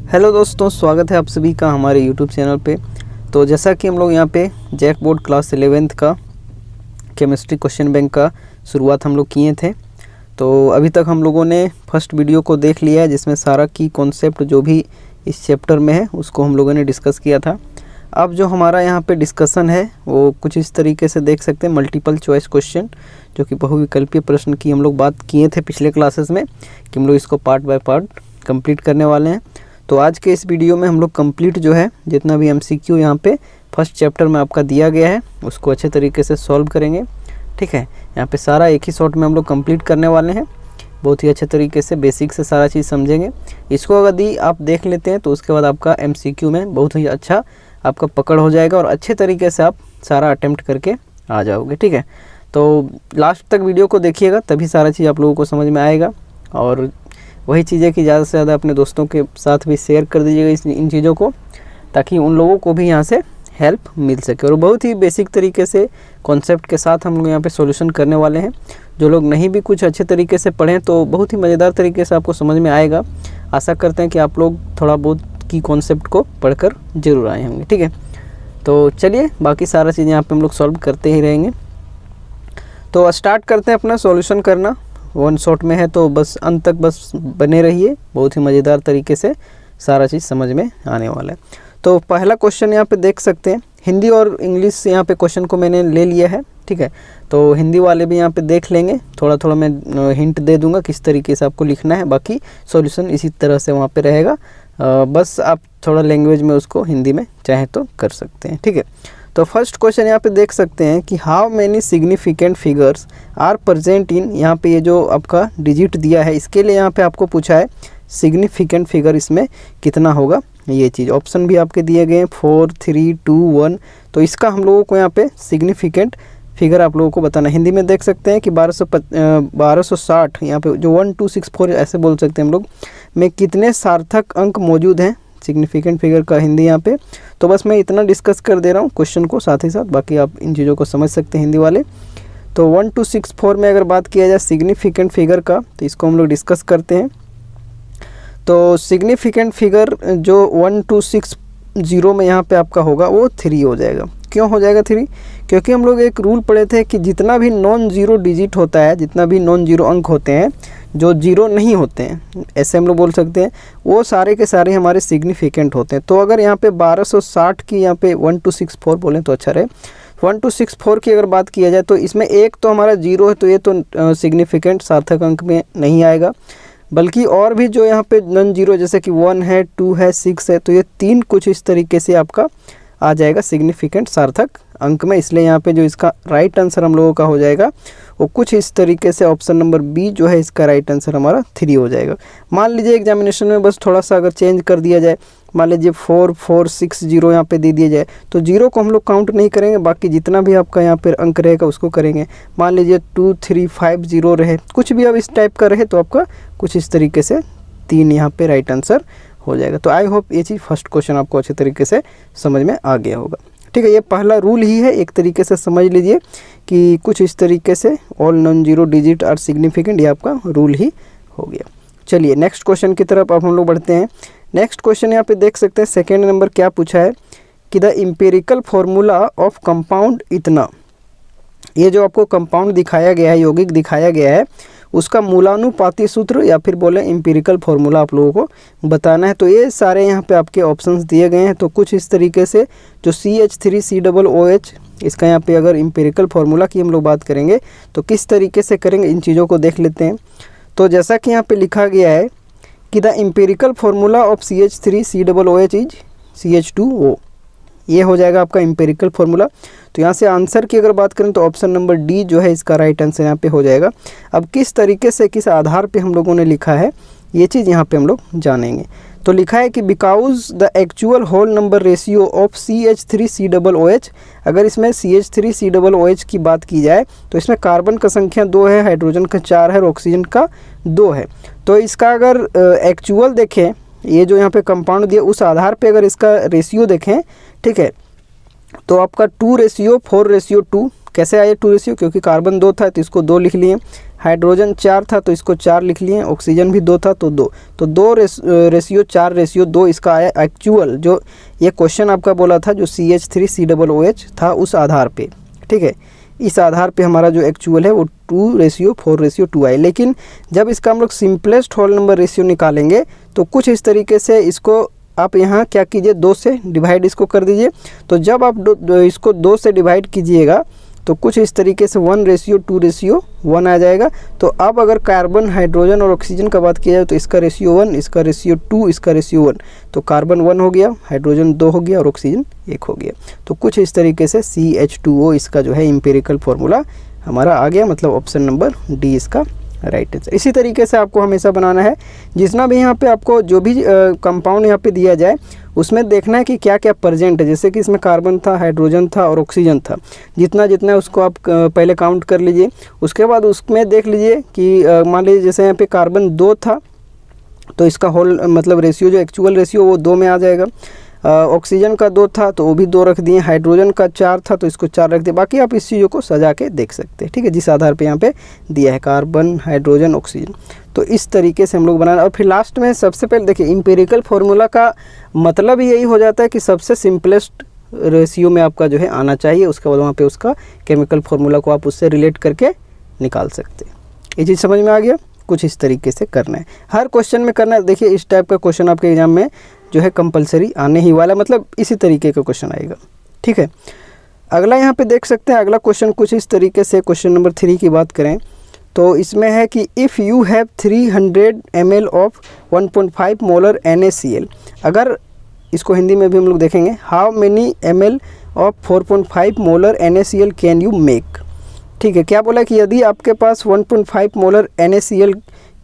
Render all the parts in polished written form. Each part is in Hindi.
हेलो दोस्तों, स्वागत है आप सभी का हमारे यूट्यूब चैनल पे। तो जैसा कि हम लोग यहाँ पे जैक बोर्ड क्लास 11th का केमिस्ट्री क्वेश्चन बैंक का शुरुआत हम लोग किए थे। तो अभी तक हम लोगों ने फर्स्ट वीडियो को देख लिया है, जिसमें सारा की कॉन्सेप्ट जो भी इस चैप्टर में है उसको हम लोगों ने डिस्कस किया था। अब जो हमारा यहाँ पे डिस्कशन है वो कुछ इस तरीके से देख सकते हैं, मल्टीपल चॉइस क्वेश्चन जो कि बहुविकल्पीय प्रश्न की हम लोग बात किए थे पिछले क्लासेस में कि हम लोग इसको पार्ट बाय पार्ट कंप्लीट करने वाले हैं। तो आज के इस वीडियो में हम लोग कंप्लीट जो है जितना भी MCQ यहाँ पे फर्स्ट चैप्टर में आपका दिया गया है उसको अच्छे तरीके से सॉल्व करेंगे। ठीक है, यहाँ पे सारा एक ही शॉट में हम लोग कंप्लीट करने वाले हैं। बहुत ही अच्छे तरीके से बेसिक से सारा चीज़ समझेंगे। इसको अगर आप देख लेते हैं तो उसके बाद आपका MCQ में बहुत ही अच्छा आपका पकड़ हो जाएगा और अच्छे तरीके से आप सारा अटेम्प्ट करके आ जाओगे। ठीक है, तो लास्ट तक वीडियो को देखिएगा, तभी सारा चीज़ आप लोगों को समझ में आएगा। और वही चीज़ें कि ज़्यादा से ज़्यादा अपने दोस्तों के साथ भी शेयर कर दीजिएगा इन चीज़ों को, ताकि उन लोगों को भी यहाँ से हेल्प मिल सके। और बहुत ही बेसिक तरीके से कॉन्सेप्ट के साथ हम लोग यहाँ पे सॉल्यूशन करने वाले हैं। जो लोग नहीं भी कुछ अच्छे तरीके से पढ़ें तो बहुत ही मज़ेदार तरीके से आपको समझ में आएगा। आशा करते हैं कि आप लोग थोड़ा बहुत की कॉन्सेप्ट को पढ़कर ज़रूर आए होंगे। ठीक है, तो चलिए बाकी सारा चीज़ यहाँ पर हम लोग सॉल्व करते ही रहेंगे। तो स्टार्ट करते हैं अपना सॉल्यूशन करना। वन शॉट में है तो बस अंत तक बस बने रहिए, बहुत ही मज़ेदार तरीके से सारा चीज़ समझ में आने वाला है। तो पहला क्वेश्चन यहाँ पे देख सकते हैं, हिंदी और इंग्लिश यहाँ पे क्वेश्चन को मैंने ले लिया है। ठीक है, तो हिंदी वाले भी यहाँ पे देख लेंगे, थोड़ा थोड़ा मैं हिंट दे दूंगा किस तरीके से आपको लिखना है। बाकी सॉल्यूशन इसी तरह से वहाँ पे रहेगा, बस आप थोड़ा लैंग्वेज में उसको हिंदी में चाहे तो कर सकते हैं। ठीक है, तो फर्स्ट क्वेश्चन यहाँ पे देख सकते हैं कि how many significant figures are present in, यहाँ पे ये जो आपका डिजिट दिया है इसके लिए यहाँ पे आपको पूछा है सिग्निफिकेंट फिगर इसमें कितना होगा। ये चीज़ ऑप्शन भी आपके दिए गए हैं 4, 3, 2, 1। तो इसका हम लोगों को यहाँ पे सिग्निफिकेंट फिगर आप लोगों को बताना। हिंदी में देख सकते हैं कि 1260 यहाँ पे जो 1, 2, 6, 4 ऐसे बोल सकते हैं हम लोग में कितने सार्थक अंक मौजूद हैं सिग्निफिकेंट फिगर का हिंदी यहाँ पे। तो बस मैं इतना डिस्कस कर दे रहा हूँ क्वेश्चन को साथ ही साथ, बाकी आप इन चीज़ों को समझ सकते हैं हिंदी वाले। तो 1264 में अगर बात किया जाए सिग्निफिकेंट फिगर का तो इसको हम लोग डिस्कस करते हैं। तो सिग्निफिकेंट फिगर जो 1260 में यहाँ पे आपका होगा वो 3 हो जाएगा। क्यों हो जाएगा 3? क्योंकि हम लोग एक रूल पढ़े थे कि जितना भी नॉन जीरो डिजिट होता है, जितना भी नॉन जीरो अंक होते हैं जो जीरो नहीं होते हैं, ऐसे हम लोग बोल सकते हैं, वो सारे के सारे हमारे सिग्निफिकेंट होते हैं। तो अगर यहाँ पे 1260 की यहाँ पे 1264 बोलें तो अच्छा रहे। 1264 की अगर बात किया जाए तो इसमें एक तो हमारा जीरो है, तो ये तो सिग्निफिकेंट सार्थक अंक में नहीं आएगा। बल्कि और भी जो यहाँ पे नॉन जीरो जैसे कि 1 है, 2 है, 6 है, तो ये 3 कुछ इस तरीके से आपका आ जाएगा सिग्निफिकेंट सार्थक अंक में। इसलिए यहाँ पे जो इसका राइट आंसर हम लोगों का हो जाएगा वो कुछ इस तरीके से ऑप्शन नंबर बी जो है इसका राइट आंसर हमारा 3 हो जाएगा। मान लीजिए एग्जामिनेशन में बस थोड़ा सा अगर चेंज कर दिया जाए, मान लीजिए 4460 यहाँ पे दे दिया जाए तो जीरो को हम लोग काउंट नहीं करेंगे, बाकी जितना भी आपका यहाँ पर अंक रहेगा उसको करेंगे। मान लीजिए 2350 रहे, कुछ भी अब इस टाइप का रहे तो आपका कुछ इस तरीके से 3 यहाँ पे राइट आंसर हो जाएगा। तो आई होप ये चीज़ फर्स्ट क्वेश्चन आपको अच्छे तरीके से समझ में आ गया होगा। ठीक है, ये पहला रूल ही है, एक तरीके से समझ लीजिए कि कुछ इस तरीके से all non zero digit are significant, ये आपका रूल ही हो गया। चलिए नेक्स्ट क्वेश्चन की तरफ अब हम लोग बढ़ते हैं। नेक्स्ट क्वेश्चन यहाँ पे देख सकते हैं, सेकेंड नंबर क्या पूछा है कि the empirical formula of compound इतना, ये जो आपको कंपाउंड दिखाया गया है, यौगिक दिखाया गया है, उसका मूलानुपाती सूत्र या फिर बोले एम्पिरिकल फॉर्मूला आप लोगों को बताना है। तो ये सारे यहाँ पे आपके ऑप्शंस दिए गए हैं। तो कुछ इस तरीके से जो CH3COOH, इसका यहाँ पे अगर एम्पिरिकल फार्मूला की हम लोग बात करेंगे तो किस तरीके से करेंगे इन चीज़ों को देख लेते हैं। तो जैसा कि यहाँ पे लिखा गया है कि the empirical formula of CH3COOH is CH2O, ये हो जाएगा आपका एम्पिरिकल फार्मूला। तो यहाँ से आंसर की अगर बात करें तो ऑप्शन नंबर डी जो है इसका राइट आंसर यहाँ पे हो जाएगा। अब किस तरीके से किस आधार पे हम लोगों ने लिखा है ये चीज़ यहाँ पे हम लोग जानेंगे। तो लिखा है कि because the actual whole number ratio of CH3COOH, अगर इसमें CH3COOH की बात की जाए तो इसमें कार्बन का संख्या 2 है, हाइड्रोजन का 4 है और ऑक्सीजन का 2 है। तो इसका अगर एक्चुअल देखें, ये जो यहाँ पे कंपाउंड दिया उस आधार पे अगर इसका रेशियो देखें, ठीक है, तो आपका 2:4:2 कैसे आए 2 रेशियो, क्योंकि कार्बन 2 था तो इसको 2 लिख लिए, हाइड्रोजन 4 था तो इसको 4 लिख लिए, ऑक्सीजन भी 2 था तो 2, तो 2 रेशियो 4 रेशियो 2 इसका आया एक्चुअल। जो ये क्वेश्चन आपका बोला था जो CH3COOH था उस आधार पे, ठीक है, इस आधार पे हमारा जो एक्चुअल है वो 2:4:2 आए। लेकिन जब इसका हम लोग सिंपलेस्ट होल नंबर रेशियो निकालेंगे तो कुछ इस तरीके से इसको आप यहाँ क्या कीजिए, 2 से डिवाइड इसको कर दीजिए। तो जब आप इसको 2 से डिवाइड कीजिएगा तो कुछ इस तरीके से 1:2:1 आ जाएगा। तो अब अगर कार्बन, हाइड्रोजन और ऑक्सीजन का बात किया जाए तो इसका रेशियो 1, इसका रेशियो 2, इसका रेशियो 1, तो कार्बन 1 हो गया, हाइड्रोजन 2 हो गया और ऑक्सीजन 1 हो गया। तो कुछ इस तरीके से CH2O इसका जो है एम्पिरिकल फार्मूला हमारा आ गया, मतलब ऑप्शन नंबर डी इसका राइट आंसर। इसी तरीके से आपको हमेशा बनाना है, जितना भी यहाँ पे आपको जो भी कंपाउंड यहाँ पे दिया जाए उसमें देखना है कि क्या क्या प्रेजेंट है। जैसे कि इसमें कार्बन था, हाइड्रोजन था और ऑक्सीजन था, जितना जितना उसको आप पहले काउंट कर लीजिए। उसके बाद उसमें देख लीजिए कि मान लीजिए जैसे यहाँ पे कार्बन 2 था तो इसका होल मतलब रेशियो जो एक्चुअल रेशियो वो 2 में आ जाएगा। ऑक्सीजन का 2 था तो वो भी 2 रख दिए, हाइड्रोजन का 4 था तो इसको 4 रख दिए। बाकी आप इस चीज़ों को सजा के देख सकते हैं, ठीक है, जिस आधार पे यहाँ पे दिया है कार्बन, हाइड्रोजन, ऑक्सीजन। तो इस तरीके से हम लोग बनाना। और फिर लास्ट में सबसे पहले देखिए एम्पिरिकल फार्मूला का मतलब यही हो जाता है कि सबसे सिंपलेस्ट रेशियो में आपका जो है आना चाहिए, उसके बाद वहाँ पे उसका केमिकल फार्मूला को आप उससे रिलेट करके निकाल सकते हैं। ये चीज़ समझ में आ गया? कुछ इस तरीके से करना है, हर क्वेश्चन में करना है। देखिए इस टाइप का क्वेश्चन आपके एग्जाम में जो है कंपलसरी आने ही वाला, मतलब इसी तरीके का क्वेश्चन आएगा, ठीक है। अगला यहाँ पे देख सकते हैं, अगला क्वेश्चन कुछ इस तरीके से, क्वेश्चन नंबर 3 की बात करें तो इसमें है कि if you have 300 ml of 1.5 molar NaCl, अगर इसको हिंदी में भी हम लोग देखेंगे, how many ml of 4.5 molar NaCl can you make. ठीक है, क्या बोला कि यदि आपके पास 1.5 मोलर NaCl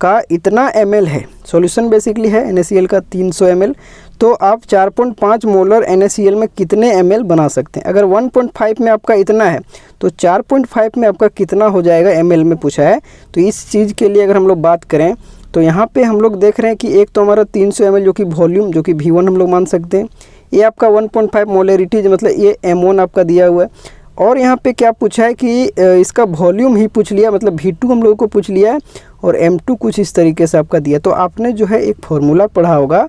का इतना ml है, सॉल्यूशन बेसिकली है NaCl का 300 ml, तो आप 4.5 मोलर NaCl में कितने ml बना सकते हैं। अगर 1.5 में आपका इतना है तो 4.5 में आपका कितना हो जाएगा ml में पूछा है। तो इस चीज़ के लिए अगर हम लोग बात करें तो यहाँ पे हम लोग देख रहे हैं कि एक तो हमारा 300 ml जो कि वॉल्यूम, जो कि V1 हम लोग मान सकते हैं, ये आपका 1.5 मोलरिटी मतलब ये M1 आपका दिया हुआ है। और यहाँ पे क्या पूछा है कि इसका वॉल्यूम ही पूछ लिया, मतलब V2 हम लोगों को पूछ लिया है और M2 कुछ इस तरीके से आपका दिया। तो आपने जो है एक फार्मूला पढ़ा होगा,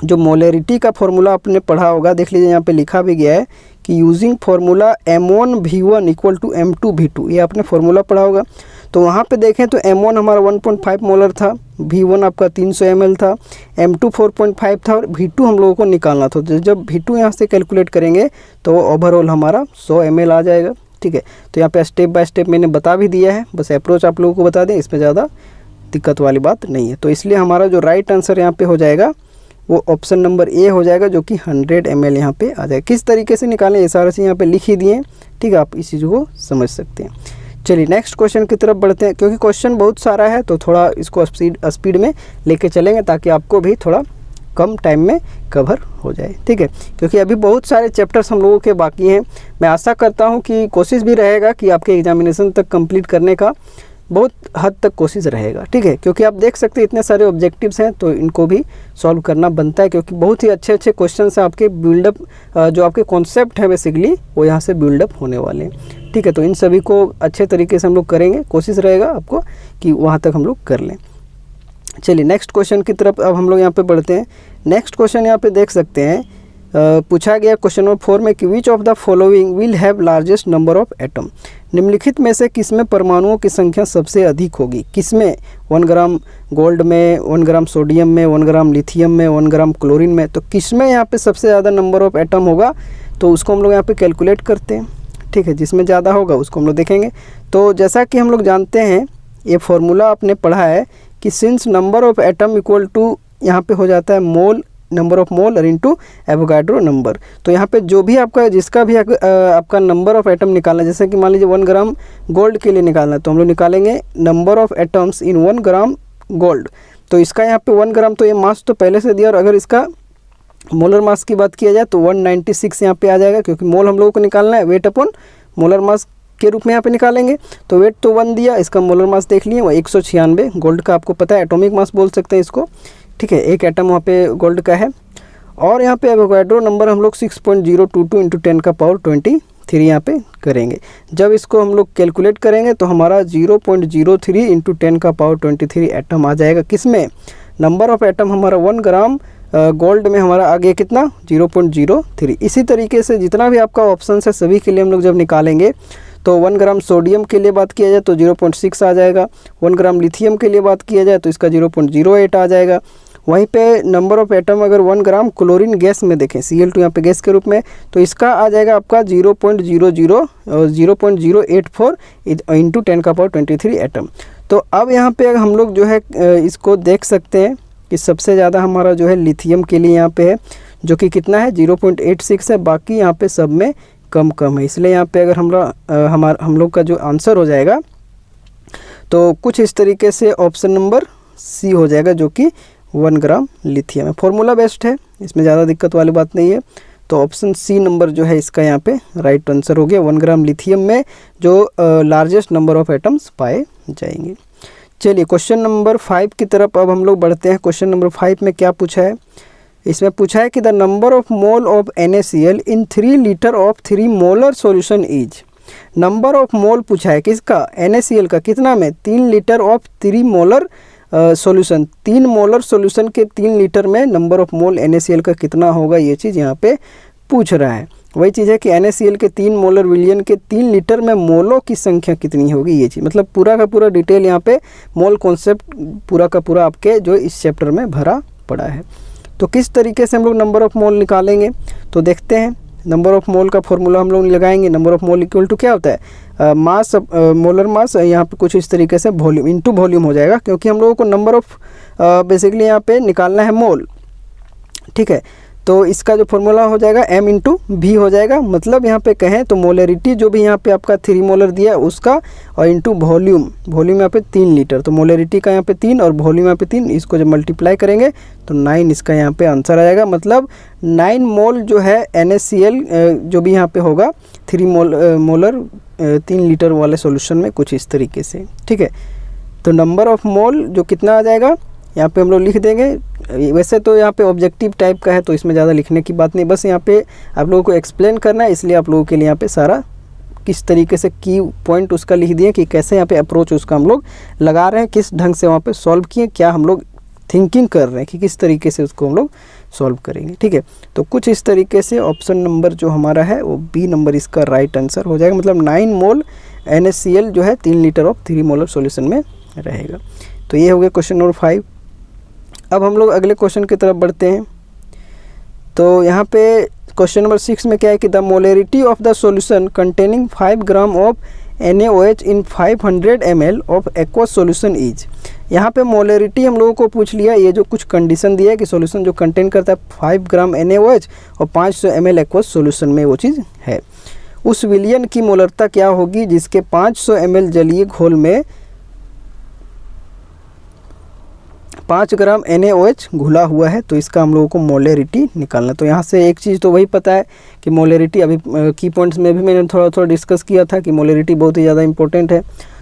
जो मोलरिटी का फार्मूला आपने पढ़ा होगा, देख लीजिए यहाँ पे लिखा भी गया है कि using formula M1V1 equal to M2V2, ये आपने फार्मूला पढ़ा होगा। तो वहाँ पे देखें तो M1 हमारा 1.5 मोलर था, V1 आपका 300 ml था, M2 4.5 था और V2 हम लोगों को निकालना था। तो जब V2 यहाँ से कैलकुलेट करेंगे तो ओवरऑल हमारा 100 ml आ जाएगा। ठीक है, तो यहाँ पे स्टेप बाय स्टेप मैंने बता भी दिया है, बस अप्रोच आप लोगों को बता दें, इसमें ज़्यादा दिक्कत वाली बात नहीं है। तो इसलिए हमारा जो राइट आंसर यहाँ पे हो जाएगा वो ऑप्शन नंबर ए हो जाएगा, जो कि 100 ml यहाँ पे आ जाएगा। किस तरीके से निकालें ये सारा चीज़ यहाँ पे लिख ही दिए, ठीक है, आप इस चीज़ को समझ सकते हैं। चलिए नेक्स्ट क्वेश्चन की तरफ बढ़ते हैं, क्योंकि क्वेश्चन बहुत सारा है तो थोड़ा इसको स्पीड में लेके चलेंगे ताकि आपको भी थोड़ा कम टाइम में कवर हो जाए। ठीक है, क्योंकि अभी बहुत सारे चैप्टर्स हम लोगों के बाकी हैं। मैं आशा करता हूं कि कोशिश भी रहेगा कि आपके एग्जामिनेशन तक कंप्लीट करने का बहुत हद तक कोशिश रहेगा। ठीक है, क्योंकि आप देख सकते हैं इतने सारे ऑब्जेक्टिव्स हैं तो इनको भी सॉल्व करना बनता है, क्योंकि बहुत ही अच्छे अच्छे क्वेश्चन हैं आपके बिल्डअप, जो आपके कॉन्सेप्ट है बेसिकली वो यहाँ से बिल्डअप होने वाले हैं। ठीक है, तो इन सभी को अच्छे तरीके से हम लोग करेंगे, कोशिश रहेगा आपको कि वहाँ तक हम लोग कर लें। चलिए नेक्स्ट क्वेश्चन की तरफ अब हम लोग यहाँ पे बढ़ते हैं। नेक्स्ट क्वेश्चन यहाँ पे देख सकते हैं, पूछा गया क्वेश्चन नंबर 4 में कि which of the following will have largest number of atom, निम्नलिखित में से किसमें परमाणुओं की संख्या सबसे अधिक होगी। किसमें? 1 ग्राम गोल्ड में, 1 ग्राम सोडियम में, 1 ग्राम लिथियम में, 1 ग्राम क्लोरीन में। तो किसमें यहाँ पे सबसे ज़्यादा नंबर ऑफ एटम होगा, तो उसको हम लोग यहाँ पे कैलकुलेट करते हैं। ठीक है, जिसमें ज़्यादा होगा उसको हम लोग देखेंगे। तो जैसा कि हम लोग जानते हैं, ये फार्मूला आपने पढ़ा है कि since number of atom equal to यहाँ पे हो जाता है mole, number of mole into Avogadro number. तो यहाँ पे जो भी आपका, जिसका भी आपका नंबर ऑफ एटम निकालना है, जैसे कि मान लीजिए 1 ग्राम गोल्ड के लिए निकालना है तो हम लोग निकालेंगे number of atoms in 1 gram gold. तो इसका यहाँ पे 1 ग्राम, तो ये मास तो पहले से दिया, और अगर इसका मोलर मास की बात किया जाए तो 196 यहाँ पे आ जाएगा, क्योंकि मोल हम लोगों को निकालना है, वेट अपॉन मोलर मास के रूप में यहाँ पे निकालेंगे। तो वेट तो 1 दिया, इसका मोलर मास देख लिए वो 196 गोल्ड का, आपको पता है एटॉमिक मास बोल सकते हैं इसको। ठीक है, एक एटम वहाँ पे गोल्ड का है। और यहाँ पे एवोगाड्रो नंबर हम लोग 6.022 × 10⁻23 3 यहाँ पे करेंगे। जब इसको हम लोग कैलकुलेट करेंगे तो हमारा 0.03 इंटू 10⁻23 एटम आ जाएगा। किसमें? नंबर ऑफ एटम हमारा 1 ग्राम गोल्ड में हमारा आ गया कितना? 0.03। इसी तरीके से जितना भी आपका ऑप्शन है सभी के लिए हम लोग जब निकालेंगे तो 1 ग्राम सोडियम के लिए बात किया जाए तो 0.6 आ जाएगा, 1 ग्राम लिथियम के लिए बात किया जाए तो इसका 0.08 आ जाएगा। वहीं पे नंबर ऑफ एटम अगर 1 ग्राम क्लोरीन गैस में देखें, Cl2 यहाँ पे गैस के रूप में, तो इसका आ जाएगा आपका 0.084 इंटू 10⁻23 एटम। तो अब यहाँ पे हम लोग जो है इसको देख सकते हैं कि सबसे ज़्यादा हमारा जो है लिथियम के लिए यहाँ पे है, जो कि कितना है? 0.86 है। बाकी यहाँ पे सब में कम है, इसलिए यहाँ पे अगर हम लोग का जो आंसर हो जाएगा तो कुछ इस तरीके से ऑप्शन नंबर सी हो जाएगा, जो कि 1 ग्राम लिथियम है। फॉर्मूला बेस्ड है, इसमें ज़्यादा दिक्कत वाली बात नहीं है। तो ऑप्शन सी नंबर जो है इसका यहाँ पे राइट आंसर हो गया। 1 ग्राम लिथियम में जो लार्जेस्ट नंबर ऑफ एटम्स पाए जाएंगे। चलिए क्वेश्चन नंबर 5 की तरफ अब हम लोग बढ़ते हैं। क्वेश्चन नंबर 5 में क्या पूछा है? इसमें पूछा है कि the number of mole of NaCl in 3 litre of 3 molar solution is. Number of मोल पूछा है किसका? NaCl का। कितना में? 3 litre of 3 molar solution. 3 molar solution के 3 लीटर में नंबर ऑफ मोल NaCl का कितना होगा, ये चीज़ यहाँ पे पूछ रहा है। वही चीज़ है कि NaCl के 3 मोलर विलियन के 3 लीटर में मोलों की संख्या कितनी होगी, ये चीज़। मतलब पूरा का पूरा डिटेल यहाँ पे मोल कॉन्सेप्ट पूरा का पूरा आपके जो इस चैप्टर में भरा पड़ा है। तो किस तरीके से हम लोग नंबर ऑफ मोल निकालेंगे तो देखते हैं। नंबर ऑफ मोल का फॉर्मूला हम लोग लगाएंगे। Number of mole equal to क्या होता है? मास, मोलर मास, यहाँ पे कुछ इस तरीके से वॉल्यूम इनटू वॉल्यूम हो जाएगा, क्योंकि हम लोगों को नंबर ऑफ बेसिकली यहाँ पे निकालना है मोल। ठीक है, तो इसका जो फॉर्मूला हो जाएगा m इंटू भी हो जाएगा। मतलब यहाँ पे कहें तो मोलरिटी जो भी यहाँ पे आपका 3 मोलर दिया है उसका, और इंटू वॉल्यूम यहाँ पे 3 लीटर, तो मोलरिटी का यहाँ पे 3 और वॉल्यूम यहाँ पे 3, इसको जब मल्टीप्लाई करेंगे तो 9 इसका यहाँ पे आंसर आ जाएगा। मतलब 9 मोल जो है NaCl जो भी यहाँ पे होगा 3 मोलर 3 लीटर वाले सोल्यूशन में, कुछ इस तरीके से। ठीक है, तो नंबर ऑफ मोल जो कितना आ जाएगा यहाँ पे हम लोग लिख देंगे। वैसे तो यहाँ पे ऑब्जेक्टिव टाइप का है तो इसमें ज़्यादा लिखने की बात नहीं, बस यहाँ पे आप लोगों को एक्सप्लेन करना है, इसलिए आप लोगों के लिए यहाँ पे सारा किस तरीके से की पॉइंट उसका लिख दिए कि कैसे यहाँ पे अप्रोच उसका हम लोग लगा रहे हैं, किस ढंग से वहाँ पे सॉल्व किए, क्या हम लोग थिंकिंग कर रहे हैं कि किस तरीके से उसको हम लोग सॉल्व करेंगे। ठीक है, तो कुछ इस तरीके से ऑप्शन नंबर जो हमारा है वो बी नंबर इसका राइट आंसर हो जाएगा। मतलब 9 मोल NaCl जो है 3 लीटर ऑफ 3 मोलर सॉल्यूशन में रहेगा। तो ये हो गया क्वेश्चन नंबर 5। अब हम लोग अगले क्वेश्चन की तरफ बढ़ते हैं। तो यहाँ पे क्वेश्चन नंबर 6 में क्या है कि the molarity of the solution containing 5 gram of NaOH in 500 ml of aqueous solution is. यहाँ पे मोलरिटी हम लोगों को पूछ लिया, ये जो कुछ कंडीशन दिया है कि सॉल्यूशन जो कंटेन करता है 5 ग्राम NaOH और 500 ml एक्वस सॉल्यूशन में वो चीज़ है, उस विलियन की मोलरता क्या होगी जिसके 500 ml जलीय घोल में 5 ग्राम NaOH घुला हुआ है। तो इसका हम लोगों को मोलरिटी निकालना। तो यहाँ से एक चीज़ तो वही पता है कि मोलरिटी, अभी की पॉइंट्स में भी मैंने थोड़ा डिस्कस किया था कि मोलरिटी बहुत ही ज़्यादा इंपॉर्टेंट है।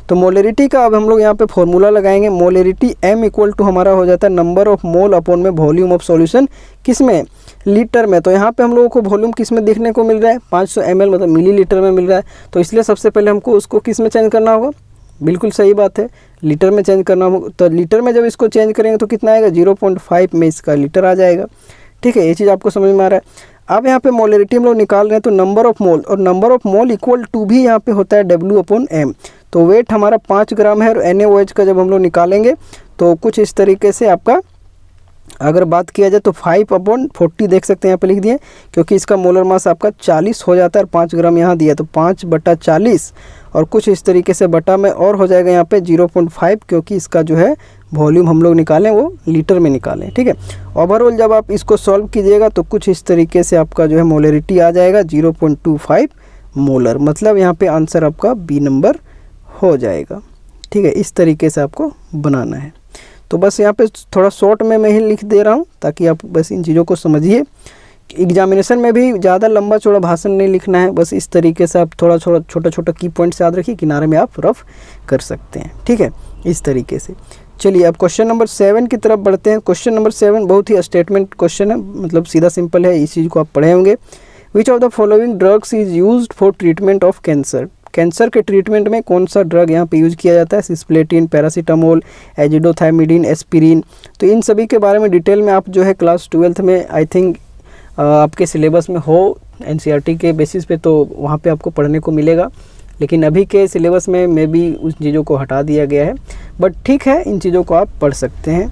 तो मोलरिटी का अब हम लोग यहाँ पे फॉर्मूला लगाएंगे। मोलरिटी m इक्वल टू हमारा हो जाता है नंबर ऑफ मोल अपॉन में वॉल्यूम ऑफ सॉल्यूशन, किस में? लीटर में। तो यहाँ पे हम लोगों को वॉल्यूम किस में देखने को मिल रहा है? 500 ml मतलब मिलीलीटर में मिल रहा है। तो इसलिए सबसे पहले हमको उसको किस में चेंज करना होगा? बिल्कुल सही बात है, लीटर में चेंज करना होगा। तो लीटर में जब इसको चेंज करेंगे तो कितना आएगा? 0.5 में इसका लीटर आ जाएगा। ठीक है, ये चीज़ आपको समझ में आ रहा है। अब यहाँ पे मोलरिटी हम लोग निकाल रहे हैं तो नंबर ऑफ मोल, और number of mole equal to भी यहाँ पे होता है W/m। तो वेट हमारा 5 ग्राम है और NaOH का जब हम लोग निकालेंगे तो कुछ इस तरीके से आपका अगर बात किया जाए तो 5/40 देख सकते हैं यहाँ पे लिख दिए, क्योंकि इसका मोलर मास आपका 40 हो जाता है और 5 ग्राम यहाँ दिया तो 5/40 और कुछ इस तरीके से बटा में और हो जाएगा यहाँ पे 0.5, क्योंकि इसका जो है वॉल्यूम हम लोग निकालें वो लीटर में निकालें। ठीक है, ओवरऑल जब आप इसको सॉल्व कीजिएगा तो कुछ इस तरीके से आपका जो है मोलरिटी आ जाएगा 0.25 मोलर। मतलब यहाँ पे आंसर आपका बी नंबर हो जाएगा। ठीक है, इस तरीके से आपको बनाना है। तो बस यहाँ पे थोड़ा शॉर्ट में मैं ही लिख दे रहा हूँ ताकि आप बस इन चीज़ों को समझिए। एग्जामिनेशन में भी ज़्यादा लंबा चौड़ा भाषण नहीं लिखना है, बस इस तरीके से आप थोड़ा छोटा की पॉइंट्स याद रखिए, किनारे में आप रफ कर सकते हैं। ठीक है, इस तरीके से। चलिए अब क्वेश्चन नंबर 7 की तरफ बढ़ते हैं। क्वेश्चन नंबर 7 बहुत ही स्टेटमेंट क्वेश्चन है, मतलब सीधा सिंपल है, इस चीज़ को आप पढ़े होंगे। विच of the following drugs is used for treatment of cancer. Cancer के ट्रीटमेंट में कौन सा ड्रग यहाँ पे यूज किया जाता है? Cisplatin, paracetamol, azidothymidine, aspirin. तो इन सभी के बारे में डिटेल में आप जो है क्लास 12th में आई थिंक आपके सिलेबस में हो, एनसीईआरटी के बेसिस पे, तो वहाँ पे आपको पढ़ने को मिलेगा। लेकिन अभी के सिलेबस में मे बी उस चीज़ों को हटा दिया गया है, बट ठीक है, इन चीज़ों को आप पढ़ सकते हैं।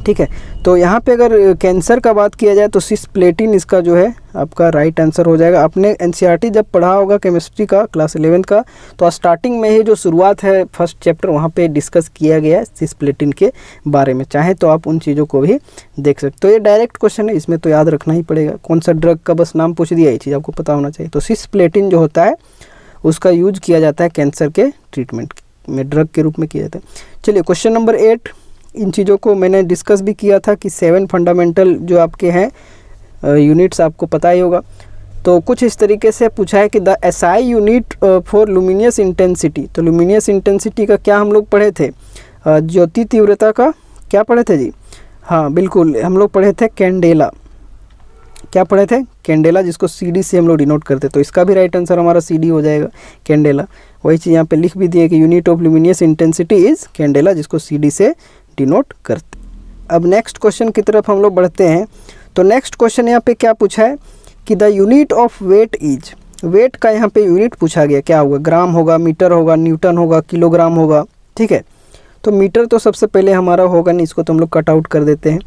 ठीक है, तो यहाँ पे अगर कैंसर का बात किया जाए तो सिस्प्लेटिन इसका जो है आपका राइट आंसर हो जाएगा। आपने एनसीईआरटी जब पढ़ा होगा केमिस्ट्री का क्लास 11th का, तो स्टार्टिंग में ही जो शुरुआत है फर्स्ट चैप्टर, वहाँ पे डिस्कस किया गया है सिस्प्लेटिन के बारे में। चाहे तो आप उन चीज़ों को भी देख सकते हो। तो ये डायरेक्ट क्वेश्चन है, इसमें तो याद रखना ही पड़ेगा। कौन सा ड्रग का बस नाम पूछ दिया, ये चीज़ आपको पता होना चाहिए। तो सिस्प्लेटिन जो होता है उसका यूज किया जाता है कैंसर के ट्रीटमेंट में, ड्रग के रूप में किया जाता है। चलिए क्वेश्चन नंबर 8, इन चीज़ों को मैंने डिस्कस भी किया था कि 7 फंडामेंटल जो आपके हैं यूनिट्स आपको पता ही होगा। तो कुछ इस तरीके से पूछा है कि the SI unit for luminous intensity. तो लुमिनियस इंटेंसिटी का क्या हम लोग पढ़े थे? ज्योति तीव्रता का क्या पढ़े थे जी? हाँ बिल्कुल, हम लोग पढ़े थे कैंडेला। क्या पढ़े थे? कैंडेला, जिसको CD से हम लोग डिनोट करते। तो इसका भी राइट आंसर हमारा CD हो जाएगा, कैंडेला। वही चीज़ यहाँ पे लिख भी दिए कि unit of luminous intensity is candela, जिसको CD से डिनोट करते। अब नेक्स्ट क्वेश्चन की तरफ हम लोग बढ़ते हैं। तो नेक्स्ट क्वेश्चन यहाँ पे क्या पूछा है कि the unit of weight is. Weight का यहाँ पे यूनिट पूछा गया, क्या होगा? ग्राम होगा, मीटर होगा, न्यूटन होगा, किलोग्राम होगा। ठीक है, तो मीटर तो सबसे पहले हमारा होगा नहीं, इसको तो हम लोग कट आउट कर देते हैं।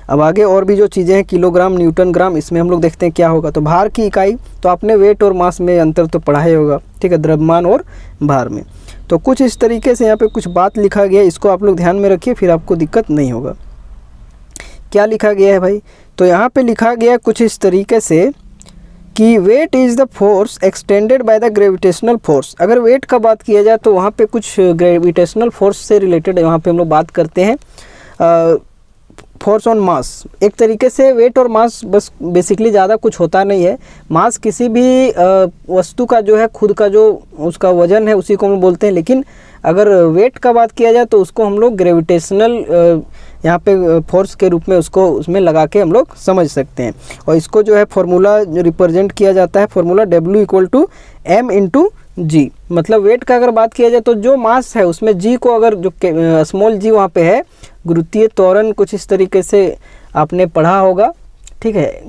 अब आगे और भी जो चीज़ें हैं, किलोग्राम, न्यूटन, ग्राम, इसमें हम लोग देखते हैं क्या होगा। तो भार की इकाई, तो आपने वेट और मास में अंतर तो पढ़ा ही होगा। ठीक है, द्रव्यमान और भार में। तो कुछ इस तरीके से यहाँ पे कुछ बात लिखा गया है, इसको आप लोग ध्यान में रखिए, फिर आपको दिक्कत नहीं होगा। क्या लिखा गया है भाई? तो यहाँ पे लिखा गया कुछ इस तरीके से कि weight is the force extended by the gravitational force. अगर वेट का बात किया जाए तो वहाँ पे कुछ ग्रेविटेशनल फोर्स से रिलेटेड वहाँ पे हम लोग बात करते हैं। फोर्स ऑन मास, एक तरीके से वेट और मास बस बेसिकली ज़्यादा कुछ होता नहीं है। मास किसी भी वस्तु का जो है खुद का जो उसका वजन है उसी को हम बोलते हैं, लेकिन अगर वेट का बात किया जाए तो उसको हम लोग ग्रेविटेशनल यहाँ पे फोर्स के रूप में उसको उसमें लगा के हम लोग समझ सकते हैं। और इसको जो है फॉर्मूला रिप्रेजेंट किया जाता है, फॉर्मूला W = m × g। मतलब वेट का अगर बात किया जाए तो जो मास है उसमें g को अगर जो स्मॉल g वहाँ पे है, गुरुत्वीय त्वरण कुछ इस तरीके से आपने पढ़ा होगा। ठीक है,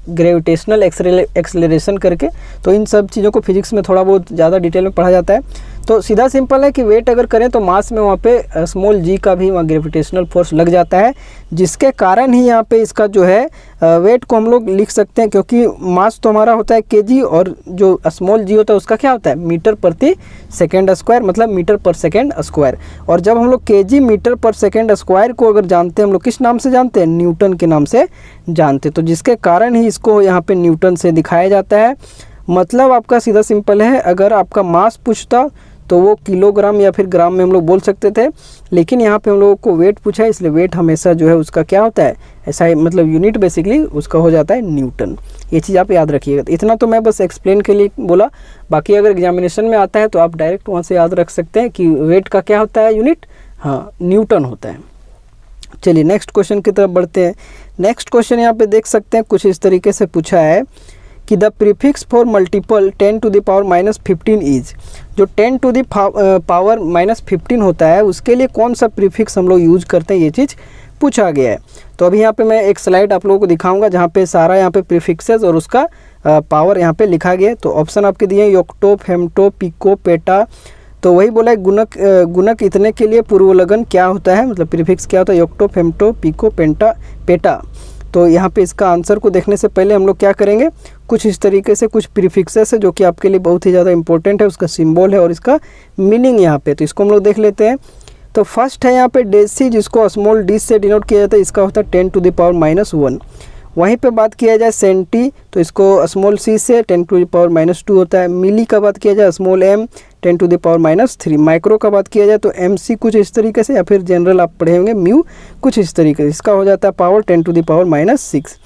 ग्रेविटेशनल एक्सेलरेशन करके। तो इन सब चीज़ों को फिजिक्स में थोड़ा बहुत ज़्यादा डिटेल में पढ़ा जाता है। तो सीधा सिंपल है कि वेट अगर करें तो मास में वहाँ पे स्मॉल g का भी वहाँ ग्रेविटेशनल फोर्स लग जाता है, जिसके कारण ही यहाँ पे इसका जो है वेट को हम लोग लिख सकते हैं। क्योंकि मास तो हमारा होता है kg और जो स्मॉल g होता है उसका क्या होता है? मीटर प्रति सेकेंड स्क्वायर, मतलब मीटर पर सेकेंड स्क्वायर। और जब हम लोग kg मीटर पर सेकेंड स्क्वायर को अगर जानते हैं, हम लोग किस नाम से जानते हैं? न्यूटन के नाम से जानते। तो जिसके कारण ही इसको यहाँ पे न्यूटन से दिखाया जाता है। मतलब आपका सीधा सिंपल है, अगर आपका मास पूछता तो वो किलोग्राम या फिर ग्राम में हम लोग बोल सकते थे, लेकिन यहाँ पे हम लोगों को वेट पूछा है, इसलिए वेट हमेशा जो है उसका क्या होता है? ऐसा मतलब यूनिट बेसिकली उसका हो जाता है न्यूटन। ये चीज़ आप याद रखिएगा। इतना तो मैं बस एक्सप्लेन के लिए बोला, बाकी अगर एग्जामिनेशन में आता है तो आप डायरेक्ट वहाँ से याद रख सकते हैं कि वेट का क्या होता है यूनिट? हाँ, न्यूटन होता है। चलिए नेक्स्ट क्वेश्चन की तरफ बढ़ते हैं। नेक्स्ट क्वेश्चन यहाँ पे देख सकते हैं, कुछ इस तरीके से पूछा है कि the prefix for multiple 10 to the power -15 is. जो 10 to the power -15 होता है उसके लिए कौन सा प्रीफिक्स हम लोग यूज करते हैं, ये चीज़ पूछा गया है। तो अभी यहाँ पे मैं एक स्लाइड आप लोगों को दिखाऊंगा जहाँ पे सारा यहाँ पे प्रीफिक्सेस और उसका पावर यहाँ पे लिखा गया है। तो ऑप्शन आपके दिए योक्टो, फेम्टो, पिको, पेटा। तो वही बोला है गुणक, गुणक इतने के लिए पूर्वलगन क्या होता है, मतलब प्रीफिक्स क्या होता है? योक्टो, फेम्टो, पिको, पेंटा, पेटा। तो यहाँ पे इसका आंसर को देखने से पहले हम लोग क्या करेंगे, कुछ इस तरीके से कुछ प्रीफिक्सेस है जो कि आपके लिए बहुत ही ज़्यादा इंपॉर्टेंट है, उसका सिंबल है और इसका मीनिंग यहाँ पे। तो इसको हम लोग देख लेते हैं। तो फर्स्ट है यहाँ पे डेसी, जिसको स्मॉल डी से डिनोट किया जाता है, इसका होता है 10 to the power -1। वहीं पे बात किया जाए सेंटी, तो इसको स्मॉल सी से 10 to the power -2 होता है। मिली का बात किया जाए small m 10 to the power -3। Micro का बात किया जाए तो MC कुछ इस तरीके से, या फिर जनरल आप पढ़े होंगे म्यू कुछ इस तरीके से, इसका हो जाता है पावर 10 to the power -6।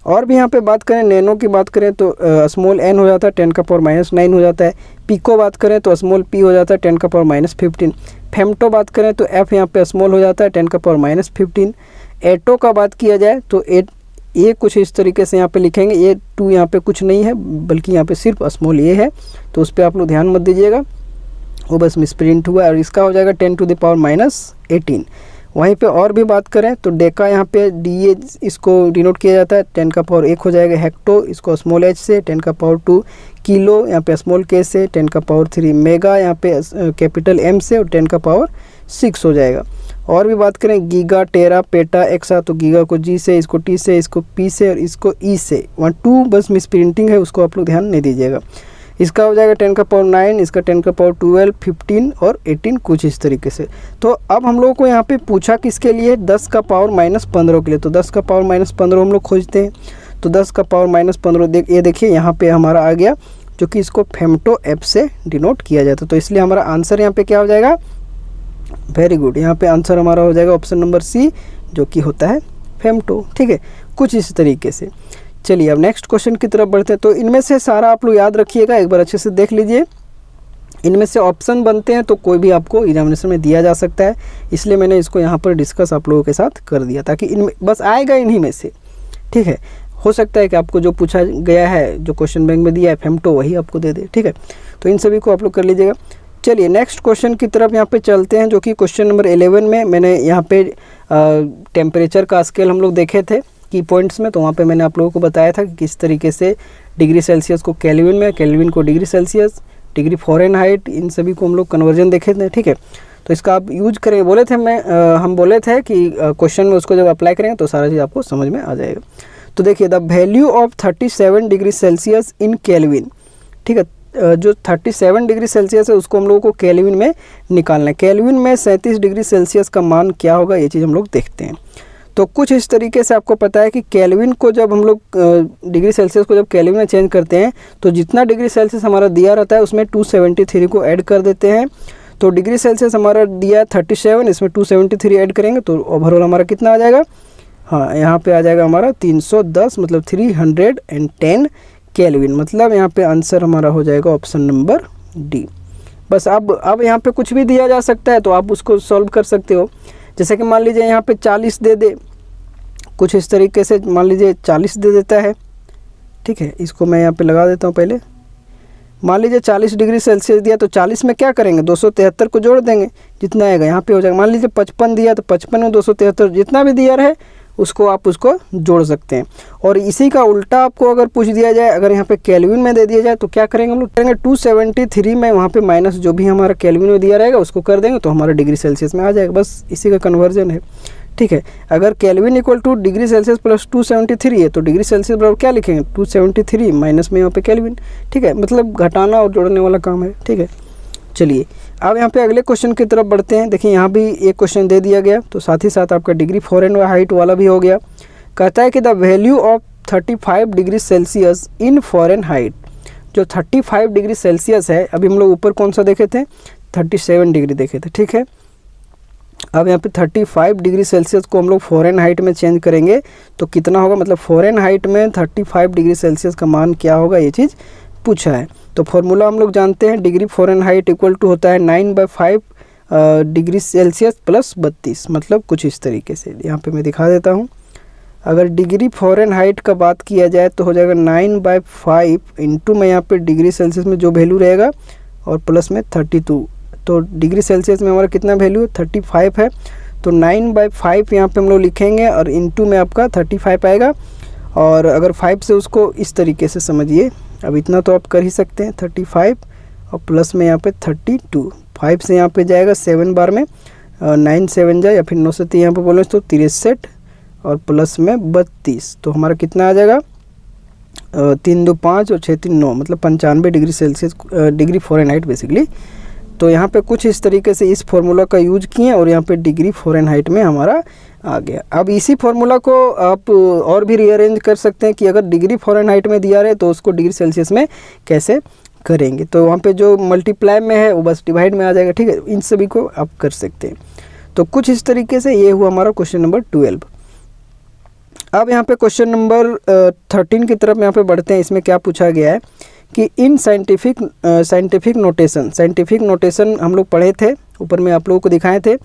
और भी यहाँ पे बात करें नैनो की बात करें तो स्मॉल n हो जाता है 10 का पावर -9 हो जाता है। पिको बात करें तो स्मॉल p हो जाता है 10 का पावर -15। फेम्टो बात करें तो f यहाँ पे स्मॉल हो जाता है 10 का पावर -15। एटो का बात किया जाए तो ये कुछ इस तरीके से यहाँ पे लिखेंगे, ये 2 यहाँ पे कुछ नहीं है बल्कि यहाँ पे सिर्फ स्मॉल ए है, तो उस पर आप लोग ध्यान मत दीजिएगा, वो बस मिसप्रिंट हुआ। और इसका हो जाएगा 10⁻⁻18। वहीं पे और भी बात करें तो डेका यहाँ पे डी इसको डिनोट किया जाता है, 10⁻1 हो जाएगा। हेक्टो इसको स्मॉल एच से, 10⁻2 किलो यहाँ पे स्मॉल के से, 10⁻3 मेगा यहाँ पे कैपिटल एम से, और 10⁻6 हो जाएगा। और भी बात करें गीगा, टेरा, पेटा, एक्सा, तो गीगा को जी से, इसको टी से, इसको पी से और इसको ई से। वहाँ 2 बस मिसप्रिंटिंग है, उसको आप लोग ध्यान नहीं दीजिएगा। इसका हो जाएगा 10⁻9, इसका 10⁻12, 15 और 18 कुछ इस तरीके से। तो अब हम लोगों को यहाँ पे पूछा किसके लिए, 10⁻−15 के लिए। तो 10⁻−15 हम लोग खोजते हैं। तो 10⁻−15 ये देखिए यहाँ पे हमारा आ गया, जो कि इसको फेमटो ऐप से डिनोट किया जाता है। तो इसलिए हमारा आंसर यहाँ पे क्या हो जाएगा, वेरी गुड, यहाँ पे आंसर हमारा हो जाएगा ऑप्शन नंबर सी, जो कि होता है फेमटो। ठीक है, कुछ इस तरीके से। चलिए अब नेक्स्ट क्वेश्चन की तरफ बढ़ते हैं। तो इनमें से सारा आप लोग याद रखिएगा, एक बार अच्छे से देख लीजिए। इनमें से ऑप्शन बनते हैं तो कोई भी आपको एग्जामिनेशन में दिया जा सकता है, इसलिए मैंने इसको यहाँ पर डिस्कस आप लोगों के साथ कर दिया, ताकि इनमें बस आएगा इन्हीं में से। ठीक है, हो सकता है कि आपको जो पूछा गया है, जो क्वेश्चन बैंक में दिया है फेमटो, वही आपको दे दे। ठीक है, तो इन सभी को आप लोग कर लीजिएगा। चलिए नेक्स्ट क्वेश्चन की तरफ यहाँ पे चलते हैं, जो कि क्वेश्चन नंबर 11 में मैंने यहाँ पे टेम्परेचर का स्केल हम लोग देखे थे की पॉइंट्स में। तो वहाँ पे मैंने आप लोगों को बताया था कि किस तरीके से डिग्री सेल्सियस को केल्विन में, केल्विन को डिग्री सेल्सियस, डिग्री फ़ारेनहाइट, इन सभी को हम लोग कन्वर्जन देखे थे। ठीक है, तो इसका आप यूज करें, बोले थे हम बोले थे कि क्वेश्चन में उसको जब अप्लाई करेंगे तो सारा चीज़ आपको समझ में आ जाएगा। तो देखिए, the value of 37 degree Celsius in kelvin. ठीक है, जो 37 डिग्री सेल्सियस है उसको हम लोगों को केल्विन में निकालना है। केल्विन में 37 डिग्री सेल्सियस का मान क्या होगा, ये चीज़ हम लोग देखते हैं। तो कुछ इस तरीके से आपको पता है कि केल्विन को जब हम लोग डिग्री सेल्सियस को जब केल्विन में चेंज करते हैं, तो जितना डिग्री सेल्सियस हमारा दिया रहता है उसमें 273 को ऐड कर देते हैं। तो डिग्री सेल्सियस हमारा दिया है 37, इसमें 273 ऐड करेंगे तो ओवरऑल हमारा कितना आ जाएगा, हाँ यहाँ पे आ जाएगा हमारा 310, मतलब 310 केल्विन। मतलब यहाँ पे आंसर हमारा हो जाएगा ऑप्शन नंबर डी। बस अब यहाँ पे कुछ भी दिया जा सकता है तो आप उसको सॉल्व कर सकते हो। जैसे कि मान लीजिए यहाँ पे 40 दे दे, कुछ इस तरीके से मान लीजिए 40 दे देता है। ठीक है, इसको मैं यहाँ पे लगा देता हूँ पहले। मान लीजिए 40 डिग्री सेल्सियस दिया, तो 40 में क्या करेंगे, 273 को जोड़ देंगे, जितना आएगा यहाँ पे हो जाएगा। मान लीजिए 55 दिया, तो 55 में 273, जितना भी दिया रहे उसको आप उसको जोड़ सकते हैं। और इसी का उल्टा आपको अगर पूछ दिया जाए, अगर यहाँ पे केल्विन में दे दिया जाए तो क्या करेंगे हम लोग, करेंगे 273 में वहाँ पे माइनस जो भी हमारा केल्विन में दिया रहेगा उसको कर देंगे, तो हमारा डिग्री सेल्सियस में आ जाएगा। बस इसी का कन्वर्जन है। ठीक है, अगर kelvin equal two degree Celsius plus 273 है तो डिग्री सेल्सियस बराबर क्या लिखेंगे, 273 माइनस में यहाँ पे केल्विन। ठीक है, मतलब घटाना और जोड़ने वाला काम है। ठीक है, चलिए अब यहाँ पे अगले क्वेश्चन की तरफ बढ़ते हैं। देखिए यहाँ भी एक क्वेश्चन दे दिया गया, तो साथ ही साथ आपका डिग्री फ़ारेनहाइट वाला भी हो गया। कहता है कि the value of 35 degree Celsius in Fahrenheit. जो 35 डिग्री सेल्सियस है, अभी हम लोग ऊपर कौन सा देखे थे, 37 डिग्री देखे थे। ठीक है, अब यहाँ पे 35 डिग्री सेल्सियस को हम लोग फ़ारेनहाइट में चेंज करेंगे तो कितना होगा, मतलब फ़ारेनहाइट में 35 डिग्री सेल्सियस का मान क्या होगा, ये चीज़ पूछा है। तो फॉर्मूला हम लोग जानते हैं, डिग्री फ़ारेनहाइट इक्वल टू होता है 9/5 डिग्री सेल्सियस प्लस 32। मतलब कुछ इस तरीके से यहाँ पे मैं दिखा देता हूँ। अगर डिग्री फ़ारेनहाइट का बात किया जाए तो हो जाएगा 9/5 इंटू में यहाँ पे डिग्री सेल्सियस में जो वैल्यू रहेगा और प्लस में 32। तो डिग्री सेल्सियस में हमारा कितना वैल्यू 35 है, तो 9/5 यहाँ पे हम लोग लिखेंगे और इंटू में आपका 35 आएगा। और अगर 5 से उसको इस तरीके से समझिए, अब इतना तो आप कर ही सकते हैं, 35 और प्लस में यहाँ पे 32। 5 से यहाँ पे जाएगा 7 बार में, 9 7 जाए या फिर 9 से 3 यहाँ पे बोले तो 63 और प्लस में 32। तो हमारा कितना आ जाएगा 3 2 5 और 6 3 9, मतलब 95 degree Celsius degree Fahrenheit basically. तो यहाँ पे कुछ इस तरीके से इस फार्मूला का यूज किए और यहाँ पे डिग्री फ़ारेनहाइट में हमारा आ गया। अब इसी फार्मूला को आप और भी रीअरेंज कर सकते हैं कि अगर डिग्री फ़ारेनहाइट में दिया रहे तो उसको डिग्री सेल्सियस में कैसे करेंगे। तो वहाँ पे जो मल्टीप्लाई में है वो बस डिवाइड में आ जाएगा। ठीक है, इन सभी को आप कर सकते हैं। तो कुछ इस तरीके से ये हुआ हमारा क्वेश्चन नंबर 12। अब यहाँ पे क्वेश्चन नंबर 13 की तरफ यहाँ पे बढ़ते हैं। इसमें क्या पूछा गया है कि इन साइंटिफिक नोटेशन हम लोग पढ़े थे, ऊपर में आप लोगों को दिखाए थे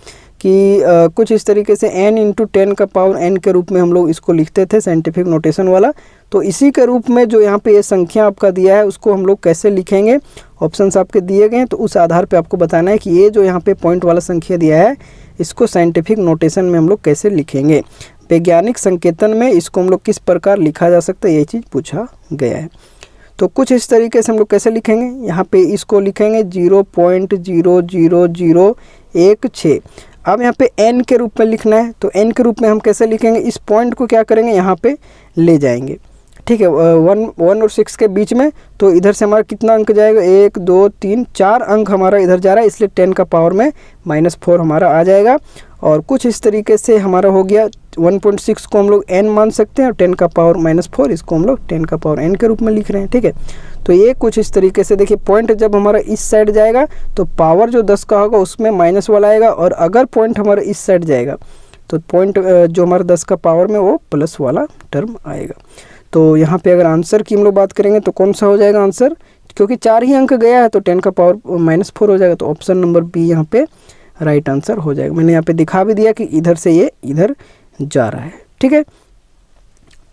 कि कुछ इस तरीके से n इंटू 10 का पावर n के रूप में हम लोग इसको लिखते थे साइंटिफिक नोटेशन वाला। तो इसी के रूप में जो यहाँ पे ये संख्या आपका दिया है उसको हम लोग कैसे लिखेंगे, ऑप्शंस आपके दिए गए हैं, तो उस आधार पे आपको बताना है कि ये जो यहाँ पे पॉइंट वाला संख्या दिया है इसको साइंटिफिक नोटेशन में हम लोग कैसे लिखेंगे, वैज्ञानिक संकेतन में इसको हम लोग किस प्रकार लिखा जा सकता है, ये चीज़ पूछा गया है। तो कुछ इस तरीके से हम लोग कैसे लिखेंगे, यहाँ पे इसको लिखेंगे 0.00016। अब यहाँ पे n के रूप में लिखना है, तो n के रूप में हम कैसे लिखेंगे, इस पॉइंट को क्या करेंगे यहाँ पे ले जाएंगे, ठीक है, 1 और 6 के बीच में। तो इधर से हमारा कितना अंक जाएगा, 1 2 3 4 अंक हमारा इधर जा रहा है, इसलिए 10 का पावर में -4 हमारा आ जाएगा। और कुछ इस तरीके से हमारा हो गया 1.6 को हम लोग n मान सकते हैं और 10 का पावर -4 इसको हम लोग 10 का पावर n के रूप में लिख रहे हैं, ठीक है। तो ये कुछ इस तरीके से देखिए, पॉइंट जब हमारा इस साइड जाएगा तो पावर जो 10 का होगा उसमें माइनस वाला आएगा, और अगर पॉइंट हमारा इस साइड जाएगा तो पॉइंट जो हमारा 10 का पावर में वो प्लस वाला टर्म आएगा। तो यहाँ पे अगर आंसर की हम लोग बात करेंगे तो कौन सा हो जाएगा आंसर, क्योंकि 4 ही अंक गया है तो 10 का पावर -4 हो जाएगा, तो ऑप्शन नंबर बी यहाँ पे राइट आंसर हो जाएगा। मैंने यहाँ पे दिखा भी दिया कि इधर से ये इधर जा रहा है, ठीक है।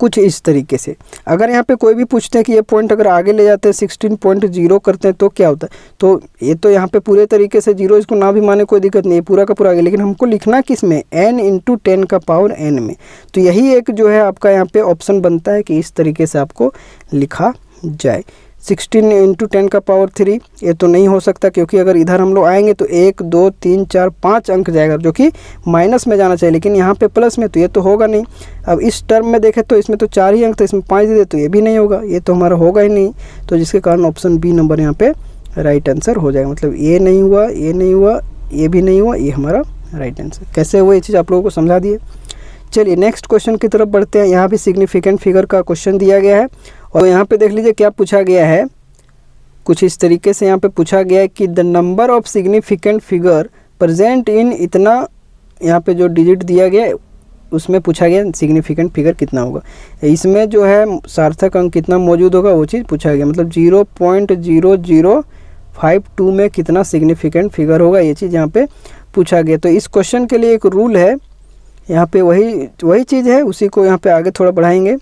कुछ इस तरीके से अगर यहाँ पे कोई भी पूछते हैं कि ये पॉइंट अगर आगे ले जाते हैं 16.0 करते हैं तो क्या होता है, तो ये तो यहाँ पे पूरे तरीके से 0, इसको ना भी माने कोई दिक्कत नहीं है, पूरा का पूरा आगे, लेकिन हमको लिखना किस में, n इंटू 10 का पावर n में। तो यही एक जो है आपका यहाँ पे ऑप्शन बनता है कि इस तरीके से आपको लिखा जाए। 16 इंटू 10 का पावर 3 ये तो नहीं हो सकता, क्योंकि अगर इधर हम लोग आएंगे तो 1 2 3 4 5 अंक जाएगा, जो कि माइनस में जाना चाहिए, लेकिन यहाँ पे प्लस में, तो ये तो होगा नहीं। अब इस टर्म में देखें तो इसमें तो 4 ही अंक, तो इसमें 5 दे तो ये भी नहीं होगा, ये तो हमारा होगा ही नहीं। तो जिसके कारण ऑप्शन बी नंबर यहाँ पे राइट आंसर हो जाएगा। मतलब ये नहीं हुआ, ये नहीं हुआ, ये भी नहीं हुआ, ये हमारा राइट आंसर। कैसे हुआ ये चीज़ आप लोगों को समझा दिए। चलिए नेक्स्ट क्वेश्चन की तरफ बढ़ते हैं। यहाँ भी सिग्निफिकेंट फिगर का क्वेश्चन दिया गया है, और यहाँ पे देख लीजिए क्या पूछा गया है। कुछ इस तरीके से यहाँ पे पूछा गया है कि the number of significant figure present in इतना, यहाँ पे जो डिजिट दिया गया है उसमें पूछा गया सिग्निफिकेंट फिगर कितना होगा, इसमें जो है सार्थक अंक कितना मौजूद होगा वो चीज़ पूछा गया। मतलब 0.0052 में कितना सिग्निफिकेंट फिगर होगा, ये चीज़ यहाँ पे पूछा गया। तो इस क्वेश्चन के लिए एक रूल है, यहाँ पे वही चीज़ है, उसी को यहाँ पे आगे थोड़ा बढ़ाएंगे।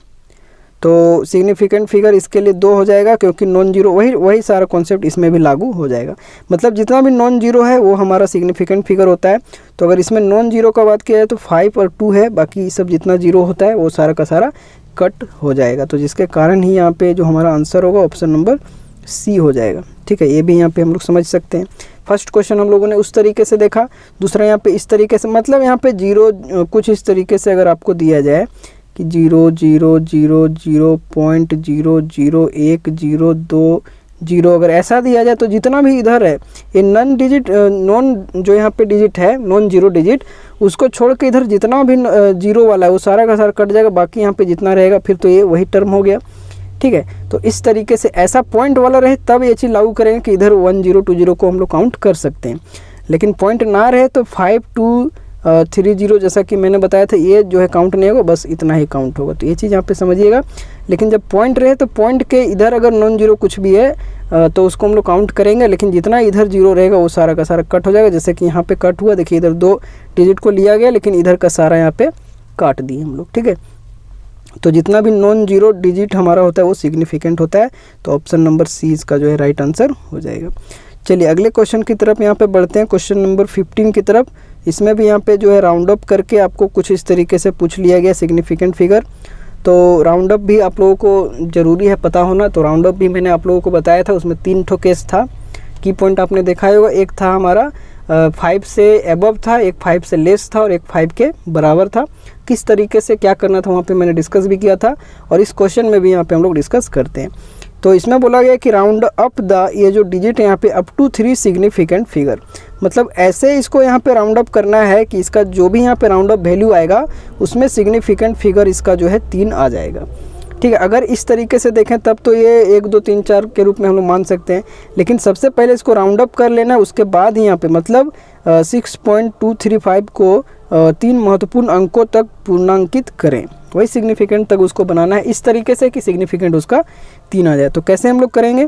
तो सिग्निफिकेंट फिगर इसके लिए 2 हो जाएगा, क्योंकि नॉन जीरो वही सारा कॉन्सेप्ट इसमें भी लागू हो जाएगा। मतलब जितना भी नॉन जीरो है वो हमारा सिग्निफिकेंट फिगर होता है। तो अगर इसमें नॉन जीरो का बात किया जाए तो 5 और 2 है, बाकी सब जितना जीरो होता है वो सारा का सारा कट हो जाएगा। तो जिसके कारण ही यहाँ पे जो हमारा आंसर होगा ऑप्शन नंबर सी हो जाएगा, ठीक है। ये भी यहाँ पे हम लोग समझ सकते हैं। फर्स्ट क्वेश्चन हम लोगों ने उस तरीके से देखा, दूसरा यहाँ पे इस तरीके से, मतलब यहाँ पे जीरो कुछ इस तरीके से अगर आपको दिया जाए कि 0.000102 अगर ऐसा दिया जाए तो जितना भी इधर है ये नॉन जो यहाँ पे डिजिट है, नॉन जीरो डिजिट, उसको छोड़ के इधर जितना भी जीरो वाला है वो सारा का सारा कट जाएगा, बाकी यहाँ पे जितना रहेगा फिर तो ये वही टर्म हो गया, ठीक है। तो इस तरीके से ऐसा पॉइंट वाला रहे तब ये चीज़ लागू करेंगे कि इधर 1020 को हम लोग काउंट कर सकते हैं, लेकिन पॉइंट ना रहे तो 5230 जैसा कि मैंने बताया था ये जो है काउंट नहीं होगा, बस इतना ही काउंट होगा। तो ये चीज़ यहाँ पे समझिएगा। लेकिन जब पॉइंट रहे तो पॉइंट के इधर अगर नॉन जीरो कुछ भी है तो उसको हम लोग काउंट करेंगे, लेकिन जितना इधर जीरो रहेगा वो सारा का सारा कट हो जाएगा। जैसे कि यहाँ पे कट हुआ, देखिए इधर 2 डिजिट को लिया गया, लेकिन इधर का सारा यहाँ पे काट दिए हम लोग, ठीक है। तो जितना भी नॉन जीरो डिजिट हमारा होता है वो सिग्निफिकेंट होता है। तो ऑप्शन नंबर सी इसका जो है राइट आंसर हो जाएगा। चलिए अगले क्वेश्चन की तरफ यहाँ पे बढ़ते हैं, क्वेश्चन नंबर 15 की तरफ। इसमें भी यहाँ पे जो है राउंड अप करके आपको कुछ इस तरीके से पूछ लिया गया सिग्निफिकेंट फिगर। तो राउंड अप भी आप लोगों को ज़रूरी है पता होना। तो राउंड अप भी मैंने आप लोगों को बताया था, उसमें 3 ठो केस था। की पॉइंट आपने देखा होगा, एक था हमारा 5 से एबव था, एक 5 से लेस था और एक 5 के बराबर था। किस तरीके से क्या करना था वहाँ पे मैंने डिस्कस भी किया था, और इस क्वेश्चन में भी यहाँ पे हम लोग डिस्कस करते हैं। तो इसमें बोला गया कि राउंड अप द, ये जो डिजिट है यहाँ पे अप टू 3 सिग्निफिकेंट फिगर, मतलब ऐसे इसको यहाँ पे राउंड अप करना है कि इसका जो भी यहाँ पे राउंड अप वैल्यू आएगा उसमें सिग्निफिकेंट फिगर इसका जो है 3 आ जाएगा, ठीक है। अगर इस तरीके से देखें तब तो ये 1 2 3 4 के रूप में हम लोग मान सकते हैं, लेकिन सबसे पहले इसको राउंड अप कर लेना है, उसके बाद ही यहाँ पे मतलब 6.235 को 3 महत्वपूर्ण अंकों तक पूर्णांकित करें, वही सिग्निफिकेंट तक उसको बनाना है इस तरीके से कि सिग्निफिकेंट उसका 3 आ जाए। तो कैसे हम लोग करेंगे,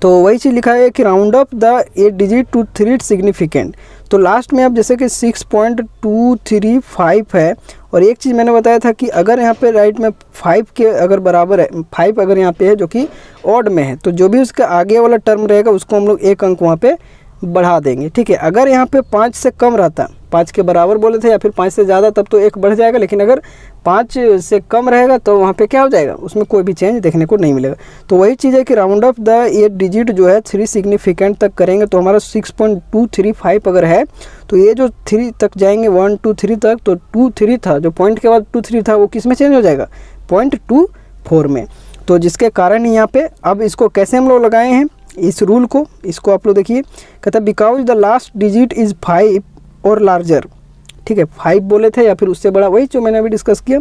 तो वही चीज़ लिखा है कि round up the 8 digit to 3 significant. तो लास्ट में आप जैसे कि 6.235 है, और एक चीज़ मैंने बताया था कि अगर यहाँ पे राइट में 5 के अगर बराबर है, 5 अगर यहाँ पे है जो कि ऑड में है, तो जो भी उसका आगे वाला टर्म रहेगा उसको हम लोग एक अंक वहाँ पे बढ़ा देंगे, ठीक है। अगर यहाँ पे 5 से कम रहता, 5 के बराबर बोले थे या फिर 5 से ज़्यादा, तब तो एक बढ़ जाएगा, लेकिन अगर 5 से कम रहेगा तो वहाँ पे क्या हो जाएगा, उसमें कोई भी चेंज देखने को नहीं मिलेगा। तो वही चीज़ है कि राउंड ऑफ द 8 डिजिट जो है 3 सिग्निफिकेंट तक करेंगे, तो हमारा 6.235 अगर है तो ये जो 3 तक जाएंगे 1 2 3 तक, तो 2 3 था, जो पॉइंट के बाद 2 3 था वो किस में चेंज हो जाएगा, 0.24 में। तो जिसके कारण यहाँ पे अब इसको कैसे हम लोग लगाए हैं इस रूल को, इसको आप लोग देखिए, कहता है because the last digit is 5 और लार्जर, ठीक है, 5 बोले थे या फिर उससे बड़ा, वही जो मैंने अभी डिस्कस किया।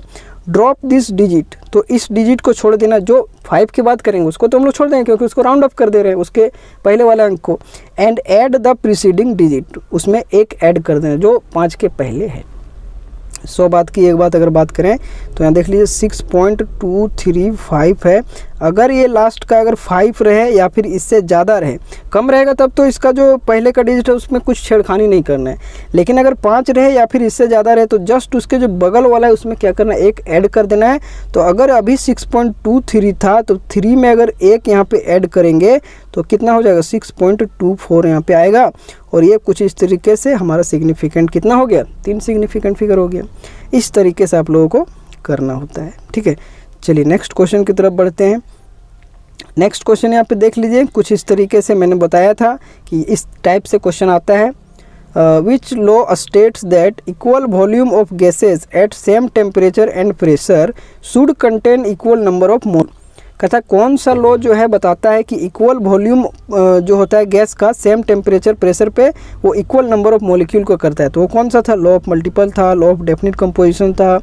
ड्रॉप दिस डिजिट, तो इस डिजिट को छोड़ देना, जो 5 के बाद करेंगे उसको तो हम लोग छोड़ देंगे क्योंकि उसको राउंड अप कर दे रहे हैं उसके पहले वाले अंक को। And add the preceding digit, उसमें एक ऐड कर देना जो 5 के पहले है। 100 बात की एक बात अगर बात करें तो यहाँ देख लीजिए 6.235 है, अगर ये लास्ट का अगर 5 रहे या फिर इससे ज़्यादा रहे, कम रहेगा तब तो इसका जो पहले का डिजिट है उसमें कुछ छेड़खानी नहीं करना है, लेकिन अगर 5 रहे या फिर इससे ज़्यादा रहे तो जस्ट उसके जो बगल वाला है उसमें क्या करना है, एक ऐड कर देना है। तो अगर अभी 6.23 था तो 3 में अगर एक यहाँ पे ऐड करेंगे तो कितना हो जाएगा, 6.24 यहाँ पे आएगा, और ये कुछ इस तरीके से हमारा सिग्निफिकेंट कितना हो गया, 3 सिग्निफिकेंट फिगर हो गया। इस तरीके से आप लोगों को करना होता है, ठीक है। चलिए नेक्स्ट क्वेश्चन की तरफ बढ़ते हैं। नेक्स्ट क्वेश्चन यहाँ पे देख लीजिए, कुछ इस तरीके से मैंने बताया था कि इस टाइप से क्वेश्चन आता है। Which law states that equal volume of gases eight same temperature and pressure should contain equal number of मोल। कहता है कौन सा लॉ जो है बताता है कि इक्वल वॉल्यूम जो होता है गैस का सेम टेम्परेचर प्रेशर पे वो इक्वल नंबर ऑफ मॉलिक्यूल को करता है। तो वो कौन सा था, लॉ ऑफ मल्टीपल था, लॉ ऑफ डेफिनिट कंपोजिशन था,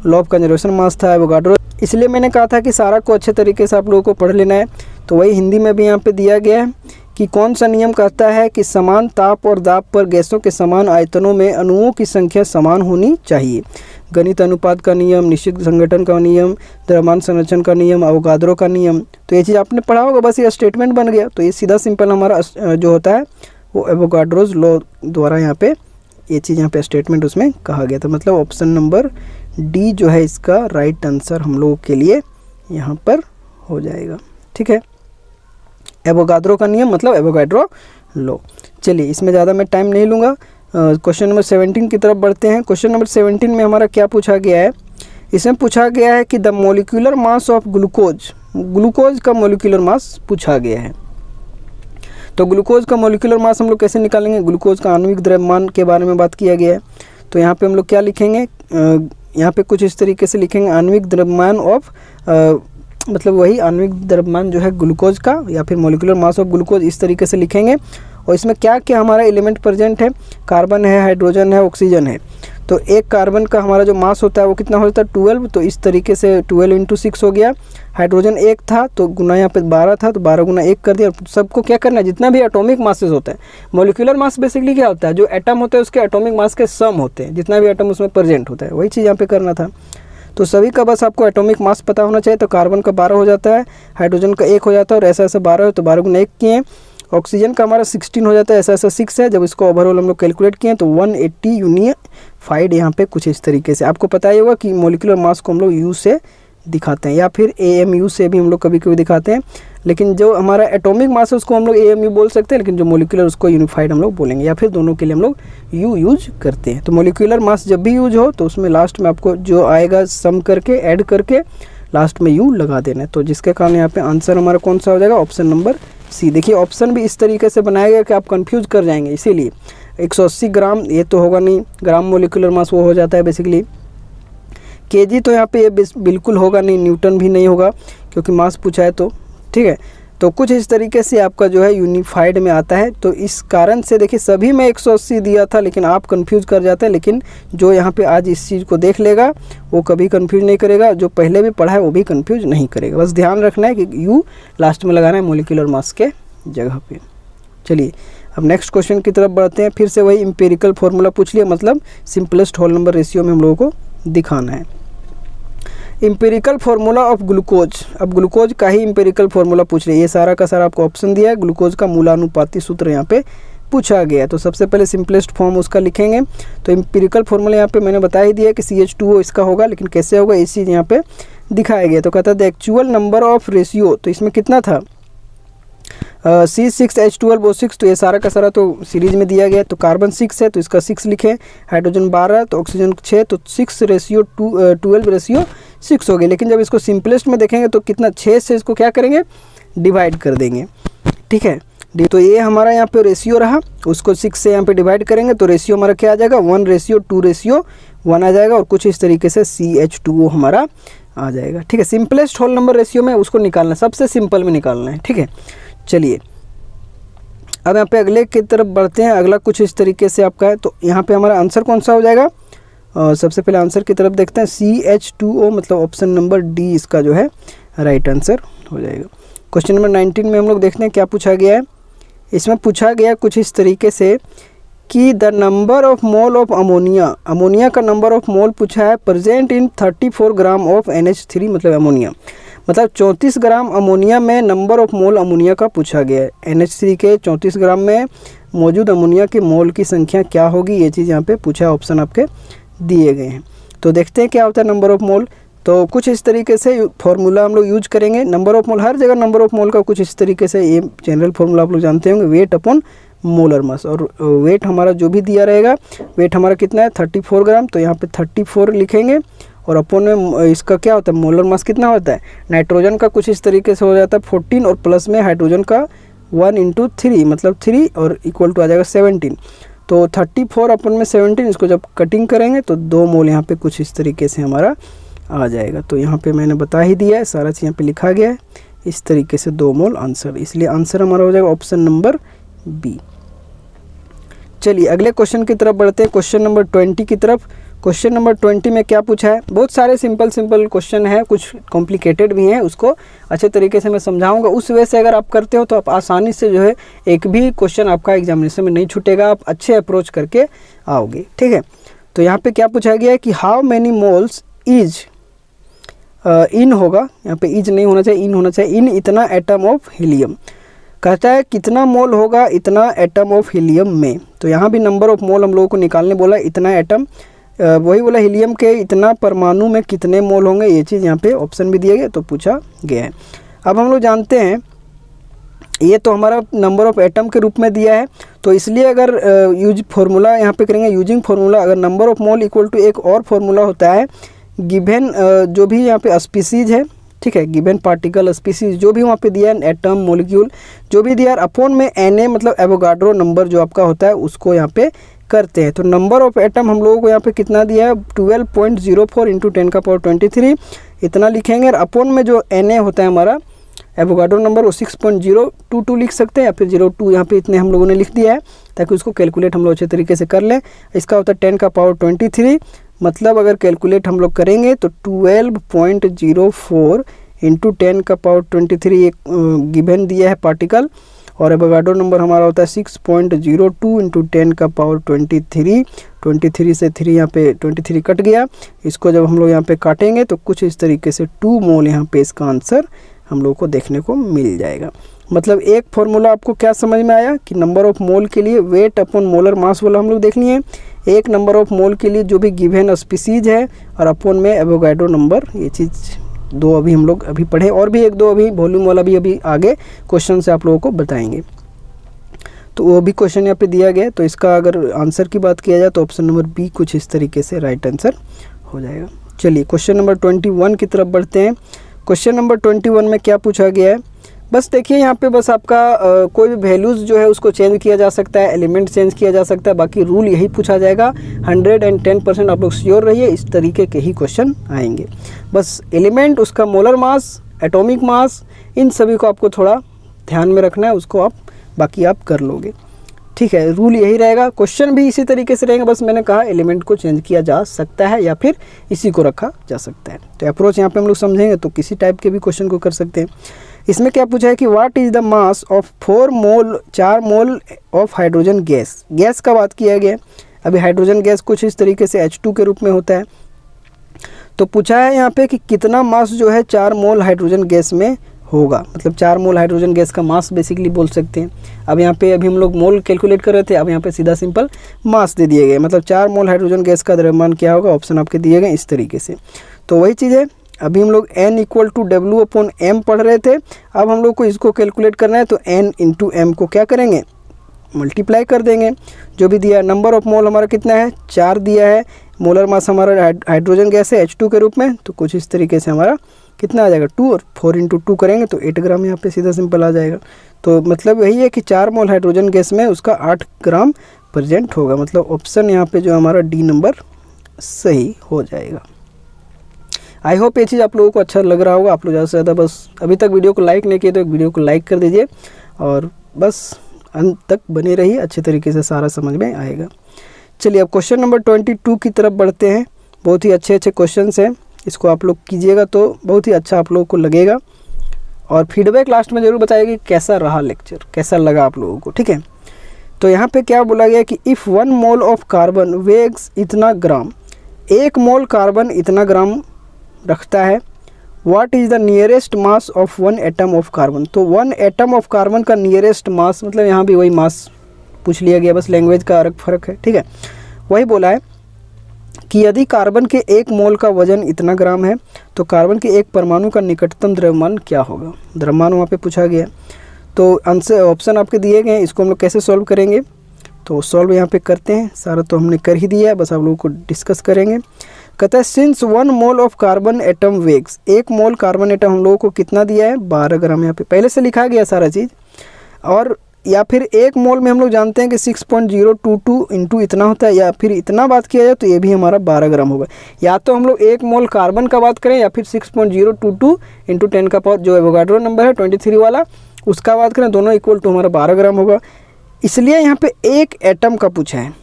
लॉ ऑफ कंजर्वेशन मास था, एवोगाड्रो। इसलिए मैंने कहा था कि सारा को अच्छे तरीके से आप लोगों को पढ़ लेना है। तो वही हिंदी में भी यहाँ पे दिया गया है कि कौन सा नियम कहता है कि समान ताप और दाब पर गैसों के समान आयतनों में अणुओं की संख्या समान होनी चाहिए। गणित अनुपात का नियम, निश्चित संगठन का नियम, द्रव्यमान संरक्षण का नियम, अवोगाद्रो का नियम। तो ये चीज़ आपने पढ़ा होगा, बस ये स्टेटमेंट बन गया। तो ये सीधा सिंपल हमारा जो होता है वो एवोगाड्रोज लॉ द्वारा यहाँ पे ये चीज़ यहाँ पे स्टेटमेंट उसमें कहा गया था। मतलब ऑप्शन नंबर डी जो है इसका राइट आंसर हम लोगों के लिए यहाँ पर हो जाएगा, ठीक है। एवोगाद्रो का नियम मतलब एवोगाड्रो लॉ। चलिए इसमें ज़्यादा मैं टाइम नहीं लूँगा, क्वेश्चन नंबर 17 की तरफ बढ़ते हैं। क्वेश्चन नंबर 17 में हमारा क्या पूछा गया है, इसमें पूछा गया है कि the molecular mass of glucose, glucose का मोलिकुलर मास पूछा गया है। तो ग्लूकोज का मोलिकुलर मास हम लोग कैसे निकालेंगे, ग्लूकोज का आणविक द्रव्यमान के बारे में बात किया गया है। तो यहाँ पे हम लोग क्या लिखेंगे, यहाँ पे कुछ इस तरीके से लिखेंगे आणविक द्रव्यमान ऑफ मतलब वही आणविक द्रव्यमान जो है ग्लूकोज का या फिर मोलिकुलर मास ऑफ ग्लूकोज, इस तरीके से लिखेंगे। और इसमें क्या क्या हमारा एलिमेंट प्रेजेंट है, कार्बन है, हाइड्रोजन है, ऑक्सीजन है। तो एक कार्बन का हमारा जो मास होता है वो कितना होता है 12, तो इस तरीके से 12 × 6 हो गया। हाइड्रोजन 1 था तो गुना यहाँ पे 12 था, तो 12 × 1 कर दिया। सबको क्या करना है, जितना भी एटॉमिक मासेस होता है, मोलिकुलर मास बेसिकली क्या होता है, जो एटम होते हैं उसके एटॉमिक मास के सम होते हैं, जितना भी एटम उसमें प्रेजेंट होता है, वही चीज़ यहाँ पे करना था। तो सभी का बस आपको एटॉमिक मास पता होना चाहिए। तो कार्बन का 12 हो जाता है, हाइड्रोजन का 1 हो जाता है, और ऐसा ऐसा 12 है तो 12 × 1 किए। ऑक्सीजन का हमारा 16 हो जाता है, ऐसा ऐसा 6 है। जब इसको ओवरऑल हम लोग कैलकुलेट किए तो 180 यूनिफाइड यहाँ पे कुछ इस तरीके से। आपको पता ही होगा कि मोलिकुलर मास को हम लोग यू से दिखाते हैं या फिर AMU से भी हम लोग कभी कभी दिखाते हैं, लेकिन जो हमारा एटॉमिक मास है उसको हम लोग AMU बोल सकते हैं, लेकिन जो मोलिकुलर उसको यूनिफाइड हम लोग बोलेंगे, या फिर दोनों के लिए हम लोग U यूज करते हैं। तो मोलिकुलर मास जब भी यूज हो तो उसमें लास्ट में आपको जो आएगा सम करके ऐड करके लास्ट में U लगा देना है। तो जिसके कारण यहाँ पे आंसर हमारा कौन सा हो जाएगा, ऑप्शन नंबर सी। देखिए ऑप्शन भी इस तरीके से बनाया गया कि आप कंफ्यूज कर जाएंगे, इसीलिए 180 ग्राम ये तो होगा नहीं, ग्राम मोलिकुलर मास वो हो जाता है बेसिकली। केजी तो यहाँ पे ये बिल्कुल होगा नहीं, न्यूटन भी नहीं होगा क्योंकि मास पूछा है तो, ठीक है। तो कुछ इस तरीके से आपका जो है यूनिफाइड में आता है। तो इस कारण से देखिए सभी में 180 दिया था, लेकिन आप कंफ्यूज कर जाते हैं। लेकिन जो यहाँ पे आज इस चीज़ को देख लेगा वो कभी कंफ्यूज नहीं करेगा, जो पहले भी पढ़ा है वो भी कंफ्यूज नहीं करेगा। बस ध्यान रखना है कि यू लास्ट में लगाना है मोलिकुलर मास के जगह पे। चलिए अब नेक्स्ट क्वेश्चन की तरफ बढ़ते हैं। फिर से वही एम्पिरिकल फार्मूला पूछ लिया, मतलब सिंपलेस्ट होल नंबर रेशियो में हम लोगों को दिखाना है। Empirical formula of glucose. अब ग्लूकोज का ही एम्पिरिकल फार्मूला पूछ रही है। ये सारा का सारा आपको ऑप्शन दिया है। ग्लूकोज का मूलानुपाती सूत्र यहाँ पे पूछा गया है। तो सबसे पहले सिंपलेस्ट फॉर्म उसका लिखेंगे। तो एम्पिरिकल फार्मूला यहाँ पे मैंने बता ही दिया है कि CH2O इसका होगा, लेकिन कैसे होगा इस चीज़ यहाँ पे दिखाया गया। तो कहता है the actual number of ratio, तो इसमें कितना था C6H12O6, तो ये सारा का सारा तो सीरीज में दिया गया। तो कार्बन 6 है तो इसका 6 लिखे, हाइड्रोजन 12 तो ऑक्सीजन 6, तो 6:12 हो गए। लेकिन जब इसको सिंपलेस्ट में देखेंगे तो कितना 6 से इसको क्या करेंगे डिवाइड कर देंगे, ठीक है। तो ये हमारा यहाँ पे रेशियो रहा, उसको 6 से यहाँ पे डिवाइड करेंगे तो रेशियो हमारा क्या आ जाएगा 1:2:1 आ जाएगा, और कुछ इस तरीके से CH2O हमारा आ जाएगा, ठीक है। सिंपलेस्ट होल नंबर रेशियो में उसको निकालना है, सबसे सिंपल में निकालना है, ठीक है। चलिए अब यहाँ पे अगले की तरफ बढ़ते हैं। अगला कुछ इस तरीके से आपका है। तो यहाँ पे हमारा आंसर कौन सा हो जाएगा, सबसे पहले आंसर की तरफ देखते हैं। CH2O मतलब ऑप्शन नंबर डी इसका जो है राइट आंसर हो जाएगा। क्वेश्चन नंबर 19 में हम लोग देखते हैं क्या पूछा गया है। इसमें पूछा गया कुछ इस तरीके से कि the number of mole of ammonia, ammonia का नंबर ऑफ मोल पूछा है present in 34 gram of NH3 मतलब अमोनिया, मतलब 34 ग्राम अमोनिया में नंबर ऑफ मोल अमोनिया का पूछा गया है। NH3 के 34 ग्राम में मौजूद अमोनिया के मोल की संख्या क्या होगी, ये चीज़ यहाँ पे पूछा है, ऑप्शन आपके दिए गए हैं। तो देखते हैं क्या होता है नंबर ऑफ मोल। तो कुछ इस तरीके से फॉर्मूला हम लोग यूज करेंगे। नंबर ऑफ मोल हर जगह नंबर ऑफ मोल का कुछ इस तरीके से, ये जनरल फॉर्मूला आप लोग जानते होंगे, वेट अपॉन मोलर मास। और वेट हमारा जो भी दिया रहेगा, वेट हमारा कितना है 34 ग्राम, तो यहाँ पे 34 लिखेंगे, और अपॉन में इसका क्या होता है मोलर मास कितना होता है। नाइट्रोजन का कुछ इस तरीके से हो जाता है 14, और प्लस में हाइड्रोजन का 1 × 3 मतलब 3 और इक्वल टू आ जाएगा 17। तो 34 अपन में 17, इसको जब कटिंग करेंगे तो 2 मोल यहाँ पे कुछ इस तरीके से हमारा आ जाएगा। तो यहाँ पे मैंने बता ही दिया है, सारा चीज़ यहाँ पे लिखा गया है इस तरीके से 2 मोल आंसर, इसलिए आंसर हमारा हो जाएगा ऑप्शन नंबर बी। चलिए अगले क्वेश्चन की तरफ बढ़ते हैं, क्वेश्चन नंबर 20 की तरफ। क्वेश्चन नंबर 20 में क्या पूछा है, बहुत सारे सिंपल क्वेश्चन है, कुछ कॉम्प्लिकेटेड भी हैं, उसको अच्छे तरीके से मैं समझाऊंगा। उस वजह से अगर आप करते हो तो आप आसानी से जो है एक भी क्वेश्चन आपका एग्जामिनेशन में नहीं छूटेगा, आप अच्छे अप्रोच करके आओगे, ठीक है। तो यहाँ पे क्या पूछा गया है कि how many moles is in होगा, यहाँ पे इज नहीं होना चाहिए, इन होना चाहिए, इन इतना एटम ऑफ हीलियम। कहता है कितना मोल होगा इतना एटम ऑफ हीलियम में। तो यहाँ भी नंबर ऑफ मोल हम लोगों को निकालने बोला, इतना एटम, वही बोला हीलियम के इतना परमाणु में कितने मोल होंगे, ये चीज़ यहाँ पे ऑप्शन भी दिए गए तो पूछा गया है। अब हम लोग जानते हैं ये तो हमारा नंबर ऑफ एटम के रूप में दिया है, तो इसलिए अगर यूज फार्मूला यहाँ पे करेंगे यूजिंग फार्मूला, अगर number of mole equal to एक और फार्मूला होता है गिवन जो भी यहाँ पे स्पीसीज है, ठीक है, गिवन पार्टिकल स्पीसीज जो भी वहाँ पे दिया है, एटम मॉलिक्यूल जो भी दिया है, अपॉन में Na मतलब एवोगाड्रो नंबर जो आपका होता है उसको यहाँ पे करते हैं। तो नंबर ऑफ एटम हम लोगों को यहाँ पे कितना दिया है 12.04 × 10⁻23 इतना लिखेंगे, और अपॉन में जो Na होता है हमारा एवोगाड्रो नंबर वो 6.022 लिख सकते हैं, या फिर 02 यहाँ पे इतने हम लोगों ने लिख दिया है ताकि उसको कैलकुलेट हम लोग अच्छे तरीके से कर लें। इसका होता है 10⁻23, मतलब अगर कैलकुलेट हम लोग करेंगे तो 12.04 × 10⁻23 एक गिवन दिया है पार्टिकल, और एवोगाड्रो नंबर हमारा होता है 6.02 × 10⁻23। 23 से 3 यहाँ पे 23 कट गया, इसको जब हम लोग यहाँ पे काटेंगे तो कुछ इस तरीके से 2 मोल यहाँ पे इसका आंसर हम लोग को देखने को मिल जाएगा। मतलब एक फॉर्मूला आपको क्या समझ में आया कि नंबर ऑफ मोल के लिए वेट अपॉन मोलर मास वाला हम लोग देख लिए, एक नंबर ऑफ मोल के लिए जो भी गिवन स्पीसीज है, और अपॉन में एवोगाड्रो नंबर, ये चीज़ 2 अभी हम लोग अभी पढ़े, और भी 1-2 अभी वॉल्यूम वाला भी अभी आगे क्वेश्चन से आप लोगों को बताएंगे। तो वो भी क्वेश्चन यहाँ पे दिया गया, तो इसका अगर आंसर की बात किया जाए तो ऑप्शन नंबर बी कुछ इस तरीके से राइट आंसर हो जाएगा। चलिए क्वेश्चन नंबर 21 की तरफ बढ़ते हैं। क्वेश्चन नंबर 21 में क्या पूछा गया है, बस देखिए यहाँ पे बस आपका कोई भी वैल्यूज़ जो है उसको चेंज किया जा सकता है, एलिमेंट चेंज किया जा सकता है, बाकी रूल यही पूछा जाएगा। 110% आप लोग श्योर रहिए, इस तरीके के ही क्वेश्चन आएंगे। बस एलिमेंट, उसका मोलर मास, एटॉमिक मास, इन सभी को आपको थोड़ा ध्यान में रखना है, उसको आप बाकी आप कर लोगे, ठीक है। रूल यही रहेगा, क्वेश्चन भी इसी तरीके से रहेंगे, बस मैंने कहा एलिमेंट को चेंज किया जा सकता है या फिर इसी को रखा जा सकता है। तो अप्रोच यहाँ पे हम लोग समझेंगे तो किसी टाइप के भी क्वेश्चन को कर सकते हैं। इसमें क्या पूछा है कि what is the mass of 4 mole of hydrogen gas. Gas का बात किया गया, अभी हाइड्रोजन गैस कुछ इस तरीके से H2 के रूप में होता है। तो पूछा है यहाँ पे कि कितना मास जो है 4 मोल हाइड्रोजन गैस में होगा, मतलब 4 मोल हाइड्रोजन गैस का मास बेसिकली बोल सकते हैं। अब यहाँ पे अभी हम लोग मोल कैलकुलेट कर रहे थे, अब यहाँ पे सीधा सिंपल मास दे दिए गए, मतलब 4 मोल हाइड्रोजन गैस का द्रव्यमान क्या होगा, ऑप्शन आपके दिए गए इस तरीके से। तो वही चीज़ है, अभी हम लोग n = W/m पढ़ रहे थे, अब हम लोग को इसको कैलकुलेट करना है, तो n × m को क्या करेंगे, मल्टीप्लाई कर देंगे। जो भी दिया है, नंबर ऑफ मोल हमारा कितना है, 4 दिया है, मोलर मास हमारा हाइड्रोजन गैस है H2 के रूप में, तो कुछ इस तरीके से हमारा कितना आ जाएगा 2, और 4 × 2 करेंगे तो 8 ग्राम यहाँ पे सीधा सिंपल आ जाएगा। तो मतलब यही है कि 4 मोल हाइड्रोजन गैस में उसका 8 ग्राम प्रेजेंट होगा, मतलब ऑप्शन यहाँ पे जो हमारा डी नंबर सही हो जाएगा। आई होप ये चीज़ आप लोगों को अच्छा लग रहा होगा। आप लोग ज़्यादा से ज़्यादा बस अभी तक वीडियो को लाइक नहीं किए तो वीडियो को लाइक कर दीजिए, और बस अंत तक बने रहिए, अच्छे तरीके से सारा समझ में आएगा। चलिए अब क्वेश्चन नंबर 22 की तरफ बढ़ते हैं। बहुत ही अच्छे क्वेश्चंस हैं, इसको आप लोग कीजिएगा तो बहुत ही अच्छा आप लोगों को लगेगा, और फीडबैक लास्ट में ज़रूर बताइएगा कि कैसा रहा लेक्चर, कैसा लगा आप लोगों को, ठीक है। तो यहाँ पे क्या बोला गया कि इफ़ 1 मोल ऑफ कार्बन वेग्स इतना ग्राम, 1 मोल कार्बन इतना ग्राम रखता है, what is the nearest mass of 1 atom of carbon. तो 1 एटम ऑफ कार्बन का नियरेस्ट मास, मतलब यहाँ भी वही मास पूछ लिया गया, बस लैंग्वेज का फ़र्क है, ठीक है। वही बोला है कि यदि कार्बन के 1 मोल का वजन इतना ग्राम है तो कार्बन के 1 परमाणु का निकटतम द्रव्यमान क्या होगा, द्रव्यमान वहाँ पे पूछा गया। तो आंसर ऑप्शन आपके दिए गए हैं, इसको हम लोग कैसे सॉल्व करेंगे, तो सॉल्व यहाँ पे करते हैं। सारा तो हमने कर ही दिया है, बस आप लोगों को डिस्कस करेंगे। कहता है since 1 mole of carbon atom weighs, 1 mole carbon atom हम लोगों को कितना दिया है, 12 ग्राम, यहाँ पे पहले से लिखा गया सारा चीज़। और या फिर 1 मोल में हम लोग जानते हैं कि 6.022 इंटू इतना होता है, या फिर इतना बात किया जाए तो ये भी हमारा 12 ग्राम होगा। या तो हम लोग 1 मोल कार्बन का बात करें, या फिर 6.022 इंटू 10 का पावर जो एवोगाड्रो नंबर है 23 वाला, उसका बात करें, दोनों इक्वल टू हमारा 12 ग्राम होगा। इसलिए यहाँ पे 1 एटम का पूछा है,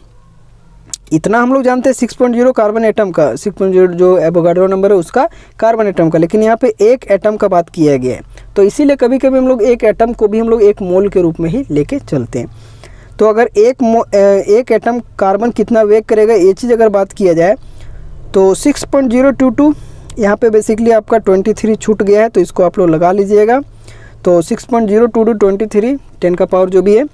इतना हम लोग जानते हैं 6.0 कार्बन एटम का, 6.0 जो एवोगाड्रो नंबर है उसका कार्बन एटम का, लेकिन यहाँ पे 1 एटम का बात किया गया है। तो इसीलिए कभी कभी हम लोग 1 एटम को भी हम लोग 1 मोल के रूप में ही लेके चलते हैं। तो अगर 1 एटम कार्बन कितना वेग करेगा, ये चीज़ अगर बात किया जाए तो 6.022, यहाँ पे बेसिकली आपका 23 छूट गया है, तो इसको आप लोग लगा लीजिएगा। तो 6.022 23 10 का पावर जो भी है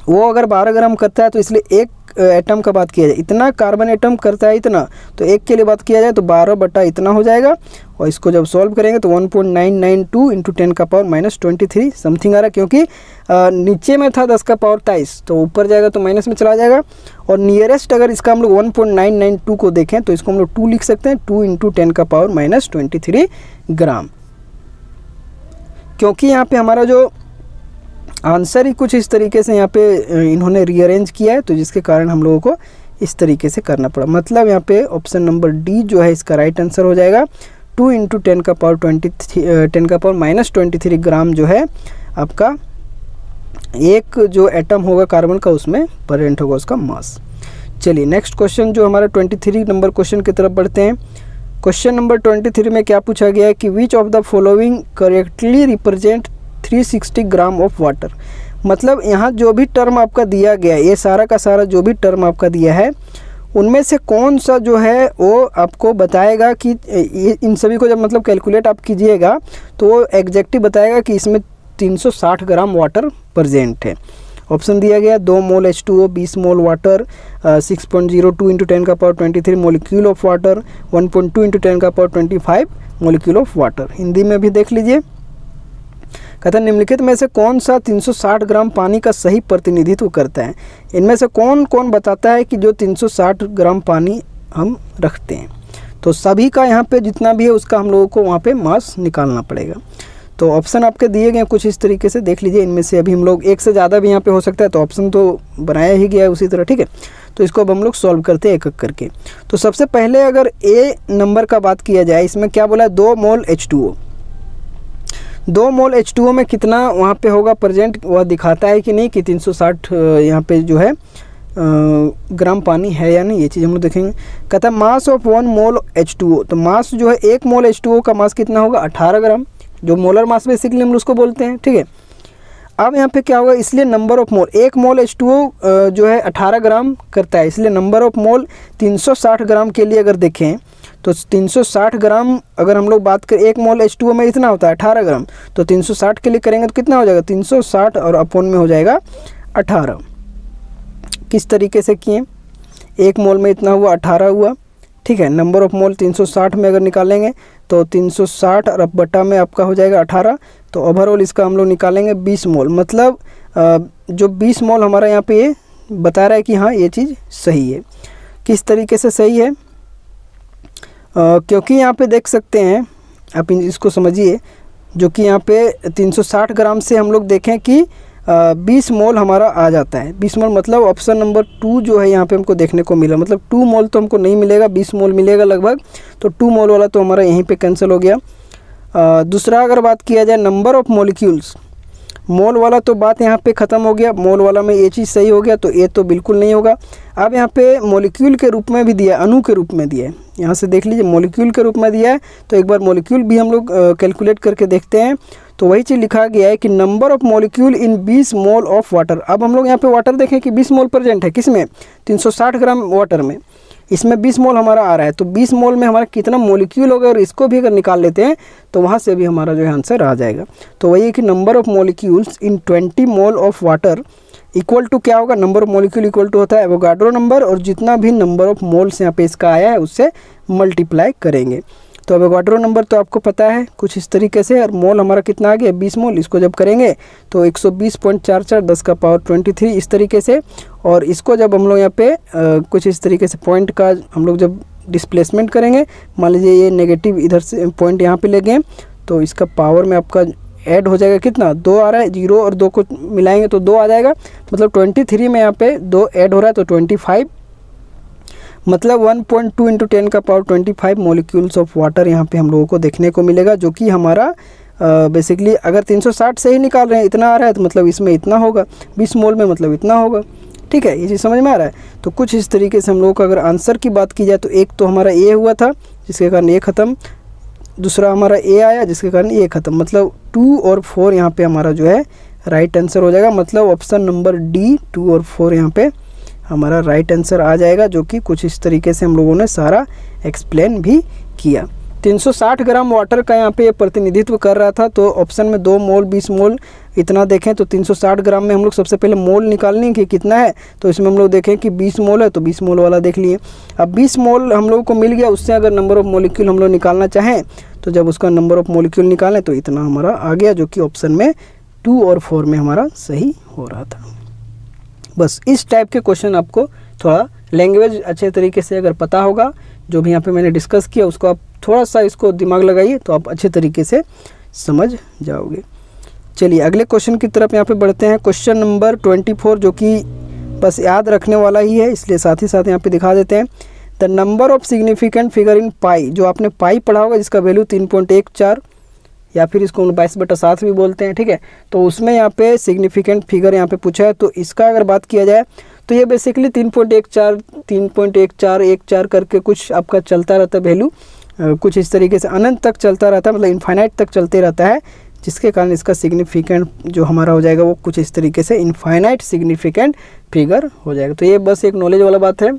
वो अगर 12 ग्राम करता है, तो इसलिए 1 एटम का बात किया जाए, इतना कार्बन एटम करता है इतना, तो 1 के लिए बात किया जाए तो 12 बटा इतना हो जाएगा। और इसको जब सॉल्व करेंगे तो 1.992 इंटू 10 का पावर -23 समथिंग आ रहा है, क्योंकि नीचे में था 10 का पावर 23, तो ऊपर जाएगा तो माइनस में चला जाएगा। और नियरेस्ट अगर इसका हम लोग 1.992 को देखें तो इसको हम लोग 2 लिख सकते हैं, 2 इंटू 10 का पावर -23 ग्राम, क्योंकि यहाँ पे हमारा जो आंसर ही कुछ इस तरीके से यहाँ पे इन्होंने रीअरेंज किया है, तो जिसके कारण हम लोगों को इस तरीके से करना पड़ा। मतलब यहाँ पे ऑप्शन नंबर डी जो है इसका राइट आंसर हो जाएगा। 2 इंटू 10 का पावर -23 ग्राम जो है आपका एक जो एटम होगा कार्बन का, उसमें प्रेजेंट होगा उसका मास। चलिए नेक्स्ट क्वेश्चन जो हमारा 23 नंबर क्वेश्चन की तरफ बढ़ते हैं। क्वेश्चन नंबर 23 में क्या पूछा गया है कि which of the following correctly represent 360 gram of water. मतलब यहाँ जो भी टर्म आपका दिया गया है, ये सारा का सारा जो भी टर्म आपका दिया है, उनमें से कौन सा जो है वो आपको बताएगा कि इन सभी को जब मतलब कैलकुलेट आप कीजिएगा तो वो एग्जैक्टली बताएगा कि इसमें 360 ग्राम वाटर प्रेजेंट है। ऑप्शन दिया गया 2 मोल H2O, 20 मोल वाटर, 6.02 इंटू 10 का power 23 molecule of water, 1.2 into 10 का power 25 molecule of water. Hindi में भी देख लीजिए। कहता है निम्नलिखित में से कौन सा 360 ग्राम पानी का सही प्रतिनिधित्व करता है। इनमें से कौन कौन बताता है कि जो 360 ग्राम पानी हम रखते हैं। तो सभी का यहाँ पे जितना भी है उसका हम लोगों को वहाँ पे मास निकालना पड़ेगा। तो ऑप्शन आपके दिए गए कुछ इस तरीके से देख लीजिए। इनमें से अभी हम लोग एक से ज़्यादा भी यहाँ पे हो सकता है, तो ऑप्शन तो बनाया ही गया है उसी तरह, ठीक है। तो इसको अब हम लोग सॉल्व करते हैं एक एक करके। तो सबसे पहले अगर ए नंबर का बात किया जाए, इसमें क्या बोला है 2 मोल H2O। 2 मोल H2O में कितना वहाँ पे होगा प्रेजेंट, वह दिखाता है कि नहीं कि 360 यहाँ पे जो है ग्राम पानी है या नहीं, ये चीज़ हम लोग देखेंगे। कहता है मास ऑफ 1 मोल H2O। तो मास जो है 1 मोल H2O का मास कितना होगा 18 ग्राम, जो मोलर मास बेसिकली हम उसको बोलते हैं, ठीक है। अब यहाँ पे क्या होगा, इसलिए number of mole 1 mole H2O जो है 18 ग्राम करता है, इसलिए नंबर ऑफ मोल 360 ग्राम के लिए अगर देखें तो 360 ग्राम अगर हम लोग बात करें, 1 मोल H2O में इतना होता है 18 ग्राम, तो 360 के लिए करेंगे तो कितना हो जाएगा 360 और अपॉन में हो जाएगा 18। किस तरीके से किए, 1 मोल में इतना हुआ 18 हुआ, ठीक है। नंबर ऑफ मोल 360 में अगर निकालेंगे तो 360 और बटा में आपका हो जाएगा 18, तो ओवरऑल इसका हम लोग निकालेंगे 20 मोल। मतलब जो 20 मोल हमारा यहाँ पे ये बता रहा है कि हाँ ये चीज़ सही है। किस तरीके से सही है, क्योंकि यहाँ पे देख सकते हैं आप, इसको समझिए, जो कि यहाँ पे 360 ग्राम से हम लोग देखें कि 20 मोल हमारा आ जाता है। 20 मोल मतलब ऑप्शन नंबर 2 जो है यहाँ पे हमको देखने को मिला, मतलब 2 मोल तो हमको नहीं मिलेगा, 20 मोल मिलेगा लगभग, तो 2 मोल वाला तो हमारा यहीं पे कैंसिल हो गया। दूसरा अगर बात किया जाए नंबर ऑफ मॉलिक्यूल्स, मोल वाला तो बात यहाँ पे ख़त्म हो गया, मोल वाला में ये चीज़ सही हो गया, तो ये तो बिल्कुल नहीं होगा। अब यहाँ पे मॉलिक्यूल के रूप में भी दिया है, अणु के रूप में दिया है, यहाँ से देख लीजिए मॉलिक्यूल के रूप में दिया है, तो एक बार मॉलिक्यूल भी हम लोग कैलकुलेट करके देखते हैं। तो वही चीज़ लिखा गया है कि number of molecule in 20 mole of water. अब हम लोग यहाँ पे वाटर देखें कि 20 मोल प्रेजेंट है, किसमें 360 ग्राम वाटर में, इसमें 20 मोल हमारा आ रहा है, तो 20 मोल में हमारा कितना मॉलिक्यूल होगा, और इसको भी अगर निकाल लेते हैं तो वहाँ से भी हमारा जो है आंसर आ जाएगा। तो वही है कि number of molecules in 20 mole of water equal to क्या होगा, number of molecule equal to होता है एवोगाड्रो नंबर, और जितना भी नंबर ऑफ मोल्स यहाँ पे इसका आया है उससे मल्टीप्लाई करेंगे। तो एवोगाड्रो नंबर तो आपको पता है कुछ इस तरीके से, और मोल हमारा कितना आ गया 20 मोल, इसको जब करेंगे तो 120.44 10 का पावर 23 इस तरीके से। और इसको जब हम लोग यहाँ पे कुछ इस तरीके से पॉइंट का हम लोग जब डिस्प्लेसमेंट करेंगे, मान लीजिए ये नेगेटिव इधर से पॉइंट यहाँ पे ले गए, तो इसका पावर में आपका ऐड हो जाएगा, कितना 2 आ रहा है, 0 और 2 को मिलाएंगे तो 2 आ जाएगा, मतलब 23 में यहाँ पे 2 ऐड हो रहा है तो 25, मतलब 1.2 × 10 का पावर 25 मॉलिक्यूल्स ऑफ वाटर यहाँ पे हम लोगों को देखने को मिलेगा, जो कि हमारा बेसिकली अगर 360 से ही निकाल रहे हैं इतना आ रहा है तो मतलब इसमें इतना होगा, 20 मोल में मतलब इतना होगा, ठीक है। ये चीज़ समझ में आ रहा है। तो कुछ इस तरीके से हम लोगों का अगर आंसर की बात की जाए तो एक तो हमारा ए हुआ था जिसके कारण ए ख़त्म, दूसरा हमारा ए आया जिसके कारण ए ख़त्म, मतलब 2 और 4 यहाँ पे हमारा जो है राइट आंसर हो जाएगा। मतलब ऑप्शन नंबर डी 2 और 4 यहाँ पे हमारा राइट आंसर आ जाएगा, जो कि कुछ इस तरीके से हम लोगों ने सारा एक्सप्लेन भी किया। 360 ग्राम वाटर का यहाँ पे प्रतिनिधित्व कर रहा था, तो ऑप्शन में 2 मोल 20 मोल इतना देखें तो 360 ग्राम में हम लोग सबसे पहले मोल निकालने कि कितना है, तो इसमें हम लोग देखें कि 20 मोल है, तो 20 मोल वाला देख लिए। अब 20 मोल हम लोग को मिल गया, उससे अगर नंबर ऑफ़ मॉलिक्यूल हम लोग निकालना चाहें तो जब उसका नंबर ऑफ़ मॉलिक्यूल निकालें तो इतना हमारा आ गया, जो कि ऑप्शन में 2 और 4 में हमारा सही हो रहा था। बस इस टाइप के क्वेश्चन आपको थोड़ा लैंग्वेज अच्छे तरीके से अगर पता होगा, जो भी यहाँ पे मैंने डिस्कस किया उसको आप थोड़ा सा इसको दिमाग लगाइए तो आप अच्छे तरीके से समझ जाओगे। चलिए अगले क्वेश्चन की तरफ यहाँ पे बढ़ते हैं। क्वेश्चन नंबर 24, जो कि बस याद रखने वाला ही है, इसलिए साथ ही साथ यहाँ पे दिखा देते हैं। The number of significant figure in pi, जो आपने पाई पढ़ा होगा जिसका वैल्यू 3.14 या फिर इसको 22/7 भी बोलते हैं, ठीक है। तो उसमें यहाँ पे सिग्निफिकेंट फिगर यहाँ पे पूछा है, तो इसका अगर बात किया जाए तो ये बेसिकली 3.14 करके कुछ आपका चलता रहता है वैल्यू, कुछ इस तरीके से अनंत तक चलता रहता है, मतलब इनफाइनाइट तक चलते रहता है, जिसके कारण इसका सिग्निफिकेंट जो हमारा हो जाएगा वो कुछ इस तरीके से इनफाइनाइट सिग्निफिकेंट फिगर हो जाएगा। तो ये बस एक नॉलेज वाला बात है।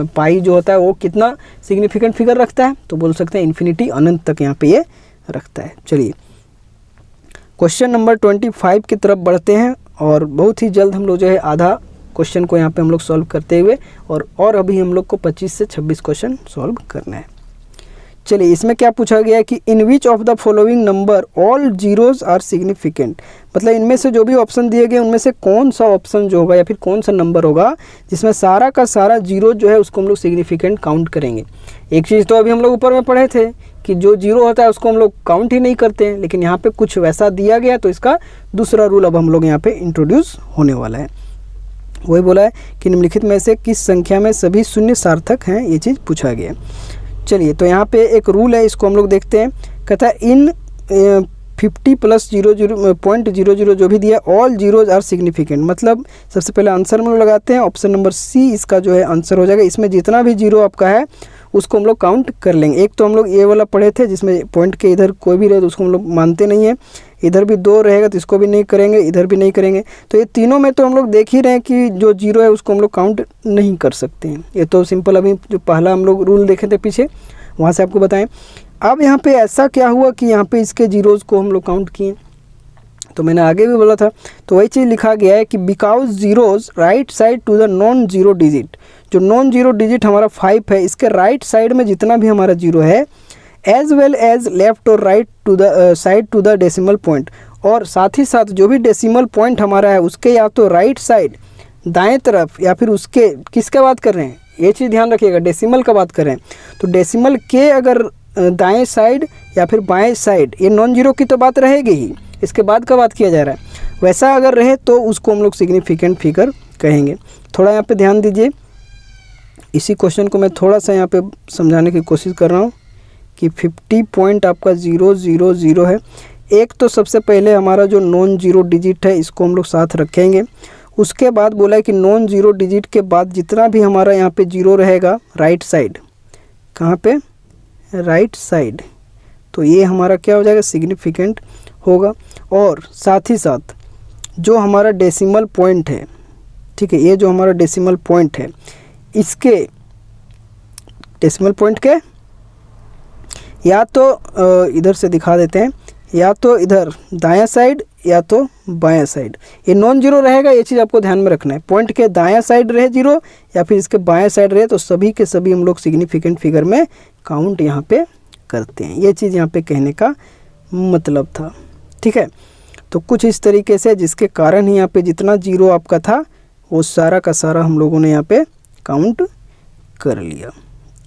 पाई जो होता है वो कितना सिग्निफिकेंट फिगर रखता है, तो बोल सकते हैं इन्फिनिटी, अनंत तक यहाँ पे ये रखता है। चलिए क्वेश्चन नंबर 25 की तरफ बढ़ते हैं, और बहुत ही जल्द हम लोग जो है आधा क्वेश्चन को यहाँ पे हम लोग सॉल्व करते हुए, और अभी हम लोग को 25 से 26 क्वेश्चन सॉल्व करना है। चलिए इसमें क्या पूछा गया है कि in which of the following number all zeros are significant, मतलब इनमें से जो भी ऑप्शन दिए गए उनमें से कौन सा ऑप्शन जो होगा या फिर कौन सा नंबर होगा जिसमें सारा का सारा जीरो जो है उसको हम लोग सिग्निफिकेंट काउंट करेंगे। एक चीज़ तो अभी हम लोग ऊपर में पढ़े थे कि जो जीरो होता है उसको हम लोग काउंट ही नहीं करते हैं, लेकिन यहाँ पे कुछ वैसा दिया गया, तो इसका दूसरा रूल अब हम लोग यहाँ पे इंट्रोड्यूस होने वाला है। वही बोला है कि निम्नलिखित में से किस संख्या में सभी शून्य सार्थक हैं, ये चीज़ पूछा गया। चलिए तो यहाँ पे एक रूल है, इसको हम लोग देखते हैं। कहता है इन 50 + 0.00 जो भी दिया ऑल जीरोज आर सिग्निफिकेंट, मतलब सबसे पहले आंसर में लगाते हैं, ऑप्शन नंबर सी इसका जो है आंसर हो जाएगा। इसमें जितना भी जीरो आपका है उसको हम लोग काउंट कर लेंगे। एक तो हम लोग ये वाला पढ़े थे जिसमें पॉइंट के इधर कोई भी रहे तो उसको हम लोग मानते नहीं है, इधर भी 2 रहेगा तो इसको भी नहीं करेंगे, इधर भी नहीं करेंगे। तो ये तीनों में तो हम लोग देख ही रहे हैं कि जो जीरो है उसको हम लोग काउंट नहीं कर सकते हैं। ये तो सिंपल अभी जो पहला हम लोग रूल देखे थे पीछे वहाँ से आपको बताएं। अब यहाँ पे ऐसा क्या हुआ कि यहाँ पे इसके जीरोज़ को हम लोग काउंट किए, तो मैंने आगे भी बोला था, तो वही चीज़ लिखा गया है कि because zeros right side to the non zero digit, जो नॉन जीरो डिजिट हमारा 5 है, इसके राइट साइड में जितना भी हमारा जीरो है, एज वेल एज लेफ्ट और right to the side to the decimal point, और साथ ही साथ जो भी डेसिमल पॉइंट हमारा है उसके या तो राइट साइड दाएं तरफ या फिर उसके, किसका बात कर रहे हैं, ये चीज़ ध्यान रखिएगा, डेसिमल का बात कर रहे हैं, तो डेसिमल के अगर दाएं साइड या फिर बाएं साइड, ये नॉन जीरो की तो बात रहेगी ही, इसके बाद का बात किया जा रहा है, वैसा अगर रहे तो उसको हम लोग सिग्निफिकेंट फिगर कहेंगे। थोड़ा यहाँ पे ध्यान दीजिए, इसी क्वेश्चन को मैं थोड़ा सा यहाँ पे समझाने की कोशिश कर रहा हूँ कि 50 पॉइंट आपका 000 है। एक तो सबसे पहले हमारा जो नॉन जीरो डिजिट है इसको हम लोग साथ रखेंगे, उसके बाद बोला है कि नॉन जीरो डिजिट के बाद जितना भी हमारा यहाँ पे जीरो रहेगा राइट साइड, कहाँ पे, राइट साइड, तो ये हमारा क्या हो जाएगा, सिग्निफिकेंट होगा। और साथ ही साथ जो हमारा डेसिमल पॉइंट है, ठीक है, ये जो हमारा डेसिमल पॉइंट है, इसके डेसिमल पॉइंट के या तो इधर से दिखा देते हैं, या तो इधर दायां साइड या तो बायां साइड, ये नॉन जीरो रहेगा, ये चीज़ आपको ध्यान में रखना है, पॉइंट के दायां साइड रहे जीरो या फिर इसके बायां साइड रहे, तो सभी के सभी हम लोग सिग्निफिकेंट फिगर में काउंट यहाँ पे करते हैं, ये चीज़ यहाँ पे कहने का मतलब था, ठीक है। तो कुछ इस तरीके से, जिसके कारण ही यहाँ पे जितना जीरो आपका था वो सारा का सारा हम लोगों ने यहाँ पे काउंट कर लिया।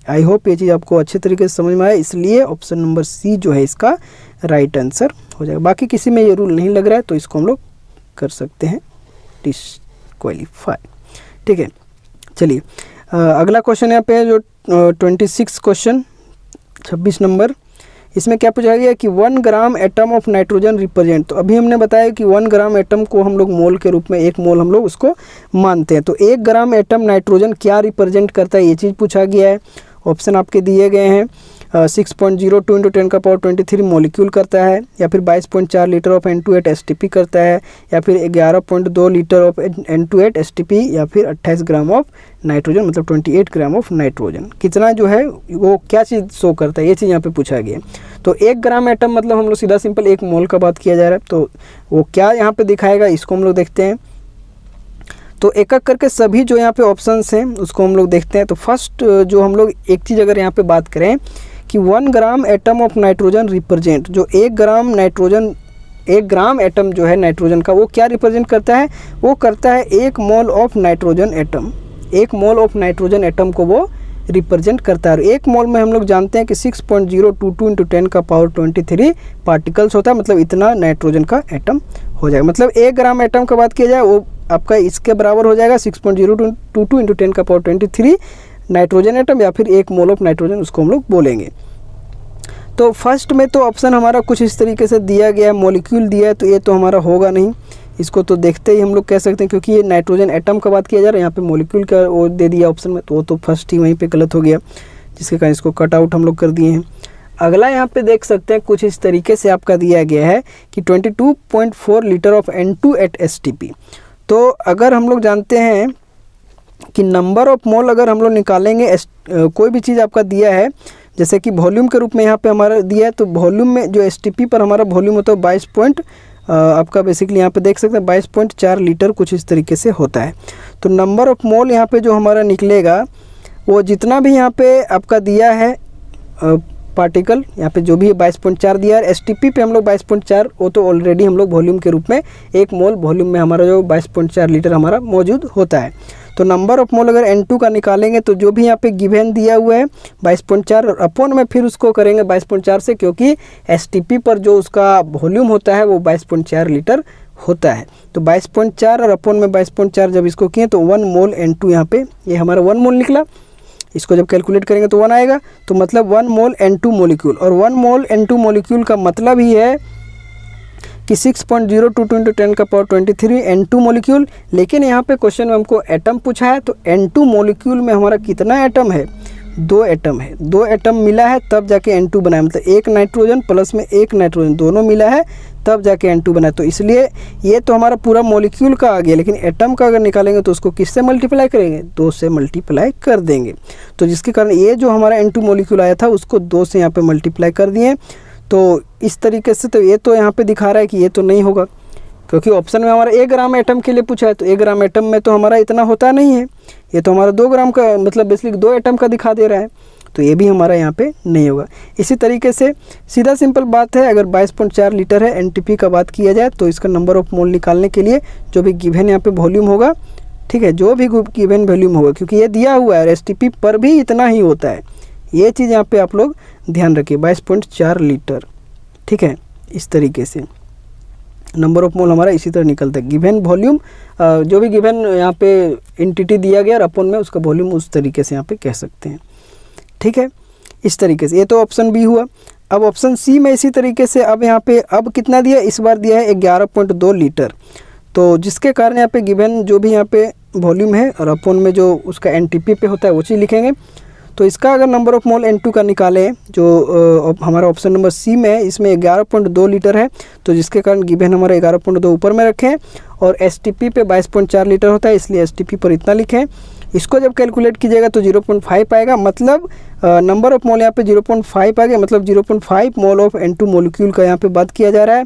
आई होप ये चीज़ आपको अच्छे तरीके से समझ में आया, इसलिए ऑप्शन नंबर सी जो है इसका राइट आंसर हो जाएगा। बाकी किसी में ये रूल नहीं लग रहा है तो इसको हम लोग कर सकते हैं डिस्क्वालीफाई, ठीक है। चलिए अगला क्वेश्चन यहाँ पे है जो 26 क्वेश्चन 26 नंबर, इसमें क्या पूछा गया कि 1 gram atom of nitrogen represent, तो अभी हमने बताया कि 1 ग्राम एटम को हम लोग मोल के रूप में, 1 मोल हम लोग उसको मानते हैं, तो 1 ग्राम एटम नाइट्रोजन क्या रिप्रेजेंट करता है, ये चीज़ पूछा गया है। ऑप्शन आपके दिए गए हैं, 6.02 × 10⁻23 मॉलिक्यूल करता है, या फिर 22.4 लीटर ऑफ N2H STP करता है, या फिर 11.2 लीटर ऑफ N2H STP, या फिर 28 ग्राम ऑफ नाइट्रोजन, मतलब 28 ग्राम ऑफ नाइट्रोजन, कितना जो है वो क्या चीज़ शो करता है, ये चीज़ यहाँ पे पूछा गया। तो 1 ग्राम एटम मतलब हम लोग सीधा सिंपल 1 मोल का बात किया जा रहा है, तो वो क्या यहाँ पे दिखाएगा इसको हम लोग देखते हैं। तो एक एक करके सभी जो यहाँ पे ऑप्शंस हैं उसको हम लोग देखते हैं। तो फर्स्ट जो हम लोग एक चीज़ अगर यहाँ पे बात करें कि 1 gram atom of nitrogen represent, जो 1 ग्राम नाइट्रोजन, 1 ग्राम एटम जो है नाइट्रोजन का, वो क्या रिप्रेजेंट करता है, वो करता है 1 mole of nitrogen atom, 1 mole of nitrogen atom को वो रिप्रेजेंट करता है। 1 मोल में हम लोग जानते हैं कि 6.022 × 10⁻23 पार्टिकल्स होता है, मतलब इतना नाइट्रोजन का एटम हो जाएगा। मतलब 1 ग्राम एटम का बात किया जाए वो आपका इसके बराबर हो जाएगा 6.022 × 10⁻23 नाइट्रोजन एटम, या फिर 1 मोल ऑफ नाइट्रोजन उसको हम लोग बोलेंगे। तो फर्स्ट में तो ऑप्शन हमारा कुछ इस तरीके से दिया गया है, मॉलिक्यूल दिया है, तो ये तो हमारा होगा नहीं, इसको तो देखते ही हम लोग कह सकते हैं, क्योंकि ये नाइट्रोजन एटम का बात किया जा रहा है, यहाँ पे मॉलिक्यूल का वो दे दिया ऑप्शन में, तो वो तो फर्स्ट ही वहीं पे गलत हो गया, जिसके कारण इसको कट आउट हम लोग कर दिए हैं। अगला यहाँ पे देख सकते हैं कुछ इस तरीके से आपका दिया गया है कि 22.4 लीटर ऑफ N2H STP। तो अगर हम लोग जानते हैं कि नंबर ऑफ मोल अगर हम लोग निकालेंगे, कोई भी चीज़ आपका दिया है, जैसे कि वॉल्यूम के रूप में यहाँ पे हमारा दिया है, तो वॉल्यूम में जो STP पर हमारा वॉल्यूम होता है 22 आपका बेसिकली यहाँ पे देख सकते हैं 22.4 लीटर कुछ इस तरीके से होता है। तो नंबर ऑफ मोल यहाँ पे जो हमारा निकलेगा वो जितना भी यहाँ पे आपका दिया है पार्टिकल, यहाँ पे जो भी 22.4 दिया है, STP पे हम लोग 22.4, वो तो ऑलरेडी हम लोग वॉल्यूम के रूप में 1 मोल वॉल्यूम में हमारा जो 22.4 लीटर हमारा मौजूद होता है। तो नंबर ऑफ मोल अगर N2 का निकालेंगे तो जो भी यहाँ पे गिवन दिया हुआ है 22.4 और अपॉन में फिर उसको करेंगे 22.4 से, क्योंकि STP पर जो उसका वॉल्यूम होता है वो 22.4 लीटर होता है। तो 22.4 और अपॉन में 22.4 जब इसको किए तो 1 मोल N2 यहाँ पे ये हमारा 1 मोल निकला। इसको जब कैलकुलेट करेंगे तो 1 आएगा, तो मतलब 1 मोल N2 मॉलिक्यूल, और 1 मोल N2 मॉलिक्यूल का मतलब ही है कि 6.022 × 10⁻23 N2 मॉलिक्यूल। लेकिन यहाँ पे क्वेश्चन में हमको एटम पूछा है, तो N2 मॉलिक्यूल में हमारा कितना एटम है, 2 एटम है, 2 एटम मिला है तब जाके N2 बना है, मतलब एक नाइट्रोजन प्लस में एक नाइट्रोजन दोनों मिला है तब जाके N2 बना है। तो इसलिए ये तो हमारा पूरा मॉलिक्यूल का आ गया, लेकिन एटम का अगर निकालेंगे तो उसको किससे मल्टीप्लाई करेंगे, 2 से मल्टीप्लाई कर देंगे। तो जिसके कारण ये जो हमारा N2 मॉलिक्यूल आया था उसको 2 से यहाँ पे मल्टीप्लाई कर दिए। तो इस तरीके से तो ये तो यहाँ पे दिखा रहा है कि ये तो नहीं होगा, क्योंकि ऑप्शन में हमारा 1 ग्राम एटम के लिए पूछा है, तो 1 ग्राम एटम में तो हमारा इतना होता नहीं है, ये तो हमारा 2 ग्राम का मतलब बेसिकली 2 एटम का दिखा दे रहा है, तो ये भी हमारा यहाँ पे नहीं होगा। इसी तरीके से सीधा सिंपल बात है, अगर 22.4 लीटर है एनटीपी का बात किया जाए तो इसका नंबर ऑफ मोल निकालने के लिए जो भी गिवन यहाँ पे वॉल्यूम होगा, ठीक है, जो भी गिवन वॉल्यूम होगा, क्योंकि ये दिया हुआ है एसटीपी पर भी इतना ही होता है, ये चीज़ यहाँ पे आप लोग ध्यान रखिए, 22.4 लीटर, ठीक है। इस तरीके से नंबर ऑफ मोल हमारा इसी तरह निकलता है, गिवन वॉल्यूम जो भी गिवन यहाँ पे एंटिटी दिया गया और अपन में उसका वॉल्यूम उस तरीके से यहाँ पे कह सकते हैं, ठीक है। इस तरीके से ये तो ऑप्शन बी हुआ। अब ऑप्शन सी में इसी तरीके से अब यहाँ पे अब कितना दिया, इस बार दिया है 11.2 लीटर, तो जिसके कारण यहाँ पे गिवन जो भी यहाँ पे वॉल्यूम है और अपन में जो उसका एनटीपी पे होता है वो चीज़ लिखेंगे। तो इसका अगर नंबर ऑफ मोल N2 का निकालें जो हमारा ऑप्शन नंबर सी में है, इसमें 11.2 लीटर है, तो जिसके कारण गिवन हमारा 11.2 ऊपर में रखें और STP पे 22.4 लीटर होता है, इसलिए STP पर इतना लिखें। इसको जब कैलकुलेट कीजिएगा तो 0.5 आएगा, मतलब नंबर ऑफ मोल यहाँ पे 0.5 आ गया, मतलब 0.5 मोल ऑफ N2 मॉलिक्यूल का यहाँ पे बात किया जा रहा है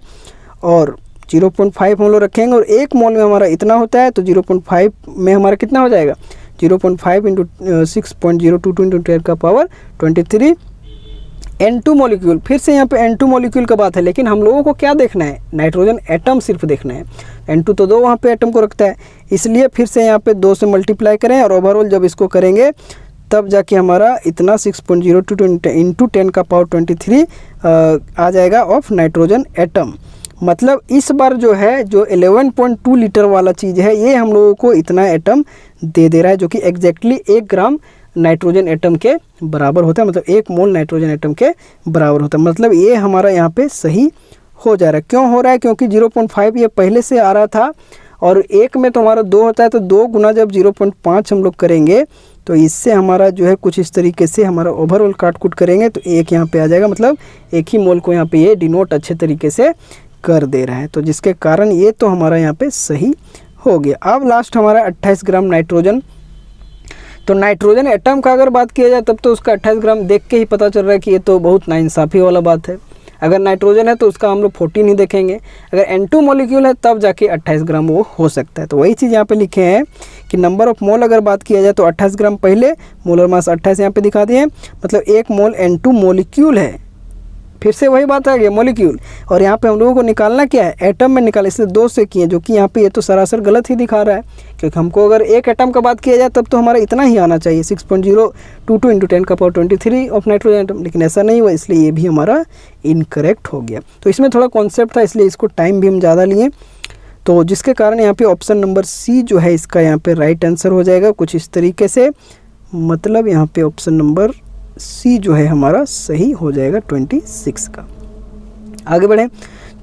और 0.5 मोल रखेंगे और 1 मोल में हमारा इतना होता है, तो 0.5 में हमारा कितना हो जाएगा, 0.5 इंटू 6.022 इंटू 10 का पावर 23 N2 मॉलिक्यूल। फिर से यहाँ पे N2 मॉलिक्यूल का बात है, लेकिन हम लोगों को क्या देखना है, नाइट्रोजन एटम सिर्फ देखना है। N2 तो 2 वहाँ पे एटम को रखता है, इसलिए फिर से यहाँ पे 2 से मल्टीप्लाई करें और ओवरऑल जब इसको करेंगे तब जाके हमारा इतना 6.022 इंटू 10 का पावर 23 आ जाएगा ऑफ नाइट्रोजन एटम। मतलब इस बार जो है जो 11.2 लीटर वाला चीज़ है ये हम लोगों को इतना एटम दे रहा है, जो कि एग्जैक्टली 1 ग्राम नाइट्रोजन एटम के बराबर होता है, मतलब 1 मोल नाइट्रोजन एटम के बराबर होता है। मतलब ये हमारा यहाँ पे सही हो जा रहा है। क्यों हो रहा है, क्योंकि 0.5 ये पहले से आ रहा था और 1 में तो हमारा 2 होता है, तो 2 गुना जब 0.5 हम लोग करेंगे तो इससे हमारा जो है कुछ इस तरीके से हमारा ओवरऑल काट कूट करेंगे तो 1 यहाँ पे आ जाएगा, मतलब 1 ही मोल को यहाँ पे ये डिनोट अच्छे तरीके से कर दे रहा है, तो जिसके कारण ये तो हमारा यहाँ पे सही हो गया। अब लास्ट हमारा 28 ग्राम नाइट्रोजन। तो नाइट्रोजन एटम का अगर बात किया जाए तब तो उसका 28 ग्राम देख के ही पता चल रहा है कि ये तो बहुत नाइंसाफ़ी वाला बात है। अगर नाइट्रोजन है तो उसका हम लोग 14 ही देखेंगे, अगर N2 मॉलिक्यूल है तब जाके 28 ग्राम वो हो सकता है। तो वही चीज़ यहाँ पे लिखे हैं कि नंबर ऑफ मोल अगर बात किया जाए तो 28 ग्राम पहले, मोलर मास 28 यहाँ पे दिखा दिए, मतलब 1 मोल N2 मॉलिक्यूल है। फिर से वही बात आ गई मॉलिक्यूल, और यहाँ पे हम लोगों को निकालना क्या है, एटम में निकाल, इसलिए 2 से किए, जो कि यहाँ पे ये तो सरासर गलत ही दिखा रहा है, क्योंकि हमको अगर एक एटम का बात किया जाए तब तो हमारा इतना ही आना चाहिए 6.022 इंटू 10 का पावर 23 ऑफ नाइट्रोजन एटम, लेकिन ऐसा नहीं हुआ, इसलिए ये भी हमारा इनकरेक्ट हो गया। तो इसमें थोड़ा कॉन्सेप्ट था, इसलिए इसको टाइम भी हम ज़्यादा लिए, तो जिसके कारण यहाँ पे ऑप्शन नंबर सी जो है इसका यहाँ पे राइट आंसर हो जाएगा कुछ इस तरीके से। मतलब यहाँ पे ऑप्शन नंबर सी जो है हमारा सही हो जाएगा 26 का। आगे बढ़ें,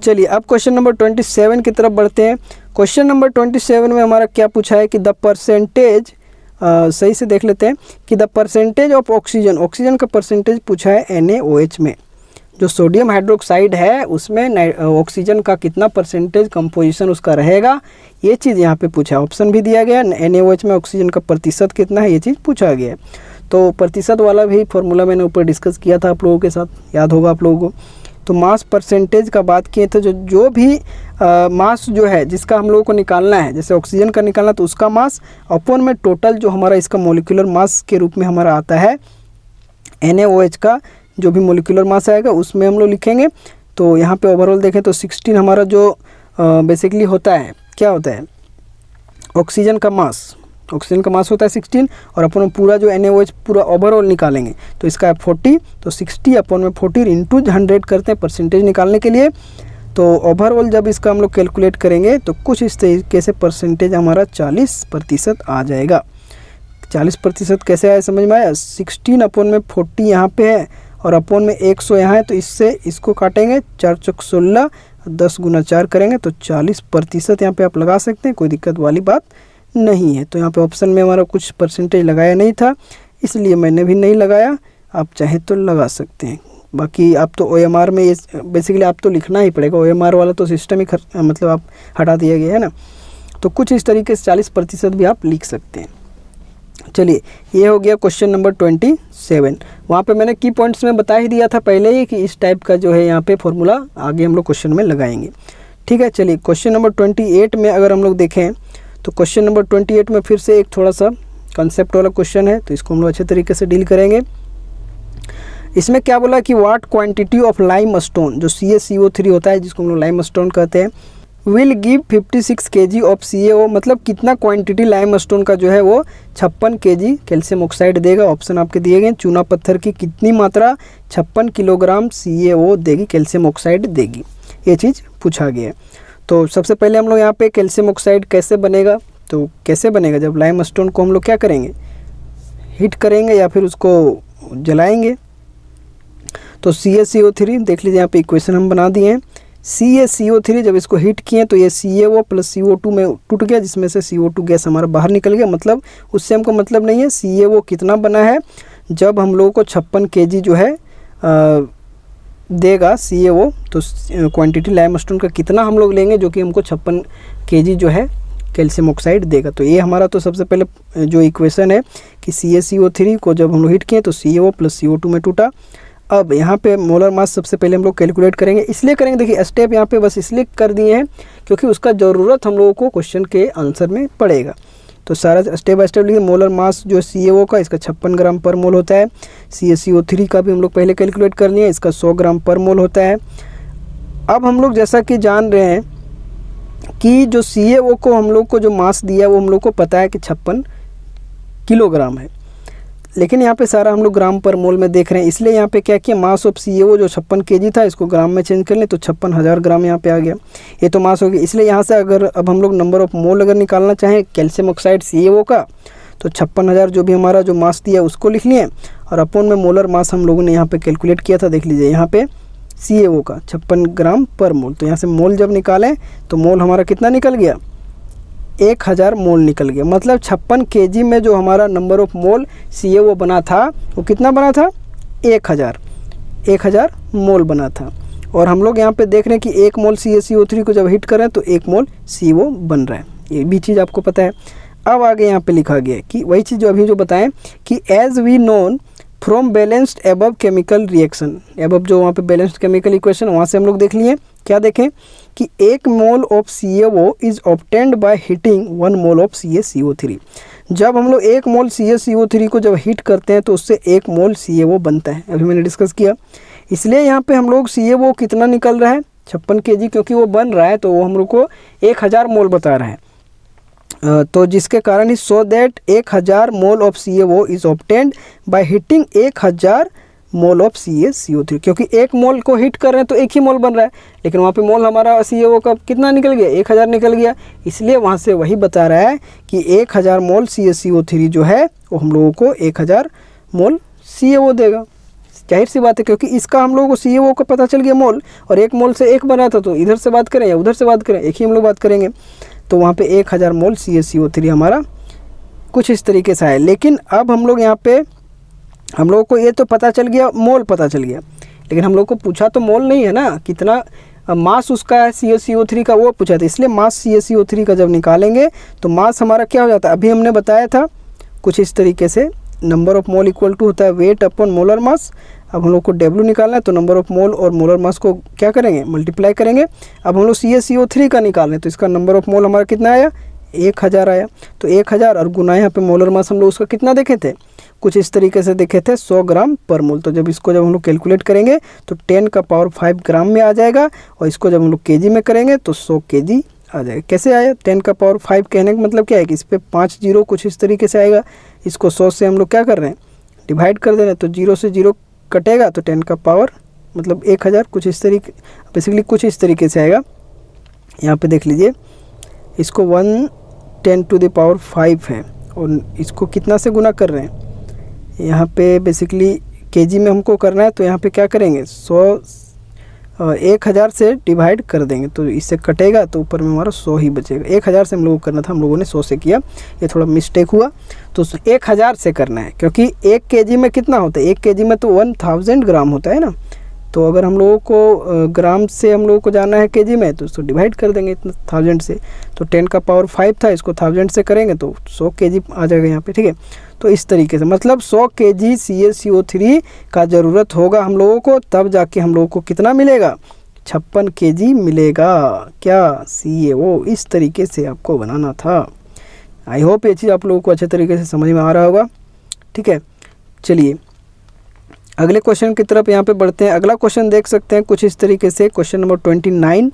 चलिए अब क्वेश्चन नंबर 27 की तरफ बढ़ते हैं। क्वेश्चन नंबर 27 में हमारा क्या पूछा है कि द परसेंटेज, सही से देख लेते हैं कि the percentage of oxygen, oxygen का परसेंटेज पूछा है NaOH में, जो सोडियम हाइड्रोक्साइड है उसमें ऑक्सीजन का कितना परसेंटेज कंपोजिशन उसका रहेगा, ये चीज़ यहाँ पे पूछा है। ऑप्शन भी दिया गया, NaOH में ऑक्सीजन का प्रतिशत कितना है, ये चीज़ पूछा गया है। तो प्रतिशत वाला भी फॉर्मूला मैंने ऊपर डिस्कस किया था आप लोगों के साथ, याद होगा आप लोगों को। तो मास परसेंटेज का बात किए थे, जो भी मास जो है जिसका हम लोगों को निकालना है, जैसे ऑक्सीजन का निकालना तो उसका मास अपॉन में टोटल जो हमारा इसका मोलिकुलर मास के रूप में हमारा आता है NaOH का जो भी मोलिकुलर मास आएगा उसमें हम लोग लिखेंगे। तो यहाँ पे ओवरऑल देखें तो 16 हमारा जो बेसिकली होता है, क्या होता है, ऑक्सीजन का मास, ऑक्सीजन का मास होता है 16 और अपन पूरा जो NaOH पूरा ओवरऑल निकालेंगे तो इसका है 40, तो 60 अपन में 40 इंटू 100 करते हैं परसेंटेज निकालने के लिए। तो ओवरऑल जब इसका हम लोग कैलकुलेट करेंगे तो कुछ इस तरीके से परसेंटेज हमारा 40% आ जाएगा। 40% कैसे आया समझ में आया, 16 अपन में 40 यहाँ पे है और अपन में 100 यहाँ है, तो इससे इसको काटेंगे, 4 चौक 16, 10 गुना 4 करेंगे तो 40% यहाँ पे आप लगा सकते हैं, कोई दिक्कत वाली बात नहीं है। तो यहाँ पे ऑप्शन में हमारा कुछ परसेंटेज लगाया नहीं था, इसलिए मैंने भी नहीं लगाया, आप चाहे तो लगा सकते हैं। बाकी आप तो OMR में ये बेसिकली आप तो लिखना ही पड़ेगा, OMR वाला तो सिस्टम ही मतलब आप हटा दिया गया है ना। तो कुछ इस तरीके से 40% भी आप लिख सकते हैं। चलिए, ये हो गया क्वेश्चन नंबर 27। वहाँ पे मैंने की पॉइंट्स में बता ही दिया था पहले ही कि इस टाइप का जो है यहाँ पे फॉर्मूला आगे हम लोग क्वेश्चन में लगाएंगे। ठीक है, चलिए क्वेश्चन नंबर 28 में अगर हम लोग देखें तो क्वेश्चन नंबर 28 में फिर से एक थोड़ा सा कंसेप्ट वाला क्वेश्चन है, तो इसको हम लोग अच्छे तरीके से डील करेंगे। इसमें क्या बोला कि what quantity of lime stone, जो CaCO3 होता है जिसको हम लोग लाइम स्टोन कहते हैं, will give 56 kg of CaO, मतलब कितना क्वांटिटी लाइम स्टोन का जो है वो 56 kg कैल्शियम ऑक्साइड देगा। ऑप्शन आपके दिए गए, चूना पत्थर की कितनी मात्रा 56 किलोग्राम CaO देगी, कैल्शियम ऑक्साइड देगी, ये चीज़ पूछा गया है। तो सबसे पहले हम लोग यहाँ पे कैल्शियम ऑक्साइड कैसे बनेगा, तो कैसे बनेगा, जब लाइम स्टोन को हम लोग क्या करेंगे, हीट करेंगे या फिर उसको जलाएंगे। तो CaCO3 देख लीजिए, यहाँ पे इक्वेशन हम बना दिए हैं। CaCO3 जब इसको हीट किए तो ये CaO प्लस CO2 में टूट गया, जिसमें से CO2 गैस हमारा बाहर निकल गया। मतलब उससे हमको मतलब नहीं है CaO कितना बना है, जब हम लोगों को 56 kg जो है देगा CaO, तो क्वांटिटी लाइमस्टोन का कितना हम लोग लेंगे जो कि हमको 56 kg जो है कैल्शियम ऑक्साइड देगा। तो ये हमारा तो सबसे पहले जो इक्वेशन है कि CaCO3 को जब हम लोग हीट किए तो CaO प्लस CO2 में टूटा। अब यहाँ पे मोलर मास सबसे पहले हम लोग कैलकुलेट करेंगे, इसलिए करेंगे, देखिए स्टेप यहाँ पे बस इसलिए कर दिए हैं क्योंकि उसका ज़रूरत हम लोगों को क्वेश्चन के आंसर में पड़ेगा। तो सारा स्टेप बाय स्टेप लिखिए। मोलर मास जो CaO का, इसका 56 ग्राम पर मोल होता है। CaCO3 का भी हम लोग पहले कैलकुलेट कर लिए, इसका 100 ग्राम पर मोल होता है। अब हम लोग जैसा कि जान रहे हैं कि जो CaO को हम लोग को जो मास दिया वो हम लोग को पता है कि 56 किलोग्राम है, लेकिन यहाँ पे सारा हम लोग ग्राम पर मोल में देख रहे हैं, इसलिए यहाँ पे क्या किया, मास ऑफ CaO जो 56 kg था इसको ग्राम में चेंज कर लें तो 56,000 ग्राम यहाँ पे आ गया। ये तो मास हो गया, इसलिए यहाँ से अगर अब हम लोग नंबर ऑफ मोल अगर निकालना चाहें कैल्शियम ऑक्साइड CaO का, तो 56,000 जो भी हमारा जो मास दिया उसको लिख लिए, और अपॉन में मोलर मास हम लोगों ने यहाँ पे कैलकुलेट किया था। देख लीजिए यहाँ पे CaO का 56 ग्राम पर मोल, तो यहाँ से मोल जब निकालें तो मोल हमारा कितना निकल गया, 1000 मोल निकल गया। मतलब 56 kg में जो हमारा नंबर ऑफ मोल CaO बना था वो कितना बना था, 1000 मोल बना था। और हम लोग यहाँ पे देख रहे हैं कि 1 मोल CaCO3 को जब हीट करें तो 1 मोल CO बन रहा है, ये भी चीज़ आपको पता है। अब आगे यहाँ पे लिखा गया है कि वही चीज़ जो अभी जो बताएं कि as we known from balanced above chemical reaction, above जो वहाँ पे बैलेंस्ड केमिकल इक्वेशन वहाँ से हम लोग देख लिए, क्या देखें कि 1 mole of CaO is obtained by heating 1 mole of CaCO3। जब हम लोग 1 मोल CaCO3 को जब हीट करते हैं तो उससे 1 मोल CaO बनता है, अभी मैंने डिस्कस किया। इसलिए यहाँ पे हम लोग CaO कितना निकल रहा है, 56 kg, क्योंकि वो बन रहा है तो वो हम लोग को 1000 मोल बता रहा है। तो जिसके कारण ही so that 1000 mole of CaO is obtained by heating 1000 mole of CaCO3, क्योंकि 1 मोल को हीट कर रहे हैं तो 1 ही मोल बन रहा है, लेकिन वहाँ पे मोल हमारा CaO का कितना निकल गया, 1000 निकल गया। इसलिए वहाँ से वही बता रहा है कि 1000 मोल CaCO3 जो है वो हम लोगों को 1000 मोल CaO देगा। जाहिर सी बात है, क्योंकि इसका हम लोगों को CaO का पता चल गया मोल, और 1 मोल से 1 बना था, तो इधर से बात करें या उधर से बात करें, एक ही हम लोग बात करेंगे। तो वहाँ पे 1000 मोल CaCO3 हमारा कुछ इस तरीके से है। लेकिन अब हम लोग यहाँ पे हम लोगों को ये तो पता चल गया, मोल पता चल गया, लेकिन हम लोग को पूछा तो मोल नहीं है ना, कितना मास उसका है CaCO3 का वो पूछा था। इसलिए मास CaCO3 का जब निकालेंगे तो मास हमारा क्या हो जाता है, अभी हमने बताया था कुछ इस तरीके से, number of mole equal to होता है वेट अपॉन मोलर मास। अब हम लोग को W निकालना है तो नंबर ऑफ मोल और मोलर मास को क्या करेंगे, मल्टीप्लाई करेंगे। अब हम लोग CaCO3 का निकाल रहे हैं तो इसका नंबर ऑफ मोल हमारा कितना आया, 1000 आया। तो 1000 और गुना यहाँ पे मोलर मास हम लोग उसका कितना देखे थे, कुछ इस तरीके से देखे थे, 100 ग्राम पर मोल। तो जब इसको जब हम लोग कैलकुलेट करेंगे तो 10 का पावर 5 ग्राम में आ जाएगा, और इसको जब हम लोग केजी में करेंगे तो 100 kg आ जाएगा। कैसे आया, 10 का पावर 5 कहने का मतलब क्या है कि इस पर 5 जीरो कुछ इस तरीके से आएगा। इसको 100 से हम लोग क्या कर रहे हैं, डिवाइड कर दे रहे हैं, तो 0 से 0 कटेगा तो 10 का पावर मतलब 1000 कुछ इस तरीके, बेसिकली कुछ इस तरीके से आएगा। यहाँ पे देख लीजिए, इसको 110 टू द पावर 5 है, और इसको कितना से गुना कर रहे हैं, यहाँ पे बेसिकली केजी में हमको करना है, तो यहाँ पे क्या करेंगे, 100 1000 से डिवाइड कर देंगे तो इससे कटेगा तो ऊपर में हमारा 100 ही बचेगा। 1000 से हम लोगों को करना था, हम लोगों ने 100 से किया, ये थोड़ा मिस्टेक हुआ। तो 1000 से करना है क्योंककि 1 kg में कितना होता है, 1 kg में तो 1000 ग्राम होता है ना। तो अगर हम लोगों को ग्राम से हम लोगों को जाना है kg में तो उसको डिवाइड कर देंगे इतना 1000 से। तो 10 का पावर 5 था, इसको 1000 से करेंगे तो 100 kg आ जाएगा यहाँ पे, ठीक है। तो इस तरीके से मतलब 100 kg CaCO3 का ज़रूरत होगा हम लोगों को, तब जाके हम लोगों को कितना मिलेगा, 56 kg मिलेगा क्या, CaO। इस तरीके से आपको बनाना था। आई होप ये चीज़ आप लोगों को अच्छे तरीके से समझ में आ रहा होगा, ठीक है। चलिए अगले क्वेश्चन की तरफ यहाँ पे बढ़ते हैं। अगला क्वेश्चन देख सकते हैं कुछ इस तरीके से, क्वेश्चन नंबर 29।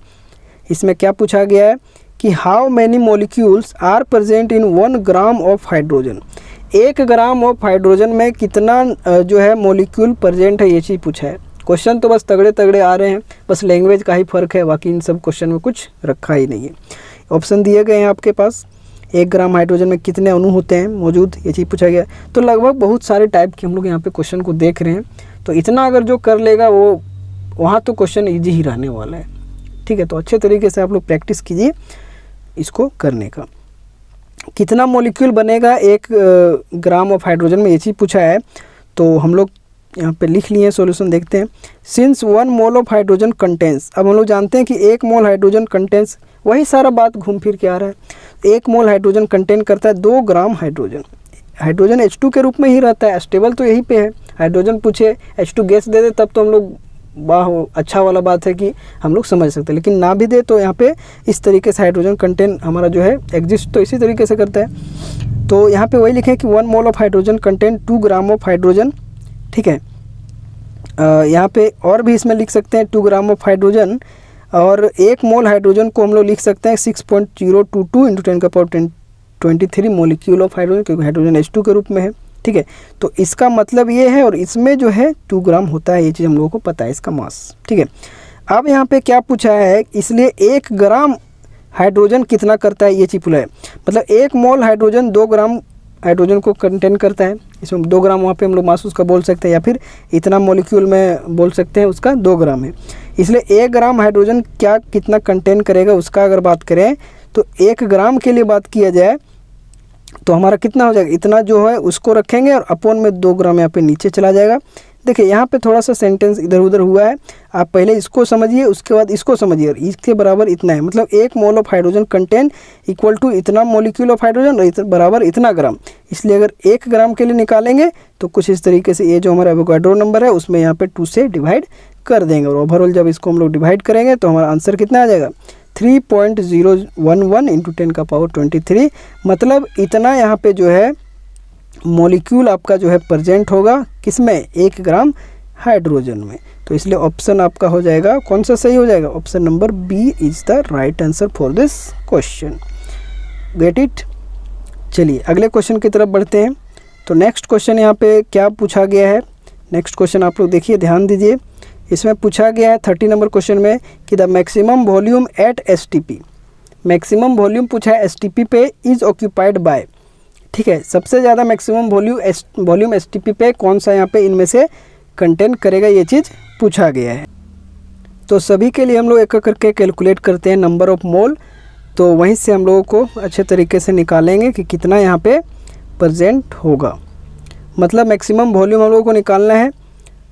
इसमें क्या पूछा गया है कि how many molecules are present in 1 gram of hydrogen. 1 gram of hydrogen में कितना जो है मॉलिक्यूल प्रेजेंट है, ये चीज़ पूछा है। क्वेश्चन तो बस तगड़े तगड़े आ रहे हैं, बस लैंग्वेज का ही फ़र्क है, बाकी इन सब क्वेश्चन में कुछ रखा ही नहीं है। ऑप्शन दिए गए हैं आपके पास, 1 ग्राम हाइड्रोजन में कितने अणु होते हैं मौजूद, ये चीज़ पूछा गया। तो लगभग बहुत सारे टाइप के हम लोग यहाँ पे क्वेश्चन को देख रहे हैं, तो इतना अगर जो कर लेगा वो वहाँ तो क्वेश्चन ईजी ही रहने वाला है, ठीक है। तो अच्छे तरीके से आप लोग प्रैक्टिस कीजिए इसको करने का। कितना मॉलिक्यूल बनेगा 1 ग्राम ऑफ हाइड्रोजन में, ये चीज़ पूछा है। तो हम लोग यहाँ पे लिख लिए, सॉल्यूशन देखते हैं। Since 1 mole of hydrogen contains, अब हम लोग जानते हैं कि 1 मोल हाइड्रोजन कंटेंस, वही सारा बात घूम फिर के आ रहा है। 1 मोल हाइड्रोजन कंटेन करता है 2 ग्राम हाइड्रोजन। हाइड्रोजन H2 के रूप में ही रहता है, स्टेबल तो यहीं पे है। हाइड्रोजन पूछे H2 गैस दे दे तब तो हम लोग वाह अच्छा वाला बात है कि हम लोग समझ सकते हैं, लेकिन ना भी दे तो यहाँ पे इस तरीके से हाइड्रोजन कंटेन हमारा जो है एग्जिस्ट तो इसी तरीके से करता है। तो यहाँ पे वही लिखे कि 1 mole of hydrogen contain 2 gram of hydrogen, ठीक है। यहाँ पे और भी इसमें लिख सकते हैं 2 ग्राम ऑफ हाइड्रोजन, और 1 मोल हाइड्रोजन को हम लोग लिख सकते हैं 6.022 × 10⁻23 मॉलिक्यूल ऑफ हाइड्रोजन, क्योंकि हाइड्रोजन H2 के रूप में है, ठीक है। तो इसका मतलब ये है, और इसमें जो है 2 ग्राम होता है, ये चीज़ हम लोगों को पता है इसका मास, ठीक है। अब यहाँ पे क्या पूछा है, इसलिए 1 ग्राम हाइड्रोजन कितना करता है, ये चीज़ पूछा है। मतलब 1 मोल हाइड्रोजन 2 ग्राम हाइड्रोजन को कंटेन करता है। इसमें 2 ग्राम वहाँ पे हम लोग मास उसका बोल सकते हैं, या फिर इतना मॉलिक्यूल में बोल सकते हैं उसका 2 ग्राम है। इसलिए 1 ग्राम हाइड्रोजन क्या कितना कंटेन करेगा उसका अगर बात करें तो 1 ग्राम के लिए बात किया जाए तो हमारा कितना हो जाएगा, इतना जो है उसको रखेंगे और अपॉन में 2 ग्राम यहाँ पे नीचे चला जाएगा। देखिए यहाँ पे थोड़ा सा सेंटेंस इधर उधर हुआ है, आप पहले इसको समझिए उसके बाद इसको समझिए, और इसके बराबर इतना है। मतलब 1 mole of hydrogen contain equal to इतना मॉलिक्यूल ऑफ हाइड्रोजन और बराबर इतना ग्राम। इसलिए अगर 1 ग्राम के लिए निकालेंगे तो कुछ इस तरीके से ये जो हमारा एवोगाड्रो नंबर है उसमें यहाँ पे 2 से डिवाइड कर देंगे, और ओवरऑल जब इसको हम लोग डिवाइड करेंगे तो हमारा आंसर कितना आ जाएगा, 3.011 × 10⁻23। मतलब इतना यहाँ पे जो है मॉलिक्यूल आपका जो है प्रेजेंट होगा किसमें, 1 ग्राम हाइड्रोजन में। तो इसलिए ऑप्शन आपका हो जाएगा, कौन सा सही हो जाएगा, option number B is the right answer for this question. Get it. चलिए अगले क्वेश्चन की तरफ बढ़ते हैं। तो नेक्स्ट क्वेश्चन यहाँ पे क्या पूछा गया है, नेक्स्ट क्वेश्चन आप लोग देखिए, ध्यान दीजिए। इसमें पूछा गया है 30 नंबर क्वेश्चन में कि the maximum volume at STP, maximum volume पूछा है STP पे इज ऑक्यूपाइड बाय, ठीक है। सबसे ज़्यादा मैक्सिमम वॉल्यूम STP पे कौन सा यहाँ पे इनमें से कंटेन करेगा, ये चीज़ पूछा गया है। तो सभी के लिए हम लोग एक एक करके कैलकुलेट करते हैं नंबर ऑफ मोल, तो वहीं से हम लोगों को अच्छे तरीके से निकालेंगे कि कितना यहाँ पे प्रेजेंट होगा। मतलब मैक्सिमम वॉल्यूम हम लोगों को निकालना है।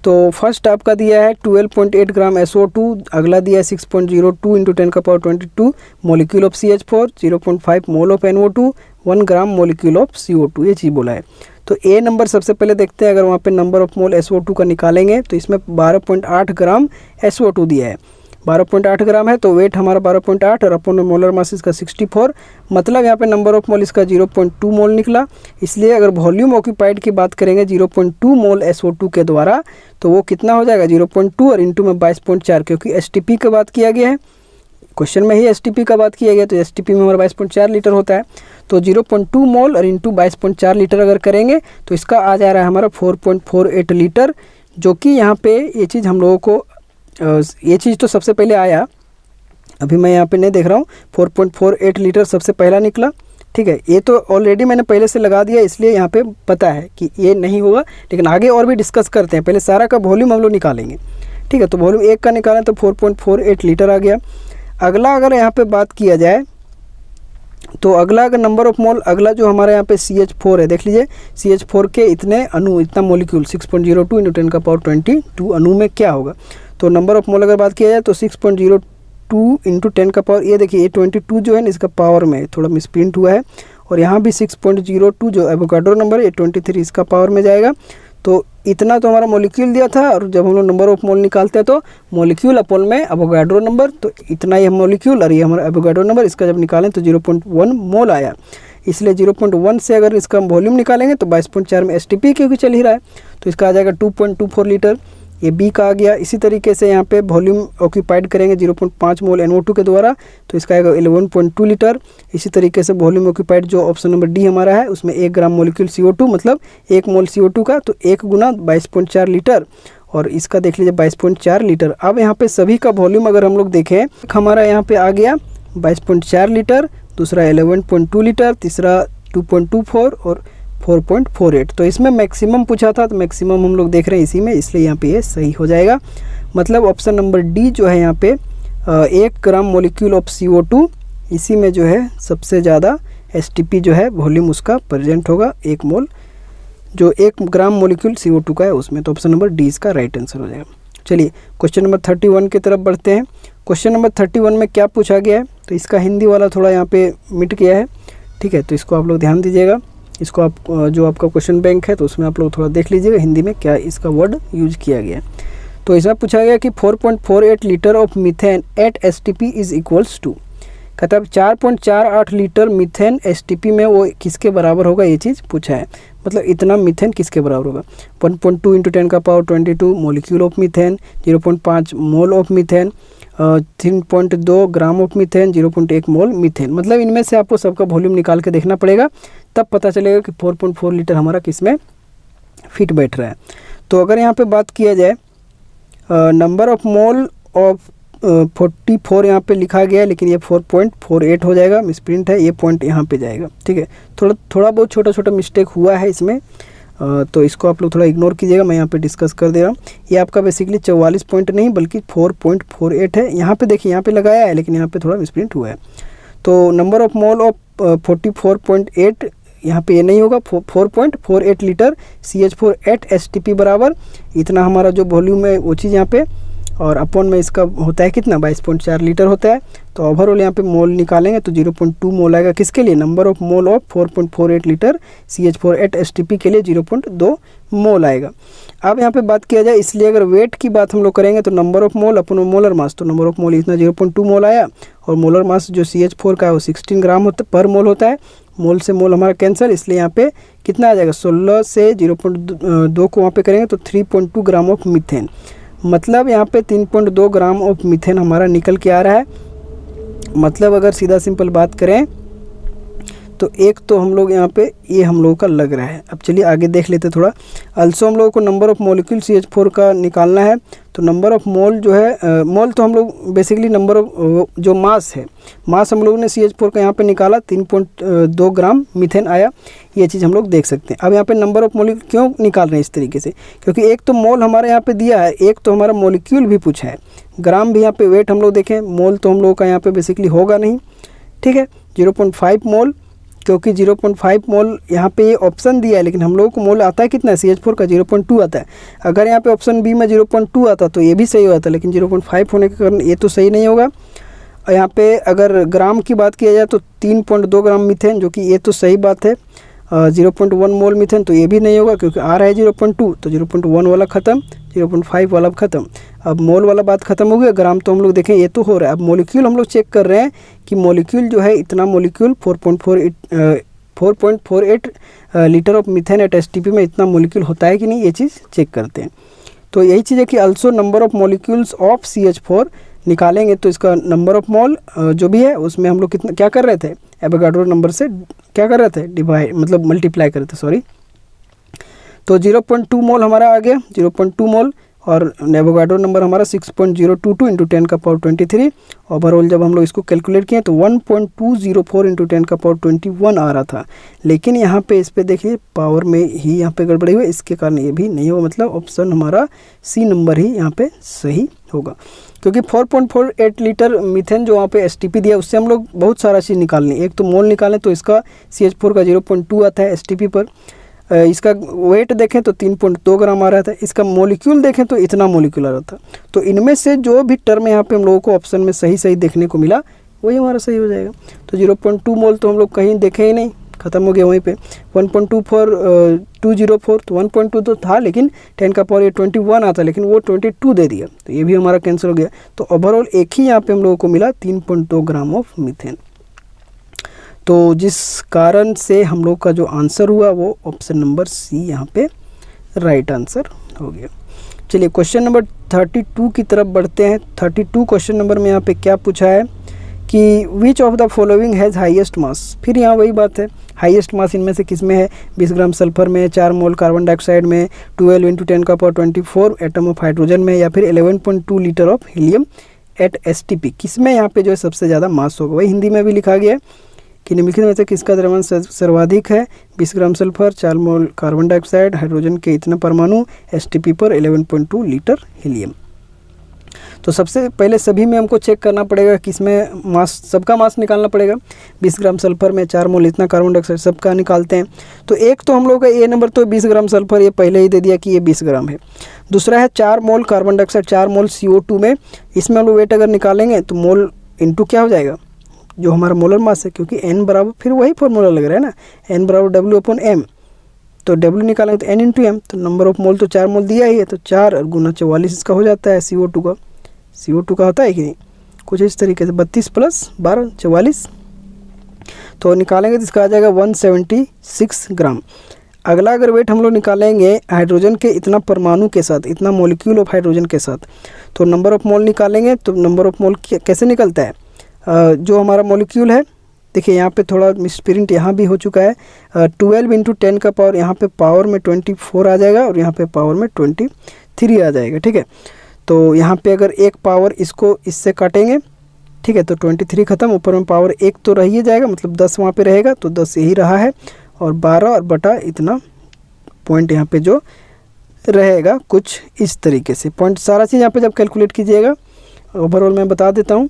तो फर्स्ट आपका दिया है 12.8 ग्राम SO2, अगला दिया है 6.02 × 10⁻22 molecule of CH4, 0.5 mole of NO2, 1 gram molecule of CO2, ये चीज़ बोला है। तो ए नंबर सबसे पहले देखते हैं, अगर वहाँ पे नंबर ऑफ मोल SO2 का निकालेंगे तो इसमें 12.8 ग्राम SO2 दिया है, 12.8 ग्राम है, तो वेट हमारा 12.8 और अपॉन मोलर मास इसका 64, मतलब यहाँ पे नंबर ऑफ मोल इसका 0.2 मोल निकला। इसलिए अगर वॉल्यूम ऑक्यूपाइड की बात करेंगे 0.2 मोल SO2 के द्वारा, तो वो कितना हो जाएगा 0.2 और इंटू में 22.4, क्योंकि STP का बात किया गया है, क्वेश्चन में ही STP का बात किया गया, तो STP में हमारा 22.4 लीटर होता है। तो 0.2 मोल और इंटू 22.4 लीटर अगर करेंगे तो इसका आ जा रहा है हमारा 4.48 लीटर, जो कि यहाँ पे ये चीज़ हम लोगों को ये चीज़ तो सबसे पहले आया, अभी मैं यहाँ पे नहीं देख रहा हूँ, 4.48 लीटर सबसे पहला निकला, ठीक है। ये तो ऑलरेडी मैंने पहले से लगा दिया, इसलिए यहाँ पे पता है कि ये नहीं होगा, लेकिन आगे और भी डिस्कस करते हैं। पहले सारा का वॉल्यूम हम लोग निकालेंगे, ठीक है। तो वॉल्यूम 1 का निकालें तो 4.48 लीटर आ गया। अगला अगर यहाँ पे बात किया जाए तो अगला अगर नंबर ऑफ मोल, अगला जो हमारे यहाँ पे CH4 है, देख लीजिए CH4 के इतने अणु, इतना मोलिक्यूल 6.02 × 10⁻22 अणु में क्या होगा। तो नंबर ऑफ मोल अगर बात किया जाए तो 6.02 × 10⁻, ये देखिए ये 22 जो है ना इसका पावर में थोड़ा मिसप्रिंट हुआ है, और यहाँ भी 6.02 जो एवोगाड्रो नंबर है 23 इसका पावर में जाएगा। तो इतना तो हमारा मॉलिक्यूल दिया था, और जब हम लोग नंबर ऑफ मोल निकालते हैं तो मॉलिक्यूल अपॉन में एवोगाड्रो नंबर, तो इतना ही मॉलिक्यूल और ये हमारा एवोगाड्रो नंबर, इसका जब निकालें तो 0.1 मोल आया। इसलिए 0.1 से अगर इसका वॉल्यूम निकालेंगे तो 22.4 में STP क्योंकि चल ही रहा है, तो इसका आ जाएगा 2.24 लीटर, ये बी का आ गया। इसी तरीके से यहाँ पे वॉल्यूम ऑक्यूपाइड करेंगे 0.5 मोल NO2 के द्वारा, तो इसका आएगा 11.2 लीटर। इसी तरीके से वॉल्यूम ऑक्यूपाइड जो ऑप्शन नंबर डी हमारा है उसमें 1 ग्राम मोलिक्यूल CO2 मतलब 1 मोल CO2 का, तो 1 गुना 22.4 लीटर, और इसका देख लीजिए 22.4 लीटर। अब यहाँ पे सभी का वॉल्यूम अगर हम लोग देखें, हमारा यहाँ पे आ गया 22.4 लीटर, दूसरा 11.2 लीटर, तीसरा 2.24 और 4.48। तो इसमें मैक्सिमम पूछा था, तो मैक्सिमम हम लोग देख रहे हैं इसी में, इसलिए यहाँ पे ये सही हो जाएगा। मतलब ऑप्शन नंबर डी जो है यहाँ पे 1 ग्राम मोलिक्यूल ऑफ CO2, इसी में जो है सबसे ज़्यादा STP जो है वॉल्यूम उसका प्रेजेंट होगा, 1 मोल जो 1 ग्राम मोलिक्यूल CO2 का है उसमें। तो ऑप्शन नंबर डी इसका राइट आंसर हो जाएगा। चलिए क्वेश्चन नंबर 31 की तरफ बढ़ते हैं। क्वेश्चन नंबर 31 में क्या पूछा गया है, तो इसका हिंदी वाला थोड़ा यहाँ पे मिट गया है, ठीक है, तो इसको आप लोग ध्यान दीजिएगा। इसको आप जो आपका क्वेश्चन बैंक है तो उसमें आप लोग थोड़ा देख लीजिएगा हिंदी में क्या इसका वर्ड यूज किया गया है। तो इसमें पूछा गया कि 4.48 litre of methane at STP is equals to, कहता है 4.48 लीटर मीथेन STP में वो किसके बराबर होगा, ये चीज़ पूछा है। मतलब इतना मीथेन किसके बराबर होगा। 1.2 × 10⁻22 molecule of methane, 0.5 mole of methane, 3.2 gram of methane, 0.1 mole methane. मतलब इनमें से आपको सबका वॉल्यूम निकाल के देखना पड़ेगा, तब पता चलेगा कि 4.4 लीटर हमारा किस में फिट बैठ रहा है। तो अगर यहाँ पे बात किया जाए नंबर ऑफ मोल ऑफ 44 यहाँ पे लिखा गया है, लेकिन ये 4.48 हो जाएगा, मिसप्रिंट है, ये पॉइंट यहाँ पे जाएगा, ठीक है। थोड़ा बहुत छोटा छोटा मिस्टेक हुआ है इसमें, तो इसको आप लोग थोड़ा इग्नोर कीजिएगा, मैं यहाँ पे डिस्कस कर दे रहा हूँ। ये आपका बेसिकली 44 पॉइंट नहीं बल्कि 4.48 है। यहाँ पे देखिए यहाँ पे लगाया है, लेकिन यहाँ पे थोड़ा मिसप्रिंट हुआ है। तो नंबर ऑफ मोल ऑफ 44.8 यहाँ पे ये नहीं होगा, 4.48 लीटर CH4 एट STP बराबर इतना हमारा जो वॉल्यूम है वो चीज़ यहाँ पे, और अपॉन में इसका होता है कितना 22.4 लीटर होता है। तो ओवरऑल यहाँ पे मोल निकालेंगे तो 0.2 मोल आएगा, किसके लिए, number of mole of 4.48 litre CH4 at STP के लिए 0.2 मोल आएगा। अब यहाँ पे बात किया जाए, इसलिए अगर वेट की बात हम लोग करेंगे तो number of mole upon molar mass, तो नंबर ऑफ मोल इतना 0.2 मोल आया, और मोलर मास जो CH4 का है वो 16 ग्राम होता पर मोल होता है। मोल से मोल हमारा कैंसिल, इसलिए यहाँ पे कितना आ जाएगा, 16 से 0.2 को वहाँ पे करेंगे तो 3.2 ग्राम ऑफ मीथेन। मतलब यहाँ पे 3.2 ग्राम ऑफ मीथेन हमारा निकल के आ रहा है। मतलब अगर सीधा सिंपल बात करें तो एक तो हम लोग यहाँ पे ये हम लोगों का लग रहा है। अब चलिए आगे देख लेते थोड़ा। अल्सो हम लोगों को नंबर ऑफ मोलिक्यूल CH4 का निकालना है, तो नंबर ऑफ मोल जो है मोल तो हम लोग बेसिकली नंबर ऑफ जो मास है, मास हम लोगों ने CH4 का यहाँ पे निकाला, 3.2 ग्राम मीथेन आया, ये चीज़ हम लोग देख सकते हैं। अब यहाँ पे नंबर ऑफ मोलिक्यूल क्यों निकाल रहे हैं इस तरीके से, क्योंकि एक तो मोल हमारे यहाँ पे दिया है, एक तो हमारा मोलिक्यूल भी पूछा है, ग्राम भी यहाँ पे वेट हम लोग देखें, मोल तो हम लोगों का यहाँ पे बेसिकली होगा नहीं, ठीक है। 0.5 मोल, क्योंकि 0.5 मोल यहाँ पे ये ऑप्शन दिया है, लेकिन हम लोगों को मोल आता है कितना है, CH4 का 0.2 आता है। अगर यहाँ पे ऑप्शन बी में 0.2 आता तो ये भी सही होता, लेकिन 0.5 होने के कारण ये तो सही नहीं होगा। यहाँ पे अगर ग्राम की बात किया जाए तो 3.2 ग्राम मीथेन, जो कि ये तो सही बात है। 0.1 मोल मीथेन तो ये भी नहीं होगा, क्योंकि आ रहा है 0.2, तो 0.1 वाला ख़त्म, 0.5 वाला ख़त्म। अब मोल वाला बात ख़त्म हो गया, ग्राम तो हम लोग देखें ये तो हो रहा है। अब मोलिक्यूल हम लोग चेक कर रहे हैं कि मोलिक्यूल जो है इतना molecule 4.48 litre of methane at STP में इतना मोलिक्यूल होता है कि नहीं, ये चीज़ चेक करते हैं। तो यही चीज़ है कि also number of molecules of CH4 निकालेंगे तो इसका नंबर ऑफ मोल जो भी है उसमें हम लोग कितना क्या कर रहे थे, एवोगाड्रो नंबर से क्या कर रहे थे, डिवाइड मतलब मल्टीप्लाई कर रहे थे, सॉरी। तो 0.2 मोल हमारा आ गया, 0.2 मोल, और एवोगाड्रो नंबर हमारा 6.022 इंटू 10 का पावर 23। ओवरऑल जब हम लोग इसको कैलकुलेट किए तो 1.204 इंटू 10 का पावर 21 आ रहा था। लेकिन यहाँ पे इस पे देखिए पावर में ही यहाँ पे गड़बड़ी हुई, इसके कारण ये भी नहीं होगा, मतलब ऑप्शन हमारा सी नंबर ही यहाँ पे सही होगा। क्योंकि 4.48 लीटर मीथेन जो वहाँ पे एसटीपी दिया उससे हम लोग बहुत सारा चीज़ निकालनी। एक तो मोल निकालें तो इसका CH4 का 0.2 आता है एसटीपी पर, इसका वेट देखें तो 3.2 ग्राम आ रहा था, इसका मोलिक्यूल देखें तो इतना मोलिक्यूल आ रहा था। तो इनमें से जो भी टर्म यहाँ पे हम लोगों को ऑप्शन में सही सही देखने को मिला वही हमारा सही हो जाएगा। तो 0.2 मोल तो हम लोग कहीं देखे ही नहीं, ख़त्म हो गया वहीं पे। 1.204 तो 1.2 तो था, लेकिन 10 का पावर ये 21 आता, लेकिन वो 22 दे दिया, तो ये भी हमारा कैंसिल हो गया। तो ओवरऑल एक ही यहाँ पे हम लोगों को मिला 3.2 ग्राम ऑफ मीथेन। तो जिस कारण से हम लोग का जो आंसर हुआ वो ऑप्शन नंबर सी यहाँ पे राइट आंसर हो गया। चलिए क्वेश्चन नंबर 32 की तरफ बढ़ते हैं। 32 क्वेश्चन नंबर में यहाँ पे क्या पूछा है कि which of the following has highest mass. फिर यहाँ वही बात है, हाईएस्ट मास इनमें से किस में है? 20 ग्राम सल्फर में, 4 मोल कार्बन डाइऑक्साइड में, 12 इंटू 10 का पावर 24 एटम ऑफ हाइड्रोजन में, या फिर 11.2 litre of helium at STP. किस में यहाँ पे जो है सबसे ज़्यादा मास होगा? वही हिंदी में भी लिखा गया है कि निम्नलिखित में से किसका द्रव्यमान सर्वाधिक है? 20 ग्राम sulphur, 4 mole carbon dioxide, hydrogen के इतने परमाणु, एसटीपी पर 11.2 लीटर हीलियम। तो सबसे पहले सभी में हमको चेक करना पड़ेगा किसमें मास, सबका मास निकालना पड़ेगा। 20 ग्राम सल्फर में 4 मोल इतना कार्बन डाइऑक्साइड, सबका निकालते हैं। तो एक तो हम लोग का ए नंबर तो 20 ग्राम सल्फर ये पहले ही दे दिया कि ये 20 ग्राम है। दूसरा है 4 मोल कार्बन डाइऑक्साइड, 4 मोल CO2 में, इसमें हम लोग वेट अगर निकालेंगे तो मोल इंटू क्या हो जाएगा, जो हमारा मोलर मास है, क्योंकि n बराबर फिर वही फॉर्मूला लग रहा है ना, n बराबर W/m। तो W निकालेंगे तो n इंटू एम, तो नंबर ऑफ मोल तो 4 मोल दिया ही है, तो 4 गुना 44 इसका हो जाता है CO2 का। CO2 का होता है कि नहीं, कुछ इस तरीके से 32 + 12 44, तो निकालेंगे तो इसका आ जाएगा 176 ग्राम। अगला अगर वेट हम लोग निकालेंगे हाइड्रोजन के इतना परमाणु के साथ, इतना मॉलिक्यूल ऑफ हाइड्रोजन के साथ, तो नंबर ऑफ मोल निकालेंगे। तो नंबर ऑफ मोल कैसे निकलता है? जो हमारा मॉलिक्यूल है, देखिए यहाँ पे थोड़ा मिसप्रिंट यहाँ भी हो चुका है। 12 इंटू 10 का पावर, यहाँ पे पावर में 24 आ जाएगा और यहाँ पे पावर में 23 आ जाएगा, ठीक है। तो यहाँ पे अगर एक पावर इसको इससे काटेंगे, ठीक है, तो 23 खत्म, ऊपर में पावर 1 तो रह ही जाएगा, मतलब 10 वहाँ पे रहेगा, तो 10 यही रहा है, और 12 और बटा इतना पॉइंट यहाँ पे जो रहेगा कुछ इस तरीके से। पॉइंट सारा चीज़ यहाँ पे जब कैलकुलेट कीजिएगा, ओवरऑल मैं बता देता हूँ,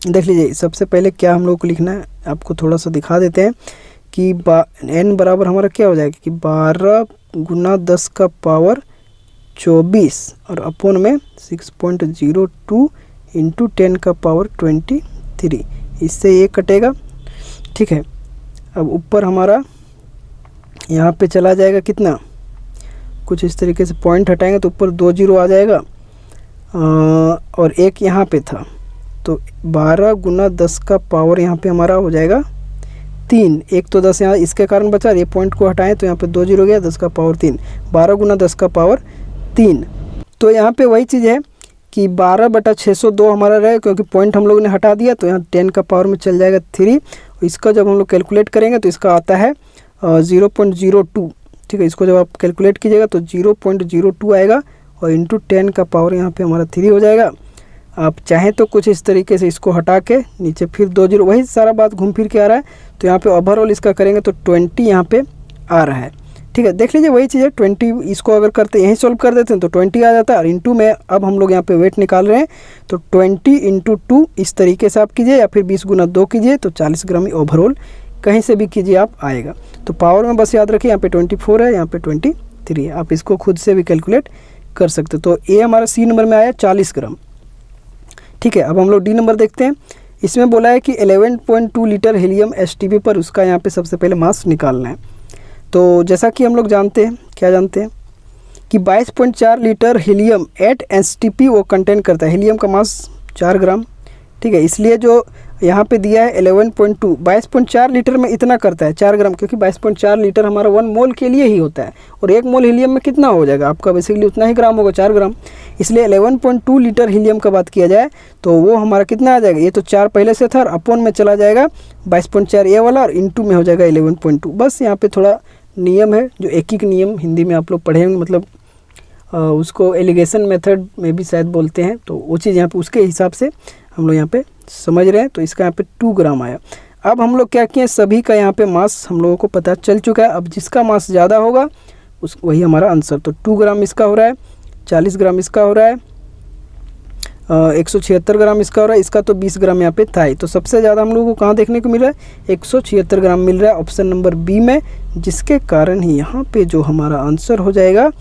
देख लीजिए। सबसे पहले क्या हम लोग को लिखना है, आपको थोड़ा सा दिखा देते हैं कि n बराबर हमारा क्या हो जाएगा कि 12 गुना 10 का पावर 24 और अपोन में 6.02 इंटू 10 का पावर 23, इससे ये कटेगा, ठीक है। अब ऊपर हमारा यहाँ पे चला जाएगा कितना, कुछ इस तरीके से पॉइंट हटाएंगे तो ऊपर 2 जीरो आ जाएगा, और एक यहाँ पे था, तो 12 गुना 10 का पावर यहाँ पे हमारा हो जाएगा 3। एक तो 10 यहाँ इसके कारण बचा, ये पॉइंट को हटाएं तो यहाँ पे 2 जीरो गया, 10 का पावर 3, 12 गुना 10 का पावर 3। तो यहाँ पे वही चीज़ है कि 12/602 हमारा रहेगा, क्योंकि पॉइंट हम लोग ने हटा दिया, तो यहाँ 10 का पावर में चल जाएगा 3। इसका जब हम लोग कैलकुलेट करेंगे तो इसका आता है 0.02, ठीक है। इसको जब आप कैलकुलेट कीजिएगा तो 0.02 आएगा, और इंटू 10 का पावर यहाँ पे हमारा 3 हो जाएगा। आप चाहें तो कुछ इस तरीके से इसको हटा के नीचे फिर 2 जीरो, वही सारा बात घूम फिर के आ रहा है। तो यहाँ पे ओवरऑल इसका करेंगे तो 20 यहाँ पे आ रहा है, ठीक है। देख लीजिए वही चीज़ है, 20 इसको अगर करते यहीं सॉल्व कर देते हैं तो 20 आ जाता है, और इंटू में अब हम लोग यहाँ पे वेट निकाल रहे हैं, तो 20 इंटू 2 इस तरीके से आप कीजिए, या फिर 20 गुना 2 कीजिए, तो 40 ग्राम ओवरऑल कहीं से भी कीजिए आप आएगा। तो पावर में बस याद रखिए यहाँ पे 24 है, यहाँ पे 23 है, आप इसको खुद से भी कैलकुलेट कर सकते हो। तो ये हमारा सी नंबर में आया 40 ग्राम, ठीक है। अब हम लोग डी नंबर देखते हैं। इसमें बोला है कि 11.2 लीटर हीलियम एसटीपी पर उसका यहाँ पे सबसे पहले मास निकालना है। तो जैसा कि हम लोग जानते हैं, क्या जानते हैं कि 22.4 लीटर हीलियम एट एसटीपी वो कंटेन करता है। हीलियम का मास 4 ग्राम, ठीक है। इसलिए जो यहाँ पे दिया है 11.2, 22.4 लीटर में इतना करता है 4 ग्राम, क्योंकि 22.4 लीटर हमारा 1 मोल के लिए ही होता है, और 1 मोल हीलियम में कितना हो जाएगा आपका, बेसिकली उतना ही ग्राम होगा, 4 ग्राम। इसलिए 11.2 लीटर हीलियम का बात किया जाए तो वो हमारा कितना आ जाएगा, ये तो 4 पहले से था, और अपोन में चला जाएगा 22.4 ये वाला, और इंटू में हो जाएगा 11.2। बस यहाँ पे थोड़ा नियम है, जो एक नियम हिंदी में आप लोग पढ़े होंगे, मतलब उसको एलिगेशन मेथड में भी शायद बोलते हैं, तो वो चीज़ यहाँ पे उसके हिसाब से हम लोग यहाँ पे समझ रहे हैं। तो इसका यहाँ पे 2 ग्राम आया। अब हम लोग क्या किए, सभी का यहाँ पे मास हम लोगों को पता चल चुका है। अब जिसका मास ज़्यादा होगा वही हमारा आंसर। तो 2 ग्राम इसका हो रहा है, 40 ग्राम इसका हो रहा है, 176 ग्राम इसका हो रहा है, इसका तो 20 ग्राम यहाँ पे था ही। तो सबसे ज़्यादा हम लोगों को कहाँ देखने को मिल रहा है, 176 ग्राम मिल रहा है ऑप्शन नंबर बी में, जिसके कारण ही यहाँ पे जो हमारा आंसर हो जाएगा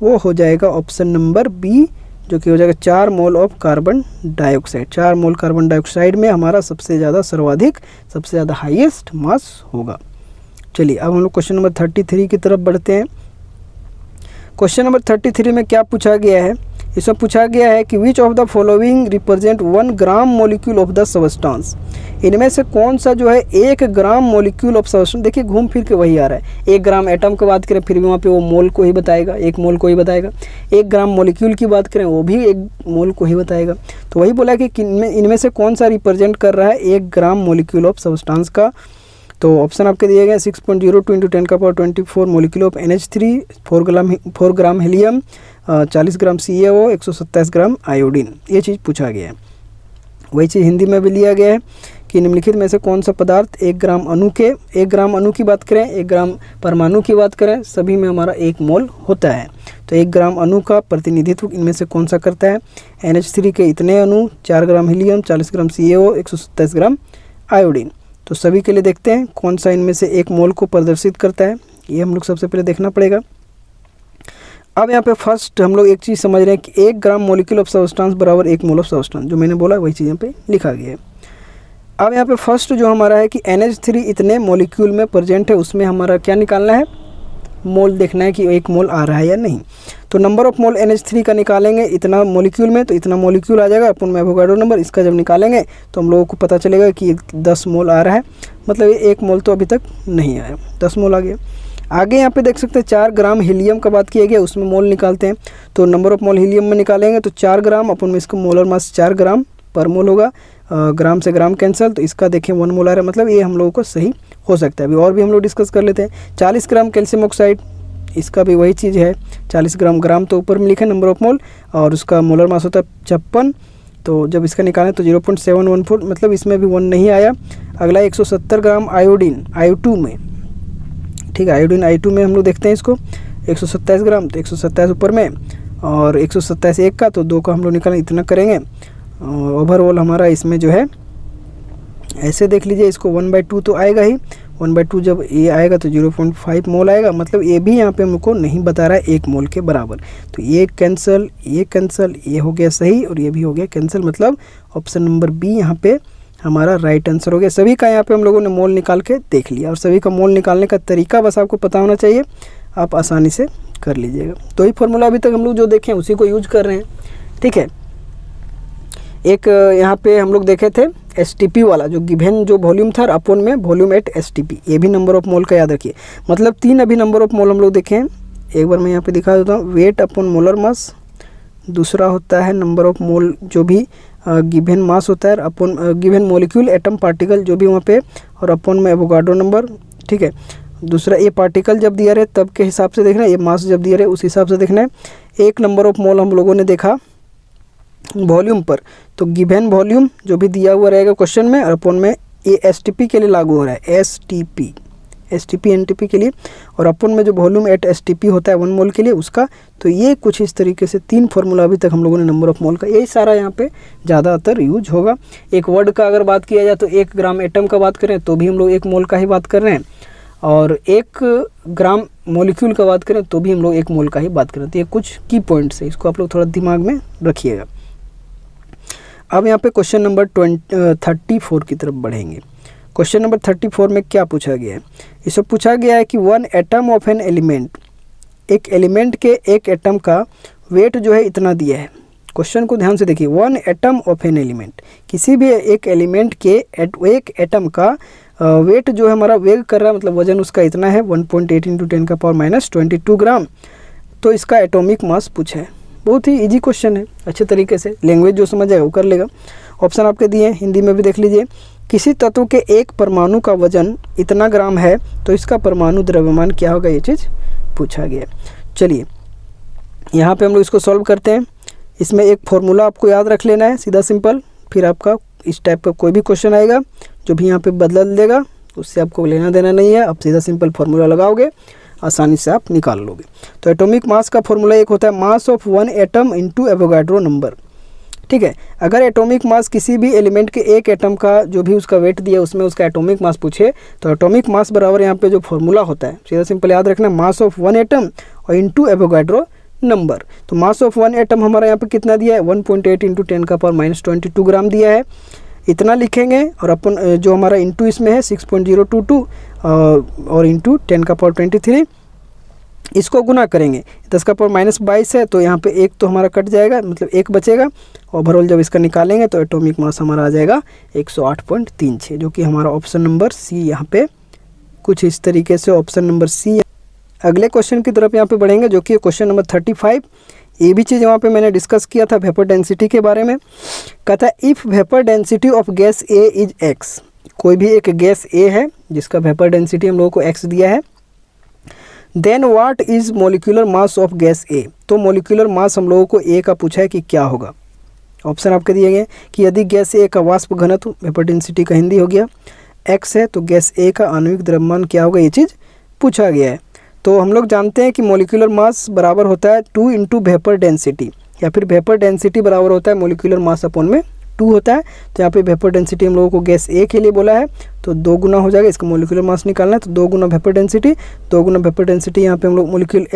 वो हो जाएगा ऑप्शन नंबर बी, जो कि हो जाएगा 4 मोल of carbon dioxide. 4 mole carbon dioxide में हमारा सबसे ज़्यादा सर्वाधिक, सबसे ज़्यादा हाईएस्ट मास होगा। चलिए अब हम लोग क्वेश्चन नंबर 33 की तरफ बढ़ते हैं। क्वेश्चन नंबर 33 में क्या पूछा गया है, इसमें पूछा गया है कि which of the following represent 1 gram molecule of the substance. इनमें से कौन सा जो है 1 ग्राम मोलिक्यूल ऑफ सबस्टेंस, देखिए घूम फिर के वही आ रहा है। 1 ग्राम एटम की बात करें फिर भी वहाँ पे वो मोल को ही बताएगा, 1 मोल को ही बताएगा। 1 ग्राम मोलिक्यूल की बात करें वो भी 1 मोल को ही बताएगा। तो वही बोला कि इनमें से कौन सा रिप्रेजेंट कर रहा है 1 ग्राम मोलिक्यूल ऑफ सबस्टेंस का। तो ऑप्शन आपके दिए गए 6.02 × 10⁻24 molecule of NH3, 4 gram helium, 40 gram CaO, 127 gram iodine, ये चीज़ पूछा गया है। वही चीज़ हिंदी में भी लिया गया है कि निम्नलिखित में से कौन सा पदार्थ 1 ग्राम अणु के, 1 ग्राम अणु की बात करें, 1 ग्राम परमाणु की बात करें, सभी में हमारा 1 मोल होता है। तो 1 ग्राम अणु का प्रतिनिधित्व इनमें से कौन सा करता है, NH3 के इतने अणु, 4 ग्राम हीलियम, 40 ग्राम CaO, 127 ग्राम आयोडीन। तो सभी के लिए देखते हैं कौन सा इनमें से 1 मोल को प्रदर्शित करता है, ये हम लोग सबसे पहले देखना पड़ेगा। अब यहाँ पे फर्स्ट हम लोग एक चीज़ समझ रहे हैं कि 1 ग्राम मोलिक्यूल ऑफ सबस्टेंस बराबर 1 मोल ऑफ सबस्टेंस, जो मैंने बोला वही चीज़ यहाँ पे लिखा गया है। अब यहाँ पे फर्स्ट जो हमारा है कि NH3 इतने मोलिक्यूल में प्रेजेंट है, उसमें हमारा क्या निकालना है, मोल देखना है कि 1 मोल आ रहा है या नहीं। तो नंबर ऑफ मोल NH3 का निकालेंगे इतना मोलिक्यूल में, तो इतना मोलिक्यूल आ जाएगा अपन में एवोगाड्रो नंबर। इसका जब निकालेंगे तो हम लोगों को पता चलेगा कि 10 मोल आ रहा है, मतलब ये 1 मोल तो अभी तक नहीं आया, 10 मोल आ गया। आगे यहाँ पे देख सकते हैं 4 ग्राम हीलियम का बात किया गया, उसमें मोल निकालते हैं। तो नंबर ऑफ मोल हीलियम में निकालेंगे तो 4 ग्राम, अपन में इसका मोलर मास 4 ग्राम पर मोल होगा। ग्राम से ग्राम कैंसिल, तो इसका देखें 1 मोल आ रहा है, मतलब ये हम लोगों को सही हो सकता है। अभी और भी हम लोग डिस्कस कर लेते हैं। 40 ग्राम कैल्शियम ऑक्साइड, इसका भी वही चीज़ है, 40 ग्राम, ग्राम तो ऊपर में लिखे नंबर ऑफ मोल, और उसका मोलर मास होता है 56। तो जब इसका निकालें तो 0.714, मतलब इसमें भी 1 नहीं आया। अगला 170 ग्राम आयोडीन, I2 में, ठीक है, आयोडीन I2 में हम लोग देखते हैं इसको 127 ग्राम, तो 127 ऊपर में और 127 1 का, तो 2 का हम लोग निकालें, इतना करेंगे। ओवरऑल हमारा इसमें जो है ऐसे देख लीजिए, इसको 1/2 तो आएगा ही, 1/2 जब ये आएगा तो 0.5 मोल आएगा, मतलब ये भी यहाँ पे हमको नहीं बता रहा है 1 मोल के बराबर। तो ये कैंसिल, ये कैंसिल, ये हो गया सही और ये भी हो गया कैंसिल, मतलब ऑप्शन नंबर बी यहाँ पे हमारा राइट आंसर हो गया। सभी का यहाँ पे हम लोगों ने मोल निकाल के देख लिया, और सभी का मोल निकालने का तरीका बस आपको पता होना चाहिए, आप आसानी से कर लीजिएगा। तो ये फॉर्मूला अभी तक हम लोग जो देखें उसी को यूज कर रहे हैं, ठीक है। एक यहाँ पे हम लोग देखे थे STP वाला, जो गिवन जो वॉल्यूम था अपन में वॉल्यूम एट STP, ये भी नंबर ऑफ मोल का याद रखिए। मतलब 3 अभी नंबर ऑफ मोल हम लोग देखे हैं। एक बार मैं यहाँ पे दिखा देता हूँ, वेट अपन मोलर मास, दूसरा होता है नंबर ऑफ मोल जो भी गिवन मास होता है, अपन गिवन मॉलिक्यूल एटम पार्टिकल जो भी वहाँ पे, और अपन में एवोगाड्रो नंबर, ठीक है। दूसरा ये पार्टिकल जब दिया रहे तब के हिसाब से देखना है, ये मास जब दिया रहे उस हिसाब से देखना है। एक नंबर ऑफ मोल हम लोगों ने देखा वॉल्यूम पर, तो गिवन वॉल्यूम जो भी दिया हुआ रहेगा क्वेश्चन में, और अपन में ये STP के लिए लागू हो रहा है, STP NTP के लिए, और अपन में जो वॉल्यूम एट STP होता है 1 मोल के लिए उसका। तो ये कुछ इस तरीके से 3 फार्मूला अभी तक हम लोगों ने नंबर ऑफ मोल का, यही सारा यहाँ पे ज़्यादातर यूज होगा। एक वर्ड का अगर बात किया जाए तो 1 ग्राम एटम का बात करें तो भी हम लोग 1 मोल का ही बात कर रहे हैं, और 1 ग्राम मॉलिक्यूल का बात करें तो भी हम लोग 1 मोल का ही बात करें। तो ये कुछ की पॉइंट्स है, इसको आप लोग थोड़ा दिमाग में रखिएगा। अब यहाँ पे क्वेश्चन नंबर 34 की तरफ बढ़ेंगे। क्वेश्चन नंबर 34 में क्या पूछा गया है, इसमें पूछा गया है कि 1 एटम ऑफ एन एलिमेंट, एक एलिमेंट के एक एटम का वेट जो है इतना दिया है। क्वेश्चन को ध्यान से देखिए, 1 एटम ऑफ एन एलिमेंट, किसी भी एक एलिमेंट के एक एटम का वेट जो है हमारा वेग कर रहा है, मतलब वजन उसका इतना है 1.8 × 10⁻22 ग्राम। तो इसका एटॉमिक मास पूछा है। बहुत ही इजी क्वेश्चन है, अच्छे तरीके से लैंग्वेज जो समझ जाएगा वो कर लेगा। ऑप्शन आपके दिए हैं, हिंदी में भी देख लीजिए। किसी तत्व के एक परमाणु का वजन इतना ग्राम है तो इसका परमाणु द्रव्यमान क्या होगा, ये चीज़ पूछा गया। चलिए यहाँ पे हम लोग इसको सॉल्व करते हैं। इसमें एक फॉर्मूला आपको याद रख लेना है सीधा सिंपल, फिर आपका इस टाइप का कोई भी क्वेश्चन आएगा जो भी यहाँ पे बदल देगा उससे आपको लेना देना नहीं है। आप सीधा सिंपल फार्मूला लगाओगे, आसानी से आप निकाल लोगे। तो एटॉमिक मास का फॉर्मूला एक होता है mass of one atom into Avogadro number. ठीक है, अगर एटॉमिक मास किसी भी एलिमेंट के एक एटम का जो भी उसका वेट दिया उसमें उसका एटॉमिक मास पूछे तो एटॉमिक मास बराबर यहाँ पे जो फॉर्मूला होता है सीधा सिंपल याद रखना, मास ऑफ वन एटम और इनटू एवोगाड्रो नंबर। तो मास ऑफ वन एटम हमारा यहाँ पे कितना दिया है 1.8 इंटू 10⁻22 ग्राम दिया है, इतना लिखेंगे। और अपन जो हमारा इंटू इसमें है 6.022 और इंटू 10⁻23 इसको गुना करेंगे। 10⁻22 है तो यहाँ पे एक तो हमारा कट जाएगा, मतलब एक बचेगा। ओवरऑल जब इसका निकालेंगे तो एटॉमिक मास हमारा आ जाएगा 108.36, जो कि हमारा ऑप्शन नंबर सी यहाँ पे कुछ इस तरीके से ऑप्शन नंबर सी। अगले क्वेश्चन की तरफ यहाँ पे बढ़ेंगे जो कि क्वेश्चन नंबर 35। ये भी चीज़ यहाँ पे मैंने डिस्कस किया था वेपर डेंसिटी के बारे में। कहता है if vapour density of gas A is x, कोई भी एक गैस ए है जिसका वेपर डेंसिटी हम लोगों को एक्स दिया है, then what is molecular mass of gas A. तो मोलिकुलर मास हम लोगों को ए का पूछा है कि क्या होगा। ऑप्शन आपके दिए गए कि यदि गैस ए का वाष्प घनत्व, वेपर डेंसिटी का हिंदी हो गया एक्स है, तो गैस ए का आणविक द्रव्यमान क्या होगा, ये चीज़ पूछा गया है। तो हम लोग जानते हैं कि मोलिकुलर मास बराबर होता है 2 इंटू वेपर डेंसिटी, या फिर वेपर डेंसिटी बराबर होता है मोलिकुलर मास अपॉन में 2 होता है। तो यहाँ पे वेपर डेंसिटी हम लोगों को गैस ए के लिए बोला है तो 2 गुना हो जाएगा, इसका मोलिकुलर मास निकालना है तो 2 गुना वेपर डेंसिटी। 2 गुना वेपर डेंसिटी यहाँ पे हम लोग मोलिक्यूल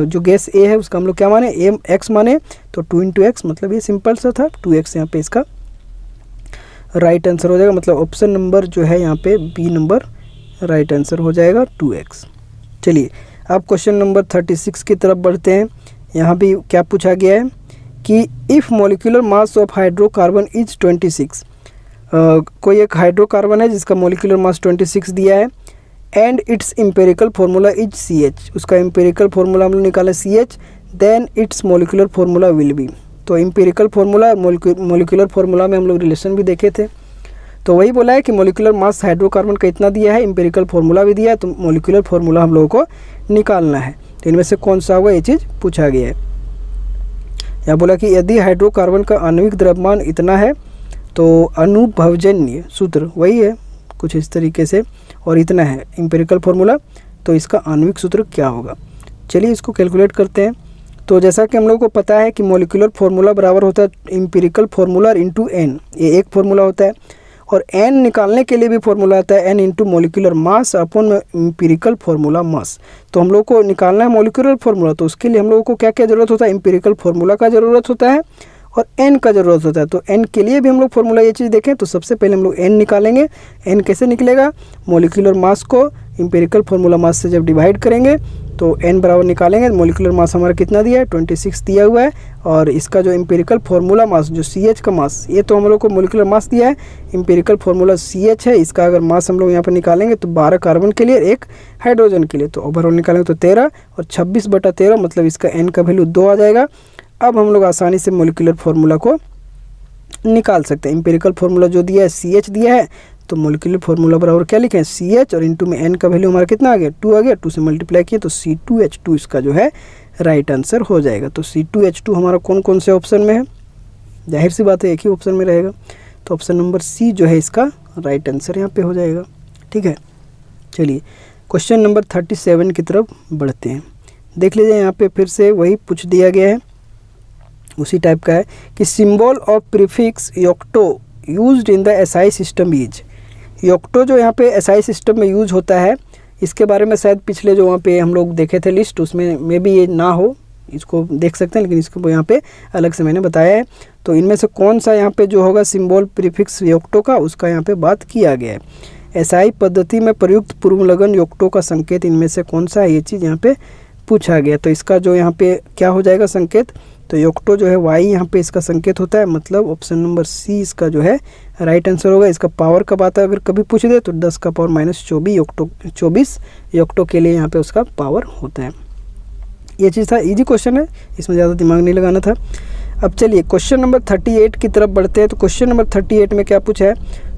जो गैस ए है उसका हम लोग क्या माने, एम एक्स माने, तो 2 इंटू एक्स, मतलब ये सिंपल सा था 2x यहाँ पे इसका राइट आंसर हो जाएगा। मतलब ऑप्शन नंबर जो है यहाँ पे बी नंबर राइट आंसर हो जाएगा 2x। चलिए अब क्वेश्चन नंबर 36 की तरफ बढ़ते हैं। यहाँ भी क्या पूछा गया है कि if molecular mass of hydrocarbon is 26, कोई एक हाइड्रोकार्बन है जिसका मोलिकुलर मास 26 दिया है, and it's empirical formula is CH, उसका एम्पिरिकल फार्मूला हम लोग निकाला CH, then it's molecular formula will be. तो एम्पिरिकल फार्मूला मोलिकुलर फार्मूला में हम लोग रिलेशन भी देखे थे, तो वही बोला है कि मोलिकुलर मास हाइड्रोकार्बन का इतना दिया है, एम्पिरिकल फार्मूला भी दिया है, तो मोलिकुलर फार्मूला हम लोगों को निकालना है। तो इनमें से कौन सा होगा ये चीज़ पूछा गया है। यहाँ बोला कि यदि हाइड्रोकार्बन का आणविक द्रव्यमान इतना है तो अनुभवजन्य सूत्र वही है कुछ इस तरीके से, और इतना है एम्पिरिकल फार्मूला, तो इसका आणविक सूत्र क्या होगा। चलिए इसको कैलकुलेट करते हैं। तो जैसा कि हम लोग को पता है कि मोलिकुलर फार्मूला बराबर होता है एम्पिरिकल फार्मूला इंटू एन, ये एक फार्मूला होता है, और एन निकालने के लिए भी फार्मूला आता है N into molecular mass upon empirical formula mass. तो हम लोग को निकालना है मोलिकुलर फार्मूला, तो उसके लिए हम लोगों को क्या क्या ज़रूरत होता है, एम्पिरिकल फार्मूला का ज़रूरत होता है और एन का ज़रूरत होता है। तो एन के लिए भी हम लोग फार्मूला ये चीज़ देखें तो सबसे पहले हम लोग एन निकालेंगे। एन कैसे निकलेगा, मोलिकुलर मास को एम्पिरिकल फार्मूला मास से जब डिवाइड करेंगे तो एन बराबर निकालेंगे। मोलिकुलर मास हमारा कितना दिया है 26 दिया हुआ है, और इसका जो एम्पिरिकल फार्मूला मास जो CH का मास, ये तो हम लोग को मोलिकुलर मास दिया है, एम्पिरिकल फार्मूला CH है, इसका अगर मास हम लोग यहाँ पर निकालेंगे तो 12 कार्बन के लिए, 1 हाइड्रोजन के लिए, तो ओवरऑल निकालेंगे तो 13 और 26/13, मतलब इसका एन का वैल्यू 2 आ जाएगा। अब हम लोग आसानी से मोलिकुलर फार्मूला को निकाल सकते हैं। एम्पिरिकल फार्मूला जो दिया है CH दिया है, तो मोलिकुलर फार्मूला बराबर क्या लिखें CH, और इंटू में एन का वैल्यू हमारा कितना आ गया 2 आ गया, 2 से मल्टीप्लाई किए तो C2H2 इसका जो है राइट आंसर हो जाएगा। तो C2H2 हमारा कौन कौन से ऑप्शन में है, जाहिर सी बात है एक ही ऑप्शन में रहेगा, तो ऑप्शन नंबर सी जो है इसका राइट आंसर यहाँ पे हो जाएगा। ठीक है, चलिए क्वेश्चन नंबर 37 की तरफ बढ़ते हैं। देख लीजिए यहाँ पे फिर से वही पूछ दिया गया है, उसी टाइप का है कि symbol of prefix yocto used in the SI system is. Yocto जो यहाँ पे SI सिस्टम में यूज होता है, इसके बारे में शायद पिछले जो वहाँ पे हम लोग देखे थे लिस्ट, उसमें मे भी ये ना हो, इसको देख सकते हैं, लेकिन इसको यहाँ पे अलग से मैंने बताया है। तो इनमें से कौन सा यहाँ पे जो होगा सिंबल प्रीफिक्स योक्टो का, उसका यहाँ पे बात किया गया है। SI पद्धति में प्रयुक्त पूर्वलग्न योक्टो का संकेत इनमें से कौन सा है, ये चीज़ यहाँ पे पूछा गया। तो इसका जो यहाँ पे क्या हो जाएगा संकेत, तो योक्टो जो है Y यहाँ पे इसका संकेत होता है, मतलब ऑप्शन नंबर सी इसका जो है राइट आंसर होगा। इसका पावर का बात अगर कभी पूछ दे तो 10⁻24 योक्टो 24 योक्टो के लिए यहाँ पे उसका पावर होता है। ये चीज़ था, इजी क्वेश्चन है, इसमें ज़्यादा दिमाग नहीं लगाना था। अब चलिए क्वेश्चन नंबर 38 की तरफ बढ़ते हैं। तो क्वेश्चन नंबर 38 में क्या पूछा है,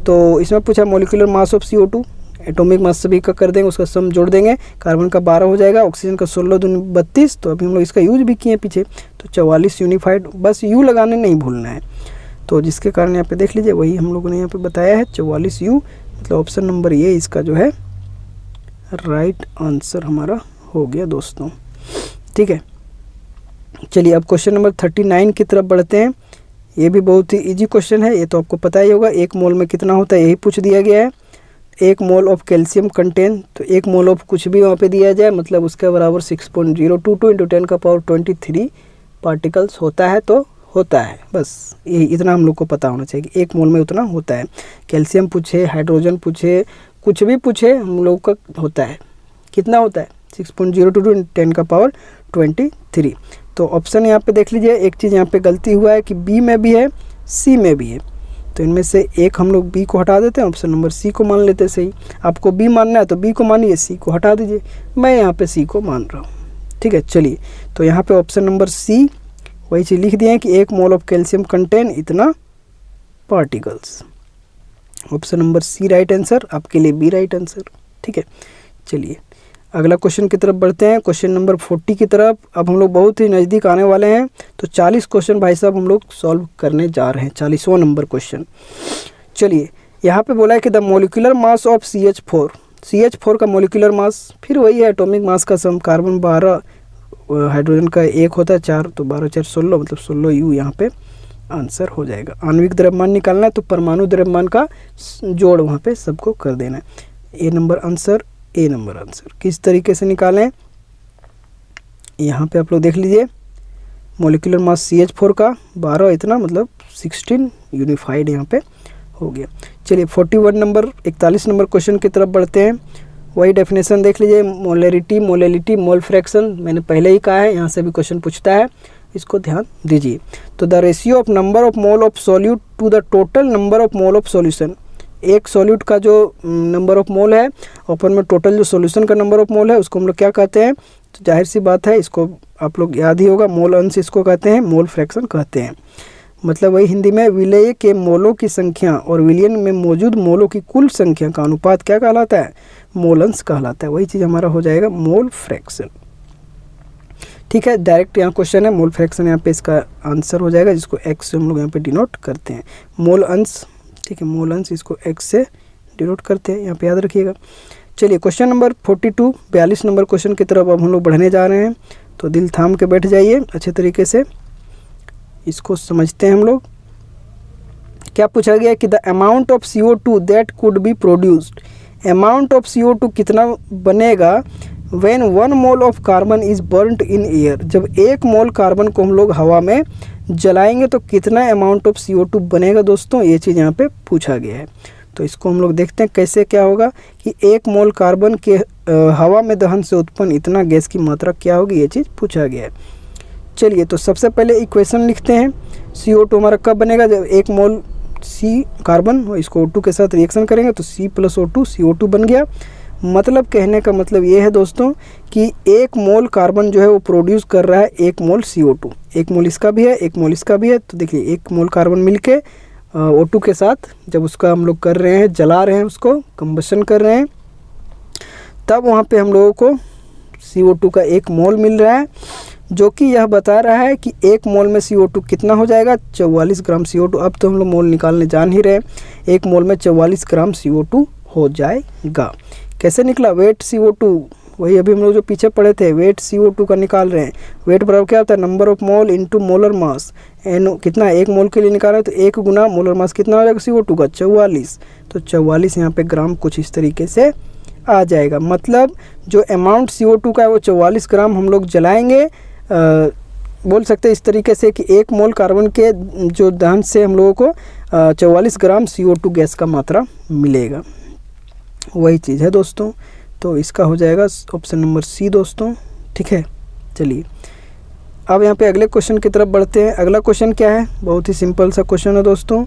तो इसमें पूछा molecular mass of CO2, atomic mass सभी का कर देंगे, उसका सम जोड़ देंगे, कार्बन का 12 हो जाएगा, ऑक्सीजन का 16 दूनी 32। तो अभी हम लोग इसका यूज भी किए पीछे, तो 44 यूनिफाइड, बस यू लगाने नहीं भूलना है। तो जिसके कारण यहाँ पे देख लीजिए वही हम लोगों ने यहाँ पे बताया है 44 यू, मतलब ऑप्शन नंबर ये इसका जो है राइट आंसर हमारा हो गया दोस्तों। ठीक है, चलिए अब क्वेश्चन नंबर 39 की तरफ बढ़ते हैं। ये भी बहुत ही इजी क्वेश्चन है, ये तो आपको पता ही होगा। 1 मोल में कितना होता है यही पूछ दिया गया है। 1 मोल ऑफ कैल्शियम कंटेन, तो 1 मोल ऑफ कुछ भी वहाँ पे दिया जाए मतलब उसके बराबर 6.022 × 10⁻23 पार्टिकल्स होता है, तो होता है, बस ये इतना हम लोग को पता होना चाहिए कि 1 मोल में उतना होता है। कैल्शियम पूछे, हाइड्रोजन पूछे, कुछ भी पूछे, हम लोग का होता है, कितना होता है 6.022 × 10⁻23। तो ऑप्शन यहाँ पे देख लीजिए, एक चीज़ यहाँ पे गलती हुआ है कि बी में भी है, सी में भी है, तो इनमें से एक हम लोग बी को हटा देते हैं, ऑप्शन नंबर सी को मान लेते हैं सही। आपको बी मानना है तो बी को मानिए, सी को हटा दीजिए, मैं यहाँ पे सी को मान रहा हूँ। ठीक है, चलिए तो यहाँ पे ऑप्शन नंबर सी वही चीज़ लिख दिए हैं कि 1 मोल ऑफ कैल्शियम कंटेन इतना particles. Option number C right answer, आपके लिए बी राइट आंसर। ठीक है, चलिए अगला क्वेश्चन की तरफ बढ़ते हैं, क्वेश्चन नंबर 40 की तरफ। अब हम लोग बहुत ही नज़दीक आने वाले हैं, तो 40 क्वेश्चन भाई साहब हम लोग सॉल्व करने जा रहे हैं, 40वां नंबर क्वेश्चन। चलिए यहाँ पे बोला है कि the molecular mass of CH4 का मोलिकुलर मास, फिर वही है एटॉमिक मास का सम, कार्बन 12, हाइड्रोजन का 1 होता है 4, तो 12 4 16, मतलब 16 यू यहाँ पे आंसर हो जाएगा। आणविक द्रव्यमान निकालना है तो परमाणु द्रव्यमान का जोड़ वहाँ पे सबको कर देना है। ए नंबर आंसर, ए नंबर आंसर किस तरीके से निकालें, यहाँ पे आप लोग देख लीजिए। मोलिकुलर मास CH4 का 12 इतना, मतलब 16 यूनिफाइड यहाँ पे हो गया। चलिए 41 नंबर क्वेश्चन की तरफ बढ़ते हैं। वही डेफिनेशन देख लीजिए, मोलरिटी, मोलेलिटी, मोल फ्रैक्शन, मैंने पहले ही कहा है, यहाँ से भी क्वेश्चन पूछता है, इसको ध्यान दीजिए। तो the ratio of number of mole of solute to the total number of mole of solution, एक सॉल्यूट का जो नंबर ऑफ मोल है ओपन में टोटल जो सॉल्यूशन का नंबर ऑफ मोल है उसको हम लोग क्या कहते हैं, तो जाहिर सी बात है इसको आप लोग याद ही होगा, मोल अंश इसको कहते हैं, मोल फ्रैक्शन कहते हैं। मतलब वही हिंदी में विलय के मोलों की संख्या और विलयन में मौजूद मोलों की कुल संख्या का अनुपात क्या कहलाता है, मोल अंश कहलाता है। वही चीज़ हमारा हो जाएगा मोल फ्रैक्शन। ठीक है, डायरेक्ट यहाँ क्वेश्चन है, मोल फ्रैक्शन यहाँ पे इसका आंसर हो जाएगा, जिसको एक्स से हम लोग यहाँ पे डिनोट करते हैं, मोल अंश। ठीक है, मोल अंश इसको एक्स से डिनोट करते हैं, यहाँ पे याद रखिएगा। चलिए क्वेश्चन नंबर 42 42 नंबर क्वेश्चन की तरफ अब हम लोग बढ़ने जा रहे हैं, तो दिल थाम के बैठ जाइए, अच्छे तरीके से इसको समझते हैं हम लोग। क्या पूछा गया कि the amount of CO2 that could be produced, amount of CO2 कितना बनेगा when 1 mole of carbon is burned in air, जब 1 मोल कार्बन को हम लोग हवा में जलाएंगे तो कितना अमाउंट ऑफ CO2 बनेगा दोस्तों, ये चीज़ यहाँ पे पूछा गया है। तो इसको हम लोग देखते हैं कैसे क्या होगा कि 1 मोल कार्बन के हवा में दहन से उत्पन्न इतना गैस की मात्रा क्या होगी, ये चीज़ पूछा गया है। चलिए तो सबसे पहले इक्वेशन लिखते हैं, CO2 हमारा कब बनेगा, जब 1 मोल C कार्बन इसको O2 के साथ रिएक्शन करेंगे तो C + O2 CO2 बन गया। मतलब कहने का मतलब ये है दोस्तों कि 1 मोल कार्बन जो है वो प्रोड्यूस कर रहा है 1 मोल CO2, 1 मोल इसका भी है 1 मोल इसका भी है। तो देखिए 1 मोल कार्बन मिलके O2 के साथ जब उसका हम लोग कर रहे हैं, जला रहे हैं, उसको कंबशन कर रहे हैं, तब वहाँ पे हम लोगों को CO2 का 1 मोल मिल रहा है, जो कि यह बता रहा है कि 1 मोल में CO2 कितना हो जाएगा, 44 ग्राम CO2। अब तो हम लोग मोल निकालने जान ही रहे, 1 मोल में 44 ग्राम CO2 हो जाएगा। कैसे निकला, वेट CO2, वही अभी हम लोग जो पीछे पढ़े थे, वेट CO2 का निकाल रहे हैं। वेट बराबर क्या होता है, number of mole into molar mass, N कितना 1 मोल के लिए निकाल रहे हैं तो 1 गुना मोलर मास कितना हो जाएगा CO2 का, 44। तो 44 यहाँ पे ग्राम कुछ इस तरीके से आ जाएगा। मतलब जो अमाउंट CO2 का है वो 44 ग्राम हम लोग जलाएंगे, बोल सकते हैं इस तरीके से कि 1 मोल कार्बन के जो दहन से हम लोगों को 44 ग्राम CO2 गैस का मात्रा मिलेगा। वही चीज़ है दोस्तों, तो इसका हो जाएगा ऑप्शन नंबर सी दोस्तों। ठीक है, चलिए अब यहाँ पे अगले क्वेश्चन की तरफ बढ़ते हैं। अगला क्वेश्चन क्या है, बहुत ही सिंपल सा क्वेश्चन है दोस्तों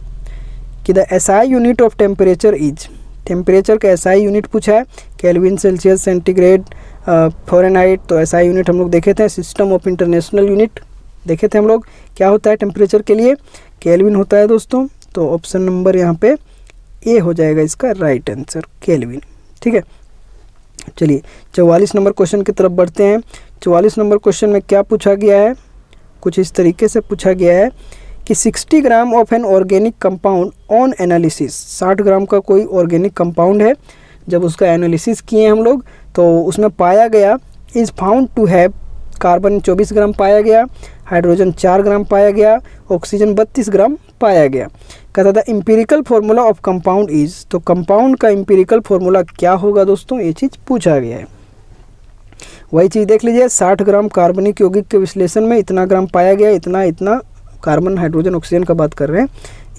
कि the SI unit of temperature is, temperature का SI यूनिट पूछा है, केल्विन, सेल्सियस, सेंटीग्रेड, फ़ारेनहाइट। तो SI यूनिट हम लोग देखे थे, सिस्टम ऑफ इंटरनेशनल यूनिट देखे थे हम लोग। क्या होता है टेम्परेचर के लिए, केल्विन होता है दोस्तों। तो ऑप्शन नंबर यहाँ पे ए हो जाएगा इसका राइट आंसर, केल्विन। ठीक है, चलिए 44 नंबर क्वेश्चन की तरफ बढ़ते हैं। 44 नंबर क्वेश्चन में क्या पूछा गया है, कुछ इस तरीके से पूछा गया है कि 60 gram of an organic compound on analysis, 60 ग्राम का कोई ऑर्गेनिक कंपाउंड है, जब उसका एनालिसिस किए हम लोग तो उसमें पाया गया is found to have, carbon 24 gram पाया गया, हाइड्रोजन 4 ग्राम पाया गया, ऑक्सीजन 32 ग्राम पाया गया। कहता था empirical formula of compound is, तो कंपाउंड का इम्पीरिकल फार्मूला क्या होगा दोस्तों, ये चीज़ पूछा गया है। वही चीज़ देख लीजिए, 60 ग्राम कार्बनिक यौगिक के विश्लेषण में इतना ग्राम पाया गया, इतना कार्बन हाइड्रोजन ऑक्सीजन का बात कर रहे हैं।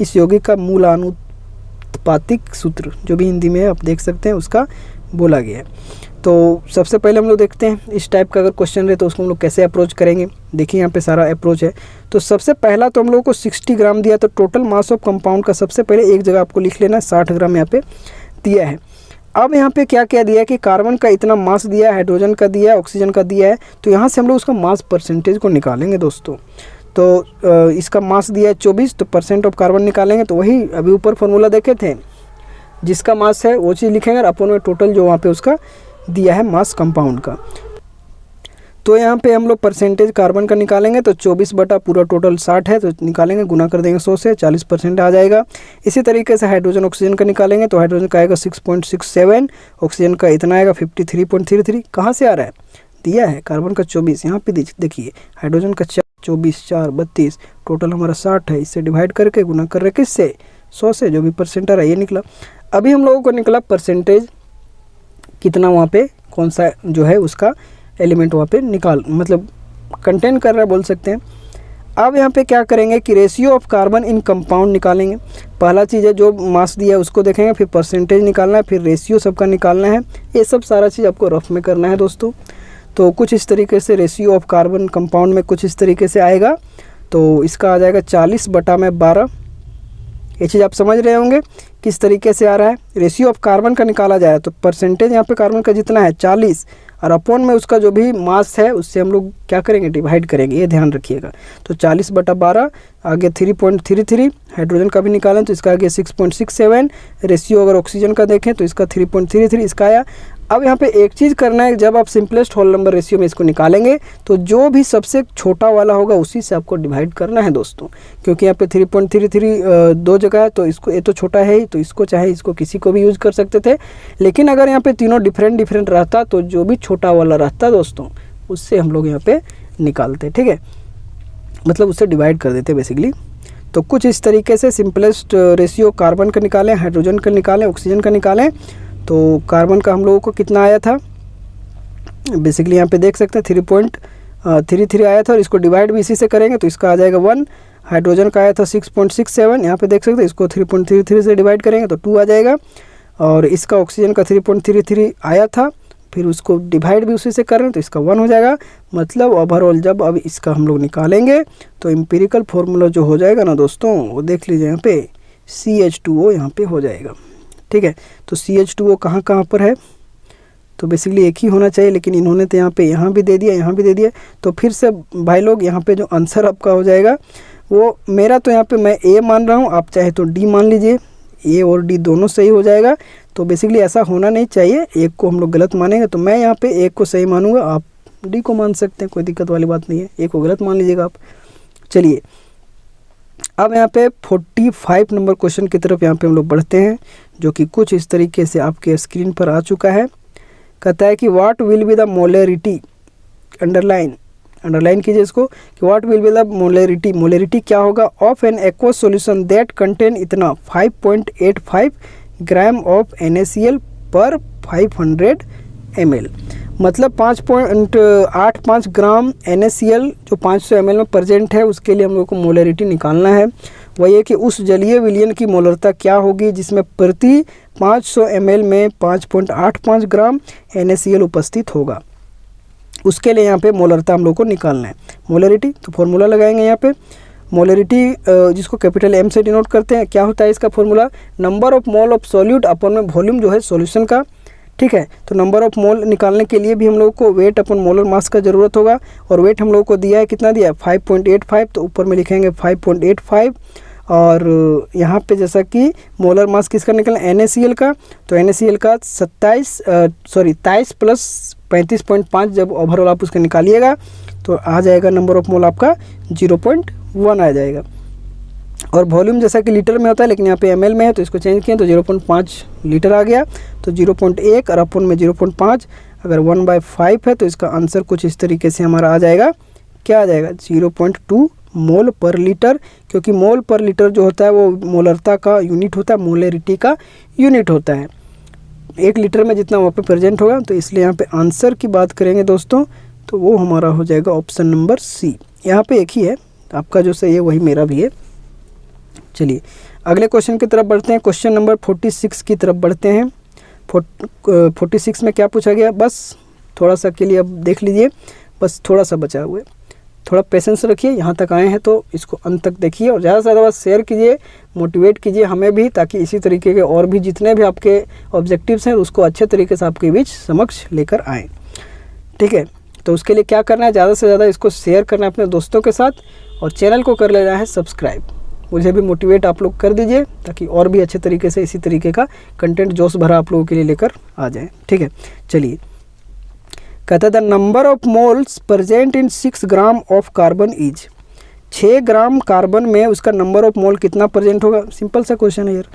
इस यौगिक का मूल आनुपातिक सूत्र जो भी हिंदी में है आप देख सकते हैं, उसका बोला गया है। तो सबसे पहले हम लोग देखते हैं इस टाइप का अगर क्वेश्चन रहे तो उसको हम लोग कैसे अप्रोच करेंगे। देखिए यहाँ पे सारा अप्रोच है। तो सबसे पहला तो हम लोग को 60 ग्राम दिया, तो टोटल मास ऑफ कंपाउंड का सबसे पहले एक जगह आपको लिख लेना है, 60 ग्राम यहाँ पे दिया है। अब यहाँ पे क्या क्या दिया है कि कार्बन का इतना मास दिया है, हाइड्रोजन का दिया है, ऑक्सीजन का दिया है। तो यहाँ से हम लोग उसका मास परसेंटेज को निकालेंगे दोस्तों। तो इसका मास दिया है 24, तो परसेंट ऑफ कार्बन निकालेंगे, तो वही अभी ऊपर फॉर्मूला देखे थे, जिसका मास है वो चीज़ लिखेंगे और अपन में टोटल जो वहाँ पे उसका दिया है मास कंपाउंड का। तो यहाँ पे हम लोग परसेंटेज कार्बन का निकालेंगे, तो 24 बटा पूरा टोटल 60 है, तो निकालेंगे, गुना कर देंगे 100 से, 40% आ जाएगा। इसी तरीके से हाइड्रोजन ऑक्सीजन का निकालेंगे, तो हाइड्रोजन का आएगा 6.67, ऑक्सीजन का इतना आएगा 53.33। कहाँ से आ रहा है, दिया है कार्बन का 24, यहाँ पे देखिए हाइड्रोजन का 24, 4, 32, टोटल हमारा 60 है। इससे डिवाइड करके गुना कर रहे किससे, 100 से, जो भी परसेंट आ रहा है ये निकला। अभी हम लोगों को निकला परसेंटेज कितना वहाँ पे कौन सा जो है उसका एलिमेंट वहाँ पे मतलब कंटेन कर रहा है बोल सकते हैं। अब यहाँ पे क्या करेंगे कि ratio of carbon in compound निकालेंगे। पहला चीज़ है जो मास दिया है उसको देखेंगे, फिर परसेंटेज निकालना है, फिर रेशियो सबका निकालना है। ये सब सारा चीज़ आपको रफ में करना है दोस्तों। तो कुछ इस तरीके से रेशियो ऑफ कार्बन कंपाउंड में कुछ इस तरीके से आएगा। तो इसका आ जाएगा 40/12। ये चीज़ आप समझ रहे होंगे किस तरीके से आ रहा है। रेशियो ऑफ कार्बन का निकाला जाए तो परसेंटेज यहाँ पे कार्बन का जितना है 40 और अपॉन में उसका जो भी मास है उससे हम लोग क्या करेंगे, डिवाइड करेंगे, ये ध्यान रखिएगा। तो 40/12, आगे 3.33, हाइड्रोजन का भी निकालें तो इसका आगे 6.67, रेशियो अगर ऑक्सीजन का देखें तो इसका 3.33 इसका आया। अब यहाँ पे एक चीज़ करना है, जब आप सिंपलेस्ट होल नंबर रेशियो में इसको निकालेंगे तो जो भी सबसे छोटा वाला होगा उसी से आपको डिवाइड करना है दोस्तों, क्योंकि यहाँ पे 3.33 दो जगह है, तो इसको ये तो छोटा है ही, तो इसको चाहे इसको किसी को भी यूज़ कर सकते थे। लेकिन अगर यहाँ पे तीनों डिफरेंट रहता तो जो भी छोटा वाला रहता दोस्तों उससे हम लोग यहाँ पे निकालते, ठीक है, मतलब उससे डिवाइड कर देते बेसिकली। तो कुछ इस तरीके से सिंपलेस्ट रेशियो कार्बन का निकालें, हाइड्रोजन का निकालें, ऑक्सीजन का निकालें। तो कार्बन का हम लोगों को कितना आया था, बेसिकली यहाँ पे देख सकते हैं 3.33 आया था, और इसको डिवाइड भी इसी से करेंगे तो इसका आ जाएगा 1। हाइड्रोजन का आया था 6.67, यहाँ पे देख सकते हैं, इसको 3.33 से डिवाइड करेंगे तो 2 आ जाएगा। और इसका ऑक्सीजन का 3.33 आया था, फिर उसको डिवाइड भी उसी से कर रहे हैं तो इसका 1 हो जाएगा। मतलब ओवरऑल जब अब इसका हम लोग निकालेंगे तो एम्पिरिकल फार्मूला जो हो जाएगा ना दोस्तों, वो देख लीजिए यहाँ पे CH2O यहाँ पे हो जाएगा, ठीक है। तो CH2O कहाँ पर है, तो बेसिकली एक ही होना चाहिए, लेकिन इन्होंने तो यहाँ भी दे दिया, यहाँ भी दे दिया। तो फिर से भाई लोग यहाँ पे जो आंसर आपका हो जाएगा वो मेरा तो यहाँ पे मैं A मान रहा हूँ, आप चाहे तो D मान लीजिए, A और D दोनों सही हो जाएगा। तो बेसिकली ऐसा होना नहीं चाहिए, एक को हम लोग गलत मानेंगे, तो मैं यहाँ पे एक को सही मानूंगा, आप D को मान सकते हैं, कोई दिक्कत वाली बात नहीं है, एक को गलत मान लीजिएगा आप। चलिए अब यहाँ पे 45 नंबर क्वेश्चन की तरफ यहाँ पे हम लोग बढ़ते हैं, जो कि कुछ इस तरीके से आपके स्क्रीन पर आ चुका है। कहता है कि what will be the molarity, underline कीजिए इसको, कि what will be the molarity क्या होगा of an aqueous solution that contain इतना 5.85 ग्राम ऑफ NaCl पर 500 ml। मतलब 5.85 ग्राम NaCl जो 500 ml में प्रेजेंट है, उसके लिए हम लोग को मोलरिटी निकालना है। वही है कि उस जलीय विलयन की मोलरता क्या होगी जिसमें प्रति 500 ml में 5.85 ग्राम NaCl उपस्थित होगा, उसके लिए यहाँ पे मोलरता हम लोग को निकालना है। मोलरिटी तो फॉर्मूला लगाएंगे यहाँ पे, मोलरिटी जिसको कैपिटल M से डिनोट करते हैं। क्या होता है इसका formula, number of mole of solute upon में वॉल्यूम जो है सॉल्यूशन का, ठीक है। तो नंबर ऑफ मोल निकालने के लिए भी हम लोग को वेट अपन मोलर मास का ज़रूरत होगा, और वेट हम लोग को दिया है, कितना दिया है 5.85, तो ऊपर में लिखेंगे 5.85 और यहाँ पे जैसा कि मोलर मास किसका निकला NaCl का, तो NaCl का 23 प्लस 35.5 जब ओवरऑल आप उसका निकालिएगा तो आ जाएगा नंबर ऑफ मोल आपका 0.1 आ जाएगा। और वॉल्यूम जैसा कि लीटर में होता है लेकिन यहाँ पे ml में है तो इसको चेंज किए तो 0.5 लीटर आ गया, तो 0.1 और अपन में 0.5, अगर 1/5 है तो इसका आंसर कुछ इस तरीके से हमारा आ जाएगा, क्या आ जाएगा 0.2 मोल पर लीटर, क्योंकि मोल पर लीटर जो होता है वो मोलरता का यूनिट होता है, मोलरिटी का यूनिट होता है, 1 लीटर में जितना वहाँ पे प्रेजेंट होगा। तो इसलिए यहाँ पे आंसर की बात करेंगे दोस्तों तो वो हमारा हो जाएगा ऑप्शन नंबर सी। यहाँ पे एक ही है, आपका जो सही है वही मेरा भी है। चलिए अगले क्वेश्चन की तरफ बढ़ते हैं, क्वेश्चन नंबर 46 की तरफ बढ़ते हैं। 46 में क्या पूछा गया, बस थोड़ा सा के लिए अब देख लीजिए, बस थोड़ा सा बचा हुआ है, थोड़ा पेशेंस रखिए, यहाँ तक आए हैं तो इसको अंत तक देखिए और ज़्यादा से ज़्यादा बस शेयर कीजिए, मोटिवेट कीजिए हमें भी, ताकि इसी तरीके के और भी जितने भी आपके ऑब्जेक्टिव्स हैं उसको अच्छे तरीके से आपके बीच समक्ष लेकर आएँ, ठीक है। तो उसके लिए क्या करना है, ज़्यादा से ज़्यादा इसको शेयर करना है अपने दोस्तों के साथ और चैनल को कर लेना है सब्सक्राइब। मुझे भी मोटिवेट आप लोग कर दीजिए ताकि और भी अच्छे तरीके से इसी तरीके का कंटेंट जोश भरा आप लोगों के लिए लेकर आ जाए, ठीक है। चलिए कहता है the number of moles present in 6 gram of carbon is, 6 gram carbon में उसका नंबर ऑफ मोल कितना प्रेजेंट होगा, सिंपल सा क्वेश्चन है यार।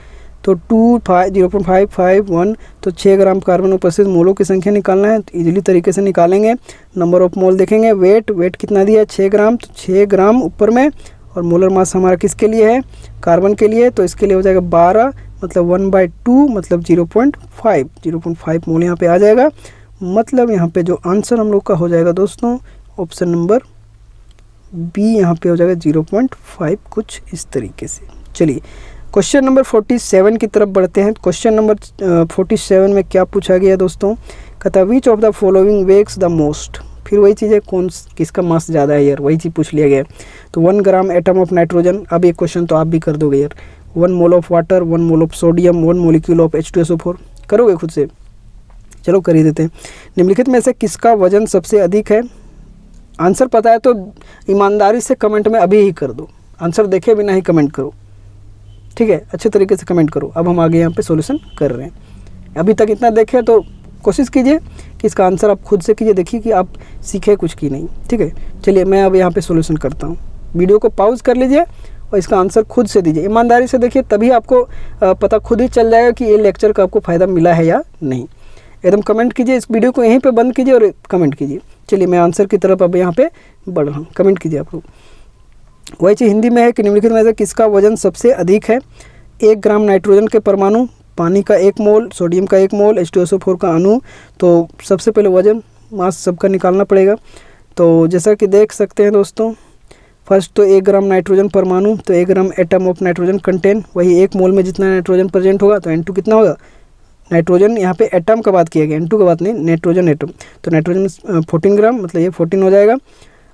तो 0.551, तो 6 ग्राम कार्बन उपस्थित मोलों की संख्या निकालना है, तो इजीली तरीके से निकालेंगे। नंबर ऑफ मोल देखेंगे, वेट कितना दिया है 6 ग्राम, तो 6 ग्राम ऊपर में, और मोलर मास हमारा किसके लिए है, कार्बन के लिए, तो इसके लिए हो जाएगा 12, मतलब 1/2 मतलब 0.5 मोल यहाँ पे आ जाएगा। मतलब यहाँ पे जो आंसर हम लोग का हो जाएगा दोस्तों ऑप्शन नंबर बी, यहाँ पे हो जाएगा 0.5 कुछ इस तरीके से। चलिए क्वेश्चन नंबर 47 की तरफ बढ़ते हैं। क्वेश्चन नंबर 47 में क्या पूछा गया दोस्तों, कहता which of the following weighs the most, फिर वही चीज़ है, किसका मास ज़्यादा है यार, वही चीज़ पूछ लिया गया। तो 1 ग्राम एटम ऑफ नाइट्रोजन, अब एक क्वेश्चन तो आप भी कर दोगे यार, 1 mole of water, 1 mole of sodium, 1 molecule of H2SO4, करोगे खुद से, चलो कर ही देते हैं। निम्नलिखित में से किसका वजन सबसे अधिक है, आंसर पता है तो ईमानदारी से कमेंट में अभी ही कर दो, आंसर देखे बिना ही कमेंट करो, ठीक है, अच्छे तरीके से कमेंट करो। अब हम आगे यहाँ पे सॉल्यूशन कर रहे हैं, अभी तक इतना देखे तो कोशिश कीजिए कि इसका आंसर आप खुद से कीजिए, देखिए कि आप सीखे कुछ की नहीं, ठीक है। चलिए मैं अब यहाँ पे सॉल्यूशन करता हूँ, वीडियो को पॉज कर लीजिए और इसका आंसर खुद से दीजिए, ईमानदारी से देखिए, तभी आपको पता खुद ही चल जाएगा कि ये लेक्चर का आपको फ़ायदा मिला है या नहीं। एकदम कमेंट कीजिए, इस वीडियो को यहीं पे बंद कीजिए और कमेंट कीजिए। चलिए मैं आंसर की तरफ अब यहाँ पे बढ़ रहा हूँ, कमेंट कीजिए आप लोग। वही चीज़ हिंदी में है कि निम्नलिखित में से किसका वजन सबसे अधिक है, 1 ग्राम नाइट्रोजन के परमाणु, पानी का 1 मोल, सोडियम का 1 मोल, H2SO4 का अणु। तो सबसे पहले वजन मास सबका निकालना पड़ेगा। तो जैसा कि देख सकते हैं दोस्तों, फर्स्ट तो 1 ग्राम नाइट्रोजन परमाणु, तो 1 gram atom of nitrogen contain, वही 1 मोल में जितना नाइट्रोजन प्रेजेंट होगा, तो N2 कितना होगा, नाइट्रोजन यहाँ पे एटम का बात किया गया, N2 का बात नहीं, नाइट्रोजन एटम, तो नाइट्रोजन 14 ग्राम, मतलब ये 14 हो जाएगा।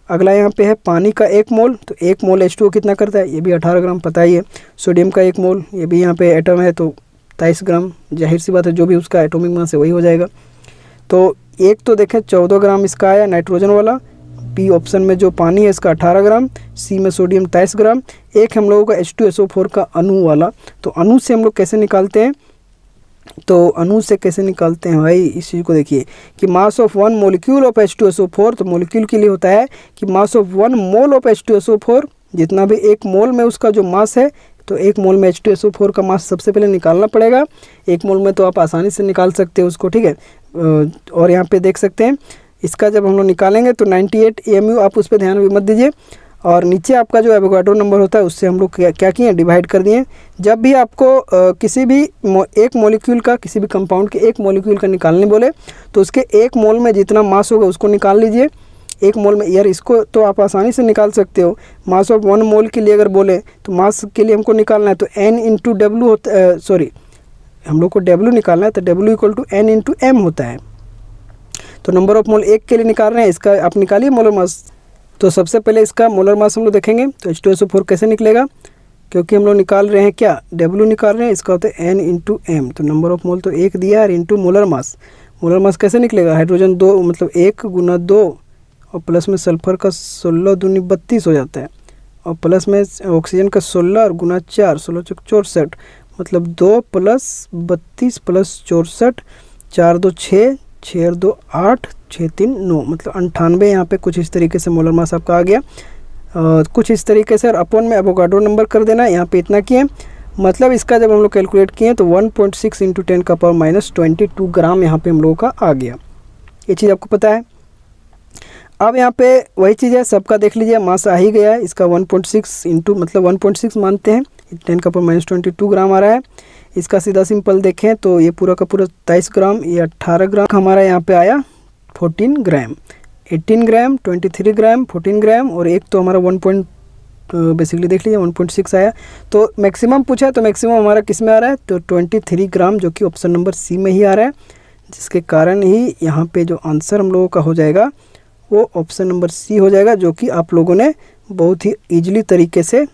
अगला यहाँ पे है पानी का 1 मोल, तो 1 मोल H2O कितना करता है, ये भी 18 ग्राम पता ही है। सोडियम का 1 मोल, ये भी यहाँ पे एटम है तो 23 ग्राम, जाहिर सी बात है जो भी उसका एटॉमिक मास है वही हो जाएगा। तो एक तो देखें 14 ग्राम इसका आया नाइट्रोजन वाला, बी ऑप्शन में जो पानी है इसका 18 ग्राम, सी में सोडियम 23 ग्राम, एक हम लोगों का H2SO4 का अणु वाला। तो अणु से हम लोग कैसे निकालते हैं, तो अणु से कैसे निकालते हैं भाई, इस चीज़ को देखिए कि mass of 1 molecule of H2SO4, तो मोलिक्यूल के लिए होता है कि mass of 1 mole of H2SO4, जितना भी 1 मोल में उसका जो मास है, तो 1 मोल में H2SO4 का मास सबसे पहले निकालना पड़ेगा। 1 मोल में तो आप आसानी से निकाल सकते हो उसको, ठीक है। और यहाँ पे देख सकते हैं इसका जब हम लोग निकालेंगे तो 98 AMU, आप उस पर ध्यान भी मत दीजिए। और नीचे आपका जो एवोगाड्रो नंबर होता है उससे हम लोग क्या किए, डिवाइड कर दिए। जब भी आपको किसी भी एक मॉलिक्यूल का, किसी भी कंपाउंड के 1 मॉलिक्यूल का निकालने बोले तो उसके 1 मोल में जितना मास होगा उसको निकाल लीजिए। 1 मोल में यार इसको तो आप आसानी से निकाल सकते हो, मास ऑफ 1 मोल के लिए अगर बोले तो मास के लिए हमको निकालना है तो N इंटू W होता, सॉरी हम लोग को W निकालना है तो W equal to N into M होता है। तो नंबर ऑफ मोल 1 के लिए निकाल रहे हैं, इसका आप निकालिए मोलर मास। तो सबसे पहले इसका मोलर मास हम लोग देखेंगे तो H2SO4 कैसे निकलेगा, क्योंकि हम लोग निकाल रहे हैं क्या, W निकाल रहे हैं, इसका होता है N इंटू M। तो नंबर ऑफ मोल तो 1 दिया है into molar mass. Molar mass कैसे निकलेगा, हाइड्रोजन 2 मतलब 1 गुना 2 और प्लस में सल्फर का 16 दूनी 32 हो जाता है, और प्लस में ऑक्सीजन का 16 और गुना 4, 16 चौक 64, मतलब 2 + 32 + 64, 4 2 6, 6 2 8, 6 3 9, मतलब 98 यहाँ पे कुछ इस तरीके से मोलर मास आपका आ गया। कुछ इस तरीके से, और अपन में एवोगाड्रो नंबर कर देना, यहाँ पे इतना किए, मतलब इसका जब हम लोग कैलकुलेट किए तो 1.6 × 10⁻22 ग्राम यहाँ पे हम लोगों का आ गया। ये चीज़ आपको पता है। अब यहाँ पे वही चीज़ है, सबका देख लीजिए मास आ ही गया है। इसका 1.6 इंटू मतलब 1.6 मानते हैं, 10⁻22 ग्राम आ रहा है। इसका सीधा सिंपल देखें तो ये पूरा का पूरा 23 ग्राम, ये 18 ग्राम हमारा यहाँ पे आया 14 ग्राम, 18 ग्राम, 23 ग्राम, 14 ग्राम, और एक तो हमारा बेसिकली देख लीजिए 1.6 आया। तो मैक्सिमम पूछा है तो मैक्सिमम हमारा किस में आ रहा है, तो 23 ग्राम, जो कि ऑप्शन नंबर सी में ही आ रहा है, जिसके कारण ही यहाँ पे जो आंसर हम लोगों का हो जाएगा वो ऑप्शन नंबर सी हो जाएगा, जो कि आप लोगों ने बहुत ही ईजिली तरीके से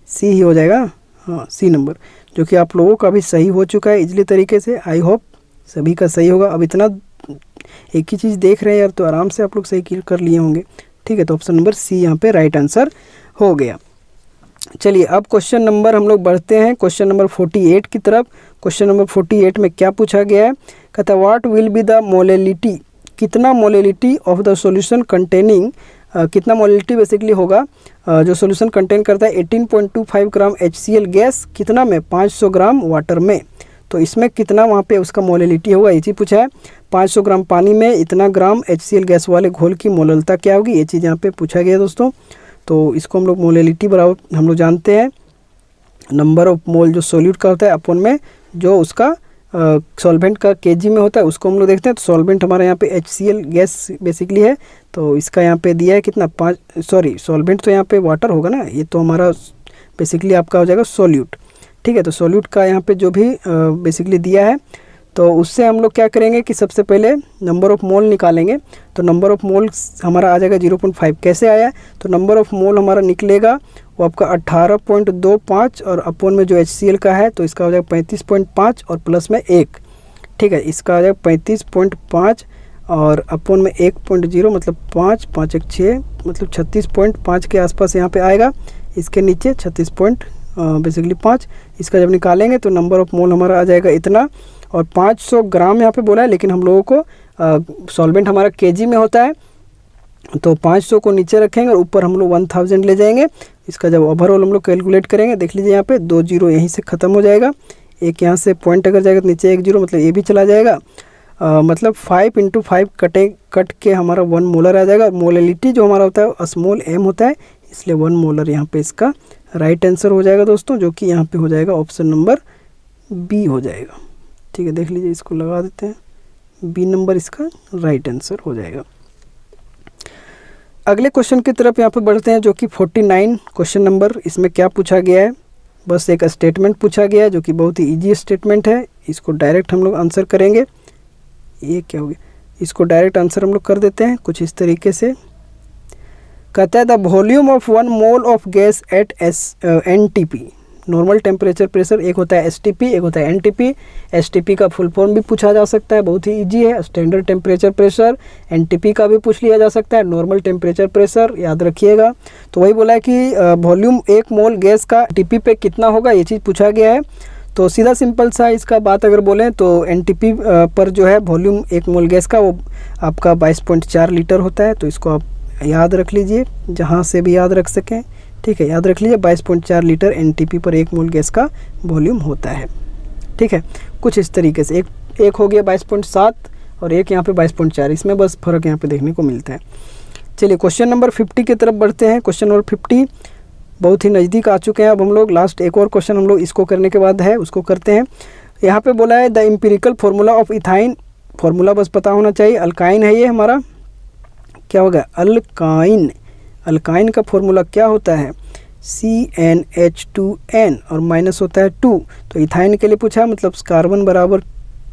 सी ही हो जाएगा, हाँ सी नंबर, जो कि आप लोगों का भी सही हो चुका है ईजिली तरीके से। आई होप सभी का सही होगा। अब इतना एक ही चीज़ देख रहे हैं यार, तो आराम से आप लोग सही कर लिए होंगे। ठीक है, तो ऑप्शन नंबर सी यहाँ पे राइट आंसर हो गया। चलिए अब क्वेश्चन नंबर हम लोग बढ़ते हैं क्वेश्चन नंबर 48 की तरफ। क्वेश्चन नंबर 48 में क्या पूछा गया है, कहता है what will be the molality, कितना molality of the solution containing, कितना मोलेलिटी बेसिकली होगा जो सॉल्यूशन कंटेन करता है 18.25 ग्राम HCl गैस, कितना में, 500 ग्राम वाटर में। तो इसमें कितना वहाँ पे उसका मोलेलिटी होगा, ये चीज़ पूछा है। 500 ग्राम पानी में इतना ग्राम HCl गैस वाले घोल की मोललता क्या होगी, ये चीज़ यहाँ पे पूछा गया दोस्तों। तो इसको हम लोग मोलेलिटी बराबर हम लोग जानते हैं नंबर ऑफ मोल जो सोल्यूट का होता है अपन में, जो उसका सॉल्वेंट का केजी में होता है, उसको हम लोग देखते हैं। तो सॉल्वेंट हमारा यहाँ पे HCl गैस बेसिकली है, तो इसका यहाँ पे दिया है कितना, 5, सॉरी सॉल्वेंट तो यहाँ पे वाटर होगा ना, ये तो हमारा बेसिकली आपका हो जाएगा सोल्यूट। ठीक है, तो सोल्यूट का यहाँ पे जो भी बेसिकली दिया है, तो उससे हम लोग क्या करेंगे कि सबसे पहले नंबर ऑफ़ मोल निकालेंगे। तो नंबर ऑफ़ मोल हमारा आ जाएगा 0.5। कैसे आया, तो नंबर ऑफ़ मोल हमारा निकलेगा वो आपका 18.25, और अपन में जो HCl का है तो इसका हो जाएगा 35.5 और प्लस में 1। ठीक है, इसका आ जाएगा 35.5 और अपन में 1.0 मतलब 5, 5 1 6 मतलब 36.5 के आसपास यहाँ पे आएगा। इसके नीचे 36 बेसिकली 5। इसका जब निकालेंगे तो नंबर ऑफ़ मोल हमारा आ जाएगा इतना, और 500 ग्राम यहाँ पे बोला है, लेकिन हम लोगों को सॉल्वेंट हमारा केजी में होता है, तो 500 को नीचे रखेंगे और ऊपर हम लोग 1000 ले जाएंगे। इसका जब ओवरऑल हम लोग कैलकुलेट करेंगे, देख लीजिए यहाँ पे 2 जीरो यहीं से ख़त्म हो जाएगा, एक यहाँ से पॉइंट अगर जाएगा तो नीचे 1 जीरो, मतलब ये भी चला जाएगा। मतलब 5 × 5 कट के हमारा 1 मोलर आ जाएगा। और मोललिटी जो हमारा होता है स्मॉल m होता है, इसलिए 1 मोलर यहाँ पे इसका राइट आंसर हो जाएगा दोस्तों, जो कि यहाँ पे हो जाएगा ऑप्शन नंबर बी हो जाएगा। ठीक है, देख लीजिए, इसको लगा देते हैं, बी नंबर इसका राइट आंसर हो जाएगा। अगले क्वेश्चन की तरफ यहाँ पे बढ़ते हैं, जो कि 49 क्वेश्चन नंबर। इसमें क्या पूछा गया है, बस एक स्टेटमेंट पूछा गया है, जो कि बहुत ही ईजी स्टेटमेंट है। इसको डायरेक्ट हम लोग आंसर करेंगे। ये क्या हो गया, इसको डायरेक्ट आंसर हम लोग कर देते हैं कुछ इस तरीके से। कहता है the volume of 1 mole of gas at NTP, normal temperature pressure. एक होता है STP, एक होता है NTP। STP का फुल फॉर्म भी पूछा जा सकता है, बहुत ही इजी है, स्टैंडर्ड टेम्परेचर प्रेशर। NTP का भी पूछ लिया जा सकता है, नॉर्मल टेम्परेचर प्रेशर, याद रखिएगा। तो वही बोला है कि वॉल्यूम 1 मोल गैस का NTP पे कितना होगा, ये चीज़ पूछा गया है। तो सीधा सिंपल सा इसका बात अगर बोलें तो NTP पर जो है वॉल्यूम 1 मोल गैस का वो आपका 22.4 लीटर होता है। तो इसको आप याद रख लीजिए, जहाँ से भी याद रख सकें। ठीक है, याद रख लीजिए 22.4 लीटर NTP पर 1 मोल गैस का वॉल्यूम होता है। ठीक है, कुछ इस तरीके से एक हो गया 22.7 और एक यहाँ पे 22.4, इसमें बस फ़र्क यहाँ पे देखने को मिलता है। चलिए क्वेश्चन नंबर 50 की तरफ बढ़ते हैं। क्वेश्चन नंबर 50 बहुत ही नज़दीक आ चुके हैं। अब हम लोग लास्ट एक और क्वेश्चन हम लोग इसको करने के बाद है उसको करते हैं। यहाँ पे बोला है the empirical formula of ethyne, formula बस पता होना चाहिए। अल्काइन है ये हमारा, क्या होगा, अल्काइन। अल्काइन का फॉर्मूला क्या होता है, CnH2n और माइनस होता है 2। तो इथाइन के लिए पूछा है, मतलब कार्बन बराबर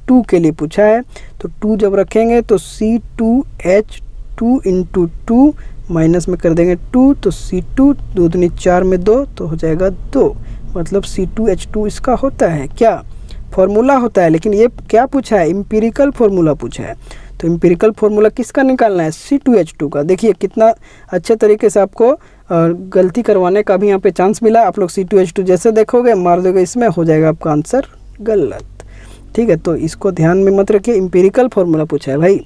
2 के लिए पूछा है। तो 2 जब रखेंगे तो C2H2 × 2 माइनस में कर देंगे 2, तो C2 2 दूनी 4 में 2, तो हो जाएगा 2, मतलब C2H2 इसका होता है क्या, फॉर्मूला होता है। लेकिन ये क्या पूछा है, एम्पिरिकल फार्मूला पूछा है। तो एम्पिरिकल फार्मूला किसका निकालना है, C2H2 का। देखिए कितना अच्छे तरीके से आपको गलती करवाने का भी यहाँ पे चांस मिला। आप लोग C2H2 जैसे देखोगे मार दोगे इसमें, हो जाएगा आपका आंसर गलत। ठीक है, तो इसको ध्यान में मत रखिए। इम्पेरिकल फार्मूला पूछा है भाई,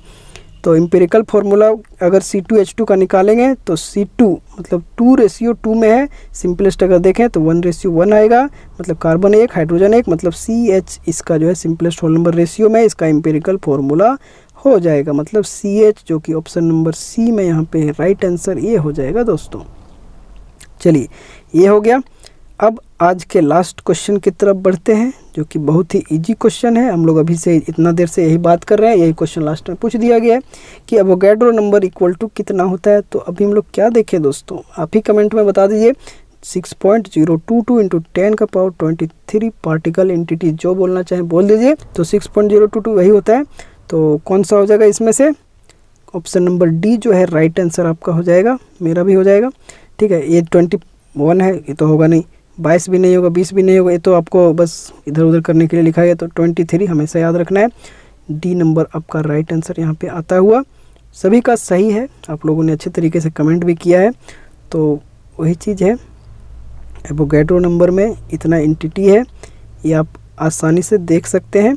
तो इम्पेरिकल फार्मूला अगर C2H2 का निकालेंगे तो C2 मतलब 2:2 में है। सिंपलेस्ट अगर देखें तो 1:1 आएगा, मतलब कार्बन 1 हाइड्रोजन 1, मतलब CH इसका जो है सिंपलेस्ट होल नंबर रेशियो में इसका इम्पेरिकल फार्मूला हो जाएगा, मतलब CH, जो कि ऑप्शन नंबर सी में यहाँ पे राइट आंसर ये हो जाएगा दोस्तों। चलिए ये हो गया। अब आज के लास्ट क्वेश्चन की तरफ बढ़ते हैं, जो कि बहुत ही इजी क्वेश्चन है। हम लोग अभी से इतना देर से यही बात कर रहे हैं, यही क्वेश्चन लास्ट में पूछ दिया गया है कि एवोगैड्रो नंबर इक्वल टू कितना होता है। तो अभी हम लोग क्या देखें दोस्तों, आप ही कमेंट में बता दीजिए। 6.022 इंटू 10⁻23 पार्टिकल एंटिटी, जो बोलना चाहें बोल दीजिए। तो 6.022 वही होता है। तो कौन सा हो जाएगा इसमें से, ऑप्शन नंबर डी जो है राइट आंसर आपका हो जाएगा, मेरा भी हो जाएगा। ठीक है, ये 21 है, ये तो होगा नहीं, 22 भी नहीं होगा, 20 भी नहीं होगा, ये तो आपको बस इधर उधर करने के लिए लिखा है। तो 23 हमेशा याद रखना है। डी नंबर आपका राइट आंसर यहाँ पे आता हुआ। सभी का सही है, आप लोगों ने अच्छे तरीके से कमेंट भी किया है। तो वही चीज़ है, एवोगैड्रो नंबर में इतना एंटिटी है, ये आप आसानी से देख सकते हैं।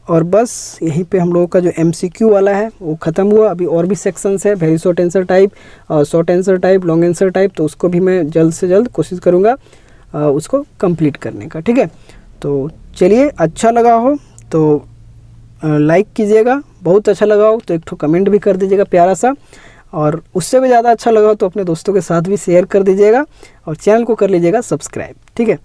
और बस यहीं पे हम लोगों का जो MCQ वाला है वो ख़त्म हुआ। अभी और भी सेक्शंस है, very short answer type, short answer type, long answer type, तो उसको भी मैं जल्द से जल्द कोशिश करूँगा उसको कंप्लीट करने का। ठीक है, तो चलिए, अच्छा लगा हो तो लाइक कीजिएगा, बहुत अच्छा लगा हो तो एक ठो कमेंट भी कर दीजिएगा प्यारा सा, और उससे भी ज़्यादा अच्छा लगा हो तो अपने दोस्तों के साथ भी शेयर कर दीजिएगा, और चैनल को कर लीजिएगा सब्सक्राइब। ठीक है,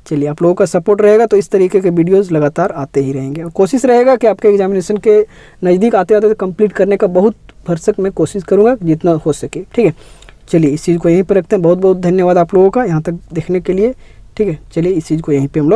चलिए, आप लोगों का सपोर्ट रहेगा तो इस तरीके के वीडियोस लगातार आते ही रहेंगे, और कोशिश रहेगा कि आपके एग्जामिनेशन के नज़दीक आते आते तो कंप्लीट करने का बहुत भरसक मैं कोशिश करूँगा जितना हो सके। ठीक है, चलिए इस चीज़ को यहीं पर रखते हैं। बहुत बहुत धन्यवाद आप लोगों का यहाँ तक देखने के लिए। ठीक है, चलिए इस चीज़ को यहीं पे हम लोग